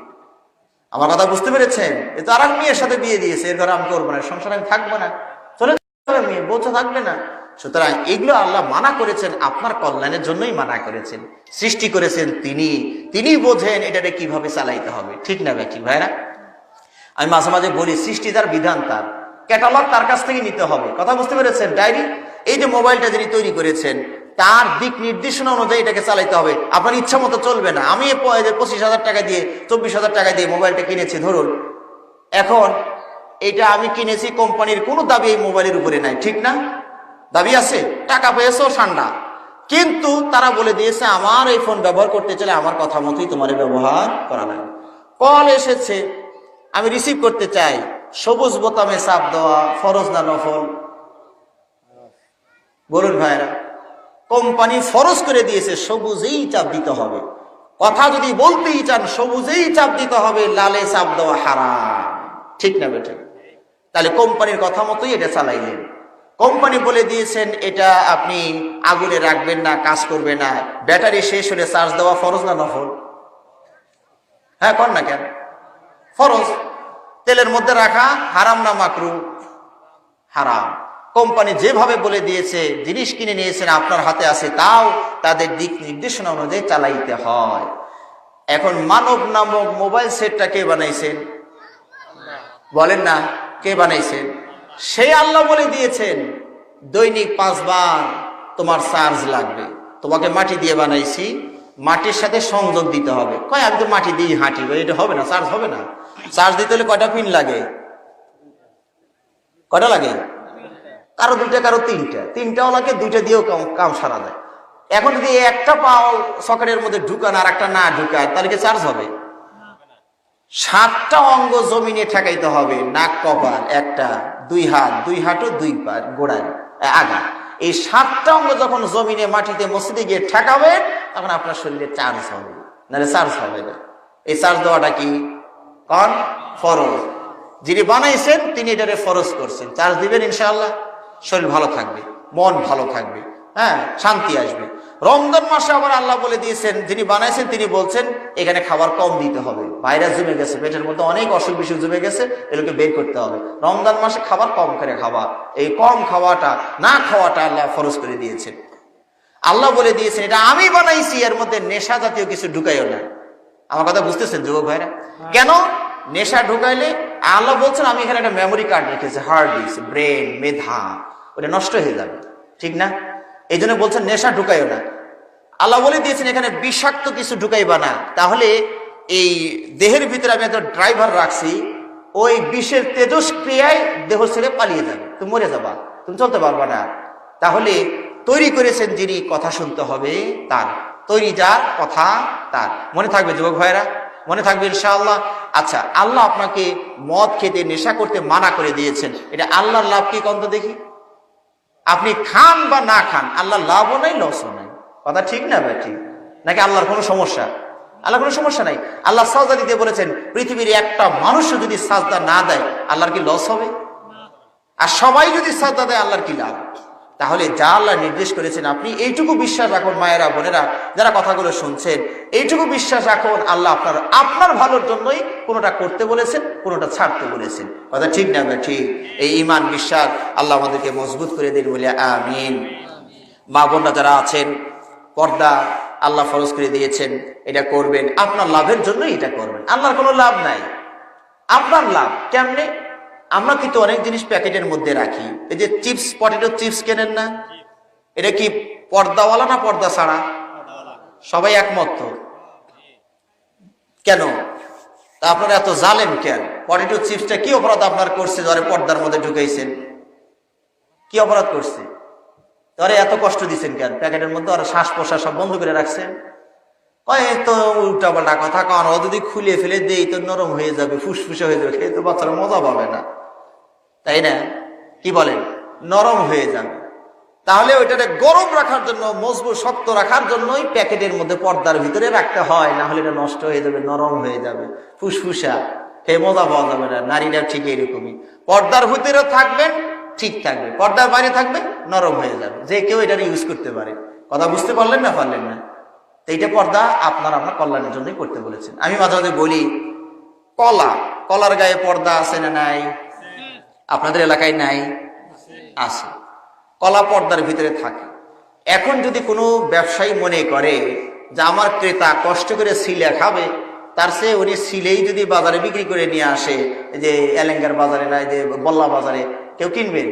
আমার কথা বুঝতে পেরেছেন? এ তো আর এক মেয়ের সাথে বিয়ে দিয়েছে, এর ঘরে আমি করবো না, সংসারে আমি থাকবো না, চলে যাবে মেয়ে, বউ তো থাকবে না। সুতরাং এগুলো আল্লাহ মানা করেছেন, আপনার কল্যাণের জন্যই মানা করেছেন। সৃষ্টি করেছেন তিনি বোঝেন এটাকে কিভাবে চালাইতে হবে, ঠিক না ভাই? ঠিক ভাইরা, আমি মাঝে মাঝে বলি, সৃষ্টি তার, বিধান তার, ক্যাটালগ তার কাছ থেকে নিতে হবে। কথা বুঝতে পেরেছেন? ডায়েরি, এই যে মোবাইলটা যিনি তৈরি করেছেন, তার দিক নির্দেশনা অনুযায়ী এটাকে চালাইতে হবে। আপনার ইচ্ছা মতো চলবে না। আমি 25,000 টাকা দিয়ে, 24,000 টাকা দিয়ে মোবাইলটা কিনেছি ধরুন, এখন এটা আমি কিনেছি, কোম্পানির কোনো দাবি এই মোবাইলের উপরে নাই, ঠিক না? দাবি আছে, টাকা পেয়েছো ঠান্ডা, কিন্তু তারা বলে দিয়েছে আমার এই ফোন ব্যবহার করতে চাইলে আমার কথা মতোই তোমার ব্যবহার করা লাগবে। কল এসেছে, আমি রিসিভ করতে চাই, সবুজ বোতামে চাপ দেওয়া ফরজ না নফল? বলুন ভাইরা, কোম্পানি ফরজ করে দিয়েছে সবুজেই চাপ দিতে হবে। কথা যদি বলতেই চান, সবুজেই চাপ দিতে হবে, লালে চাপ দেওয়া হারাম, ঠিক না বেটা? তাহলে কোম্পানির কথা মতোই এটা চালাইলেন। কোম্পানি বলে দিয়েছেন এটা আপনি আগুনে রাখবেন না, কাজ করবে না, ব্যাটারি শেষ হলে চার্জ দেওয়া ফরজ না নফল? হ্যাঁ, কর না কেন? ফরজ। তেলের মধ্যে রাখা হারাম না মাকরু? হারাম। কোম্পানি যেভাবে বলে দিয়েছে, জিনিস কিনে নিয়েছেন, আপনার হাতে আছে, তাও তাদের দিক নির্দেশনা অনুযায়ী চালাইতে হয়। এখন মানব নামক মোবাইল সেটটা কে বানাইছেন? বলেন না, কে বানাইছেন? সেই আল্লাহ বলে দিয়েছেন দৈনিক 5 বার তোমার চার্জ লাগবে। তোমাকে মাটি দিয়ে বানাইছি, মাটির সাথে সংযোগ দিতে হবে। কয় আমি তো মাটি দিয়ে হাঁটি, এটা হবে না, চার্জ হবে না। চার্জ দিতে হলে কয়টা পিন লাগে? কয়টা লাগে? কারো 2টা, কারো 3টা, 3টাও লাগে, 2টা দিয়েও কাম সারা যায়। এখন যদি একটা পাও সকেটের মধ্যে ঢুকান আর একটা না ঢুকায়, তাহলে কি চার্জ হবে? 7টা অঙ্গ জমিনে ঠেকাইতে হবে, নাক, কপাল, একটা, 2 হাত, 2 হাঁটু, 2 পা, গোড়ায়, আগা। এই 7টা অঙ্গ যখন জমিনে, মাটিতে, মসজিদে গিয়ে ঠেকাবে, তখন আপনার শরীরে চার্জ হবে, নাহলে চার্জ হবে না। এই চার্জ দেওয়াটা কি? কোন? ফরজ। যিনি বানাইছেন তিনি এটারে ফরজ করছেন। চার্জ দিবেন, ইনশাআল্লাহ শরীর ভালো থাকবে, মন ভালো থাকবে, হ্যাঁ, শান্তি আসবে। রমজান মাসে আবার আল্লাহ বলে দিয়েছেন, যিনি বানাইছেন তিনি বলছেন এখানে খাবার কম দিতে হবে। ভাইরাস জমে গেছে, পেটের মধ্যে অনেক অসুখ বিসুখ জমে গেছে, এগুলোকে বের করতে হবে। রমজান মাসে খাবার কম করে খাওয়া, এই কম খাওয়াটা, না খাওয়াটা আল্লাহ ফরজ করে দিয়েছেন। আল্লাহ বলে দিয়েছেন এটা আমি বানাইছি, এর মধ্যে নেশা জাতীয় কিছু ঢুকাইও না। আমার কথা বুঝতেছেন যুবক ভাইরা? কেন নেশা ঢুকাইলে? আল্লাহ বলছেন আমি এখানে একটা মেমোরি কার্ড রেখেছি, হার্ড ডিস্ক, ব্রেন, মেধা, ওটা নষ্ট হয়ে যাবে, ঠিক না? এই জন্য বলছেন নেশা ঢুকাইও না। আল্লাহ বলে দিয়েছেন এখানে বিষাক্ত কিছু ঢুকাইবা না। তাহলে এই দেহের ভিতরে আমি একটা ড্রাইভার রাখছি, ওই বিষের তেজস্ক্রিয়ায় দেহ ছেড়ে পালিয়ে যাবে, তুমি মরে যাবা, তুমি চলতে পারবা না। তাহলে তৈরি করেছেন যিনি, কথা শুনতে হবে তার, তৈরি যার, কথা তার। মনে থাকবে যুবক ভাইরা, মনে থাকবে ইনশাআল্লাহ। আচ্ছা, আল্লাহ আপনাকে মদ খেতে, নেশা করতে মানা করে দিয়েছেন, এটা আল্লাহর লাভ কি কন্ত দেখি? আপনি খান বা না খান, আল্লাহর লাভও নাই, লসও নাই। কথা ঠিক না ভাই? ঠিক নাকি? আল্লাহর কোনো সমস্যা? আল্লাহ কোনো সমস্যা নাই। আল্লাহ সাজদা দিতে বলেছেন, পৃথিবীর একটা মানুষও যদি সাজদা না দেয় আল্লাহর কি লস হবে? আর সবাই যদি সাজদা দেয় আল্লাহর কি লাভ? তাহলে যা আল্লাহ নির্দেশ করেছেন আপনি এইটুকু বিশ্বাস রাখুন, মায়েরা বোনেরা যারা কথাগুলো শুনছেন, এইটুকু বিশ্বাস রাখুন আল্লাহ আপনার ভালোর জন্যই কোনোটা করতে বলেছেন, কোনোটা ছাড়তে বলেছেন। কথা ঠিক না ভাই? ঠিক। এই ঈমান বিশ্বাস আল্লাহ আমাদেরকে মজবুত করে দিন বলে আমিন। মা বোনরা যারা আছেন, পর্দা আল্লাহ ফরজ করে দিয়েছেন, এটা করবেন, আপনার লাভের জন্যই এটা করবেন, আল্লাহর কোনো লাভ নাই, আপনার লাভ। কেমনে? আমরা কিন্তু অনেক জিনিস প্যাকেটের মধ্যে রাখি। এই যে চিপস, পটেটো চিপস কেনেন না, এটা কি পর্দাওয়ালা না পর্দা ছাড়া? সবাই একমত তো? কেন তা আপনারা এত জালেম কেন? পটেটো চিপসটা কি অপরাধ আপনার করছে যারা পর্দার মধ্যে ঢুকাইছেন? কি অপরাধ করছে? তারা এত কষ্ট দিচ্ছেন কেন? প্যাকেটের মধ্যে আর শ্বাস প্রশ্বাস সব বন্ধ করে রাখছেন। তো উল্টা পাল্টা কথা, কারণ ও যদি খুলে ফেলে দেই তো নরম হয়ে যাবে, ফুসফুসে হয়ে যাবে, খেয়ে তো বাচ্চারা মজা পাবে না, তাই না? কি বলেন? নরম হয়ে যাবে। তাহলে ওইটাকে গরম রাখার জন্য, মজবুত শক্ত রাখার জন্যই প্যাকেটের মধ্যে পর্দার ভিতরে রাখতে হয়, না হলে এটা নষ্ট হয়ে যাবে, নরম হয়ে যাবে, ফুসফুসা, খেয়ে মজা পাওয়া যাবে না। নারীরা ঠিক এরকমই, পর্দার ভিতরে থাকবেন ঠিক থাকবে, পর্দার বাইরে থাকবে নরম হয়ে যাবে, যে কেউ এটা ইউজ করতে পারে। কথা বুঝতে পারলেন না? পারলেন না? তো এইটা পর্দা আপনার কল্যাণের জন্যই করতে বলেছেন। আমি মাঝে মাঝে বলি, কলার গায়ে পর্দা আছে না নাই? আপনাদের এলাকায় নাই? আছে। কলা পর্দার ভিতরে থাকে। এখন যদি কোনো ব্যবসায়ী মনে করে যে আমার ক্রেতা কষ্ট করে সিলে খাবে, তার চেয়ে উনি সিলেই যদি বাজারে বিক্রি করে নিয়ে আসে, যে এলেঙ্গার বাজারে না, যে বল্লা বাজারে, কেউ কিনবেন?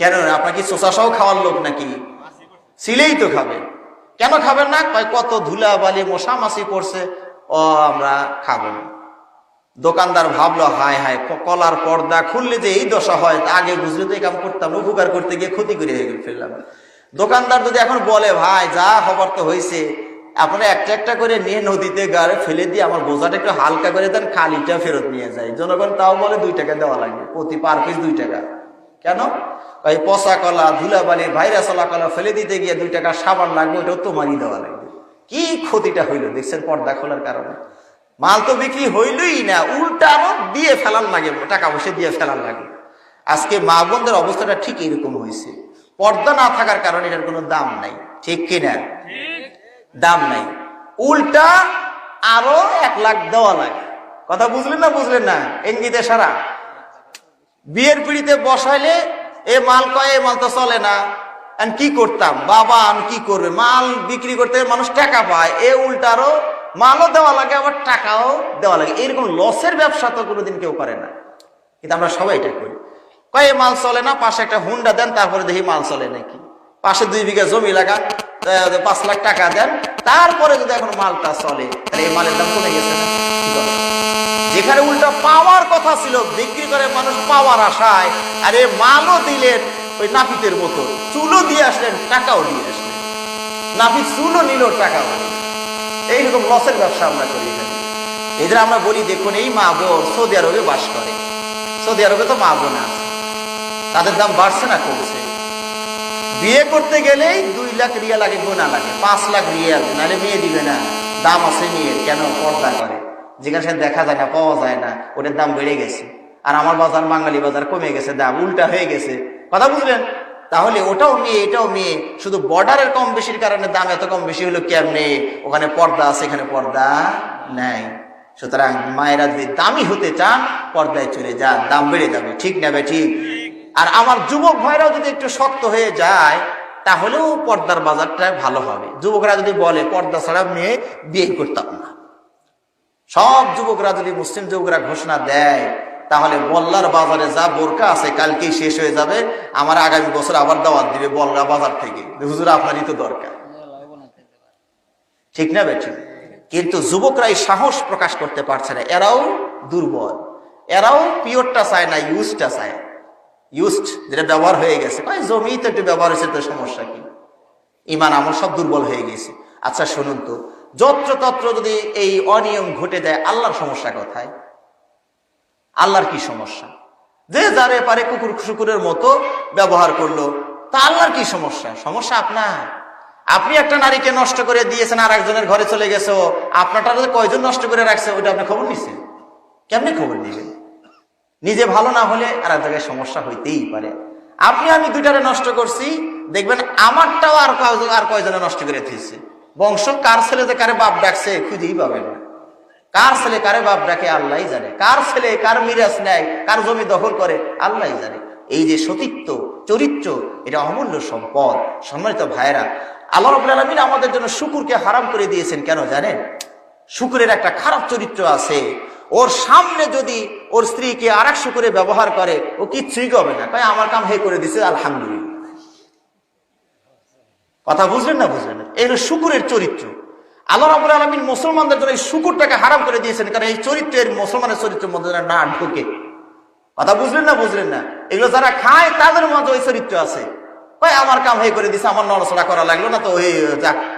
কেন? আপনার কি চোষাসহ খাওয়ার লোক নাকি? সিলেই তো খাবেন। কেন খাবেন না? কত ধুলা বালি মশা মাছি পড়ছে, ও আমরা খাবো না। দোকানদার ভাবলো, হায় হায়, কলার পর্দা খুললে যে এই দশা হয়, আগে বুঝলে তো এই কাম করতাম, উপকার করতে গিয়ে ক্ষতি করে ফেললাম। দোকানদার যদি এখন বলে, ভাই যা খবর তো হয়েছে, আপনারা একটা একটা করে নিয়ে নদীতে গাড়ে ফেলে দিয়ে আমার বোঝাটা একটু হালকা করে দেন, খালিটা ফেরত নিয়ে যায়। জনগণ তাও বলে 2 টাকা দেওয়া লাগবে, প্রতি পার পিস 2 টাকা। কেন? ওই পচা কলা, ধুলাবালির ভাইরাসলা কলা ফেলে দিতে গিয়ে 2 টাকা সাবান লাগবে, ওটাও তোমারই দেওয়া লাগবে। কি ক্ষতিটা হইলো দেখছেন পর্দা খোলার কারণে? মাল তো বিক্রি হইলই না, উল্টা আরো দিয়ে ফেলার লাগে, টাকা পয়সা দিয়ে ফেলার লাগে। আজকে মা বোনদের অবস্থাটা ঠিক এরকম হয়েছে। পর্দা না থাকার কারণে এটার কোনো দাম নাই, ঠিক কিনা? দাম নাই, উল্টা আরো 1 লাখ দেওয়া লাগে। কথা বুঝলেন না? বুঝলেন না? ইঙ্গিতে সারা। বিয়ের পিড়িতে বসাইলে এ মাল কয়, এ মাল তো চলে না, কি করতাম বাবা, আমি কি করবে? মাল বিক্রি করতে মানুষ টাকা পায়, এ উল্টারও মালও দেওয়া লাগে, আবার টাকাও দেওয়া লাগে। এরকম লসের ব্যবসা তো কোনোদিন কেউ করে না, কিন্তু আমরা সবাই এটা করি। কয় মাল চলে না, পাশে একটা হুন্ডা দেন, তারপরে দেখি মাল চলে নাকি। পাশে 2 বিঘা জমি লাগান, 5 লাখ টাকা দেন, তারপরে যদি এখন মালটা চলে, তাহলে এই মালের দাম কমে গেছে না? যেখানে উল্টা পাওয়ার কথা ছিল, বিক্রি করে মানুষ পাওয়ার আশায়, আর এই মালও দিলেন ওই নাপিতের মতো, চুলও দিয়ে আসলেন, টাকাও দিয়ে আসলেন। নাপিত চুলও নিল, টাকাও। এইরকম লসের ব্যবসা আমরা করি এখানে। এই জন্য আমরা বলি, দেখুন এই মা বোন সৌদি আরবে বাস করে, সৌদি আরবে তো মা বোন আছে, তাদের দাম বাড়ছে না কমছে? বিয়ে করতে গেলেই 2 লাখ রিয়াল আগে গোনা লাগে, 5 লাখ রিয়াল, নাহলে মেয়ে দিবে না। দাম আছে মেয়ের, কেন? পর্দা করে। যেখানে সে দেখা যায় না, পাওয়া যায় না, ওটার দাম বেড়ে গেছে। আর আমার বাজার, বাঙালি বাজার কমে গেছে, দাম উল্টা হয়ে গেছে। কথা বুঝলেন? তাহলে ওটাও মেয়ে, এটাও মেয়ে, শুধু বর্ডারের কম বেশির কারণে দাম এত কম বেশি হলো কেমনে? ওখানে পর্দা আছে, এখানে পর্দা নাই। সুতরাং মায়েরা যদি দামি হতে চান, পর্দায় চলে যান, দাম বেড়ে যাবে, ঠিক না ভাই? ঠিক। আর আমার যুবক ভাইরাও যদি একটু শক্ত হয়ে যায়, তাহলেও পর্দার বাজারটা ভালো হবে। যুবকরা যদি বলে পর্দা ছাড়া মেয়ে বিয়ে করতাম না, সব যুবকরা যদি, মুসলিম যুবকরা ঘোষণা দেয়, তাহলে বল্লার বাজারে যা বোরকা আছে কালকেই শেষ হয়ে যাবে, আমার আগামী বছর আবার দাওয়াত দিবে বল্লা বাজার থেকে, হুজুর আপনারই তো দরকার। ঠিক না বেঠি? কিন্তু যুবকরা এই সাহস প্রকাশ করতে পারছে না, এরাও দুর্বল, এরাও পিওরটা চায় না, ইউজটা চায়। ইউজড যেটা ব্যবহার হয়ে গেছে, জমি তো একটু ব্যবহার হয়েছে, তো সমস্যা কি? ইমান আমল সব দুর্বল হয়ে গেছে। আচ্ছা শুনুন তো, যত্রতত্র যদি এই অনিয়ম ঘটে যায়, আল্লাহর সমস্যা কোথায়? আল্লাহর কি সমস্যা? যে যারে পারে কুকুর শুকুরের মতো ব্যবহার করলো, তা আল্লাহর কি সমস্যা? সমস্যা আপনার। আপনি একটা নারীকে নষ্ট করে দিয়েছেন, আর একজনের ঘরে চলে গেছে, আপনারটা কয়জন নষ্ট করে রাখছে ওইটা আপনি খবর নিচ্ছেন? কেমনি খবর দিবেন? নিজে ভালো না হলে আর এক জায়গায় সমস্যা হইতেই পারে। আপনি আমি দুইটারে নষ্ট করছি, দেখবেন আমারটাও আর কয়জনে নষ্ট করে দিয়েছে। বংশ কার ছেলে যে কারে বাপ ডাকছে খুঁজেই পাবেন না। কার ছেলে কারে বাপ ডাকে আল্লাহই জানে, কার ছেলে কার মিরাজ নেয়, কার জমি দখল করে আল্লাহই জানে। এই যে সতীত্ব, চরিত্র, এটা অমূল্য সম্পদ। সম্মানিত ভাইয়েরা, আল্লাহ রাব্বুল আলামিন আমাদের জন্য শুকুরকে হারাম করে দিয়েছেন। কেন জানেন? শুকুরের একটা খারাপ চরিত্র আছে। ওর সামনে যদি ওর স্ত্রীকে আর এক শুকুরে ব্যবহার করে, ও কিচ্ছুই করবে না, কয় আমার কাম হে করে দিছে আলহামদুলিল্লাহ। কথা বুঝলেন না? বুঝলেন না? এই হলো শুকুরের চরিত্র। আল্লাহ রাব্বুল আলামিন মুসলমানদের জন্য এই শুকুরটাকে হারাম করে দিয়েছেন, কারণ এই চরিত্রের মুসলমানের চরিত্রের মধ্যে না ঢুকে। কথা বুঝলেন না? বুঝলেন না? এগুলো যারা খায় তাদের মধ্যে ওই চরিত্র আছে, কয় আমার কাম হে করে দিছে, আমার নড়াচড়া করা লাগলো না, তো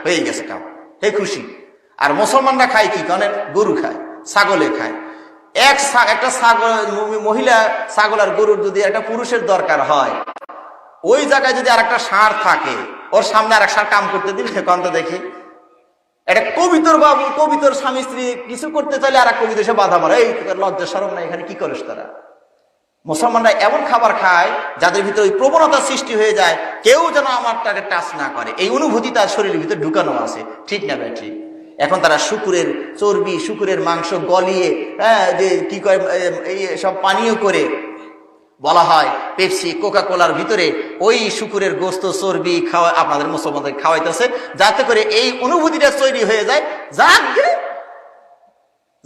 হয়ে গেছে কাম, হে খুশি। আর মুসলমানরা খায় কি? কারণ গরু খায়, ছাগলে খায়। একটা ছাগল, মহিলা ছাগল আর গরুর যদি একটা পুরুষের দরকার হয়, ওই জায়গায় যদি আর একটা ষাঁড় থাকে, ওর সামনে আর এক ষাঁড় কাম করতে দিন, সে কন্ত দেখি এটা কবিতর বাবু, কবিতর স্বামী স্ত্রী কিছু করতে চাইলে আর এক কবিতর সে বাধা মারে, এই লজ্জা শরম না, এখানে কি করিস তারা? মুসলমানরা এমন খাবার খায় যাদের ভিতরে ওই প্রবণতা সৃষ্টি হয়ে যায়, কেউ যেন আমার তাকে টাচ না করে, এই অনুভূতি তার শরীরের ভিতরে ঢুকানো আছে। ঠিক না ভাই? ঠিক। এখন তারা শুকুরের চর্বি, শুকুরের মাংস গলিয়ে, যে কি করে এই সব পানীয় করে, বলা হয় পেপসি, কোকা কোলার ভিতরে ওই শুকুরের গোস্ত, চর্বি খাওয়া আপনাদের মুসলমানদের খাওয়াইতেছে, যাতে করে এই অনুভূতিটা তৈরি হয়ে যায়,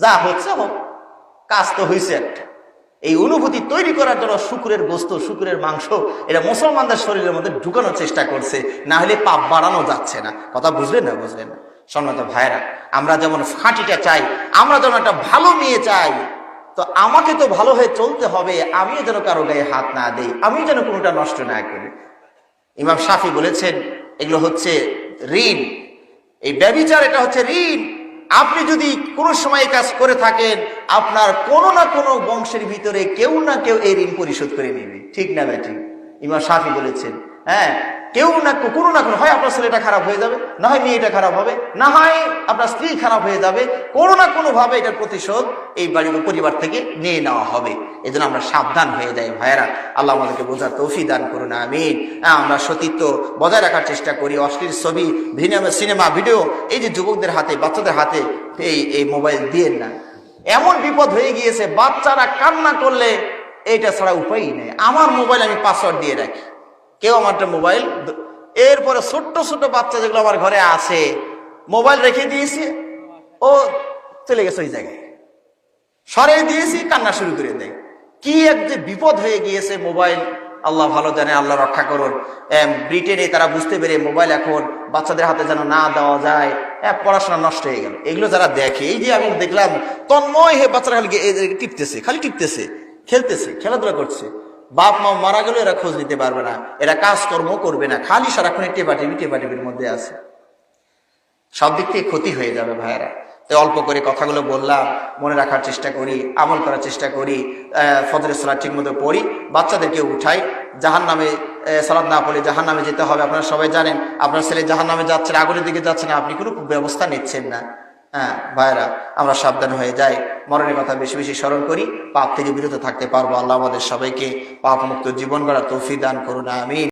যা হচ্ছে হোক, কাজ তো হয়েছে একটা। এই অনুভূতি তৈরি করার জন্য শুকুরের গোস্ত, শুকুরের মাংস এটা মুসলমানদের শরীরের মধ্যে ঢুকানোর চেষ্টা করছে, না হলে পাপ বাড়ানো যাচ্ছে না। কথা বুঝলেন না? বুঝলেন না? সম্মানিত ভাইরা, আমরা যেমন খাঁটিটা চাই, আমরা যেমন একটা ভালো মেয়ে চাই, তো আমাকে তো ভালো হয়ে চলতে হবে, আমিও যেন কারো গায়ে হাত না দেই, আমিও যেন কোনোটা নষ্ট না করি। ইমাম শাফি বলেছেন এগুলো হচ্ছে ঋণ, এই ব্যভিচার এটা হচ্ছে ঋণ। আপনি যদি কোনো সময় কাজ করে থাকেন, আপনার কোনো না কোনো বংশের ভিতরে কেউ না কেউ এই ঋণ পরিশোধ করে নেবে। ঠিক না ভাই? ঠিক। ইমাম শাফি বলেছেন, হ্যাঁ, কেউ না কোনো না কোনো, হয় আপনার ছেলেটা খারাপ হয়ে যাবে, না হয় মেয়েটা খারাপ হবে, না হয় আপনার স্ত্রী খারাপ হয়ে যাবে, কোনো না কোনো ভাবে এটার প্রতিশোধ এই বাড়ির পরিবার থেকে নিয়ে নেওয়া হবে। এই জন্য আমরা সাবধান হয়ে যাই ভাইয়েরা। আল্লাহ আমাদেরকে বোঝার তৌফিক দান করুন, আমিন। আমরা সতীত্ব বজায় রাখার চেষ্টা করি। অশ্লীল ছবি, সিনেমা, ভিডিও এই যে যুবকদের হাতে, বাচ্চাদের হাতে এই মোবাইল দিয়েন না। এমন বিপদ হয়ে গিয়েছে, বাচ্চারা কান্না করলে এইটা ছাড়া উপায়ই নেই। আমার মোবাইল আমি পাসওয়ার্ড দিয়ে রাখি, কেউ আমারটা মোবাইল, এরপরে ছোট্ট ছোট্ট বাচ্চা যেগুলো আমার ঘরে আছে, মোবাইল রেখে দিয়েছি, ও চলে গেছে ওই জায়গায়, সরিয়ে দিয়েছি, কান্না শুরু করে দেয়। কি এক যে বিপদ হয়ে গিয়েছে মোবাইল, আল্লাহ ভালো জানে, আল্লাহ রক্ষা করুন। ব্রিটেনে তারা বুঝতে পেরে মোবাইল এখন বাচ্চাদের হাতে যেন না দেওয়া যায়, পড়াশোনা নষ্ট হয়ে গেল। এগুলো যারা দেখে, এই যে আমি দেখলাম তন্ময় হে বাচ্চারা খালি টিপতেছে, খালি টিপতেছে, খেলতেছে, খেলাধুলা করছে। বাপ মা মারা গেল, এরা খোঁজ নিতে পারবে না, এরা কাজকর্ম করবে না, খালি সারাক্ষণ টেপাটিপির মধ্যে আছে। সব দিক থেকে ক্ষতি হয়ে যাবে ভাইয়েরা। তো অল্প করে কথাগুলো বললাম, মনে রাখার চেষ্টা করি, আমল করার চেষ্টা করি, ফজরের সালাত ঠিক মতো পড়ি, বাচ্চাদেরকে উঠাই। জাহান্নামে সালাত না পড়লে জাহান্নামে যেতে হবে। আপনারা সবাই জানেন, আপনার ছেলে জাহান্নামে যাচ্ছে, আগুনের দিকে যাচ্ছে না, আপনি কোনো ব্যবস্থা নিচ্ছেন না। হ্যাঁ ভাইরা, আমরা সাবধান হয়ে যাই, মরণের কথা বেশি বেশি স্মরণ করি, পাপ থেকে বিরত থাকতে পারবো। আল্লাহ আমাদের সবাইকে পাপ মুক্ত জীবন গড়ার তৌফিক দান করুন, আমিন।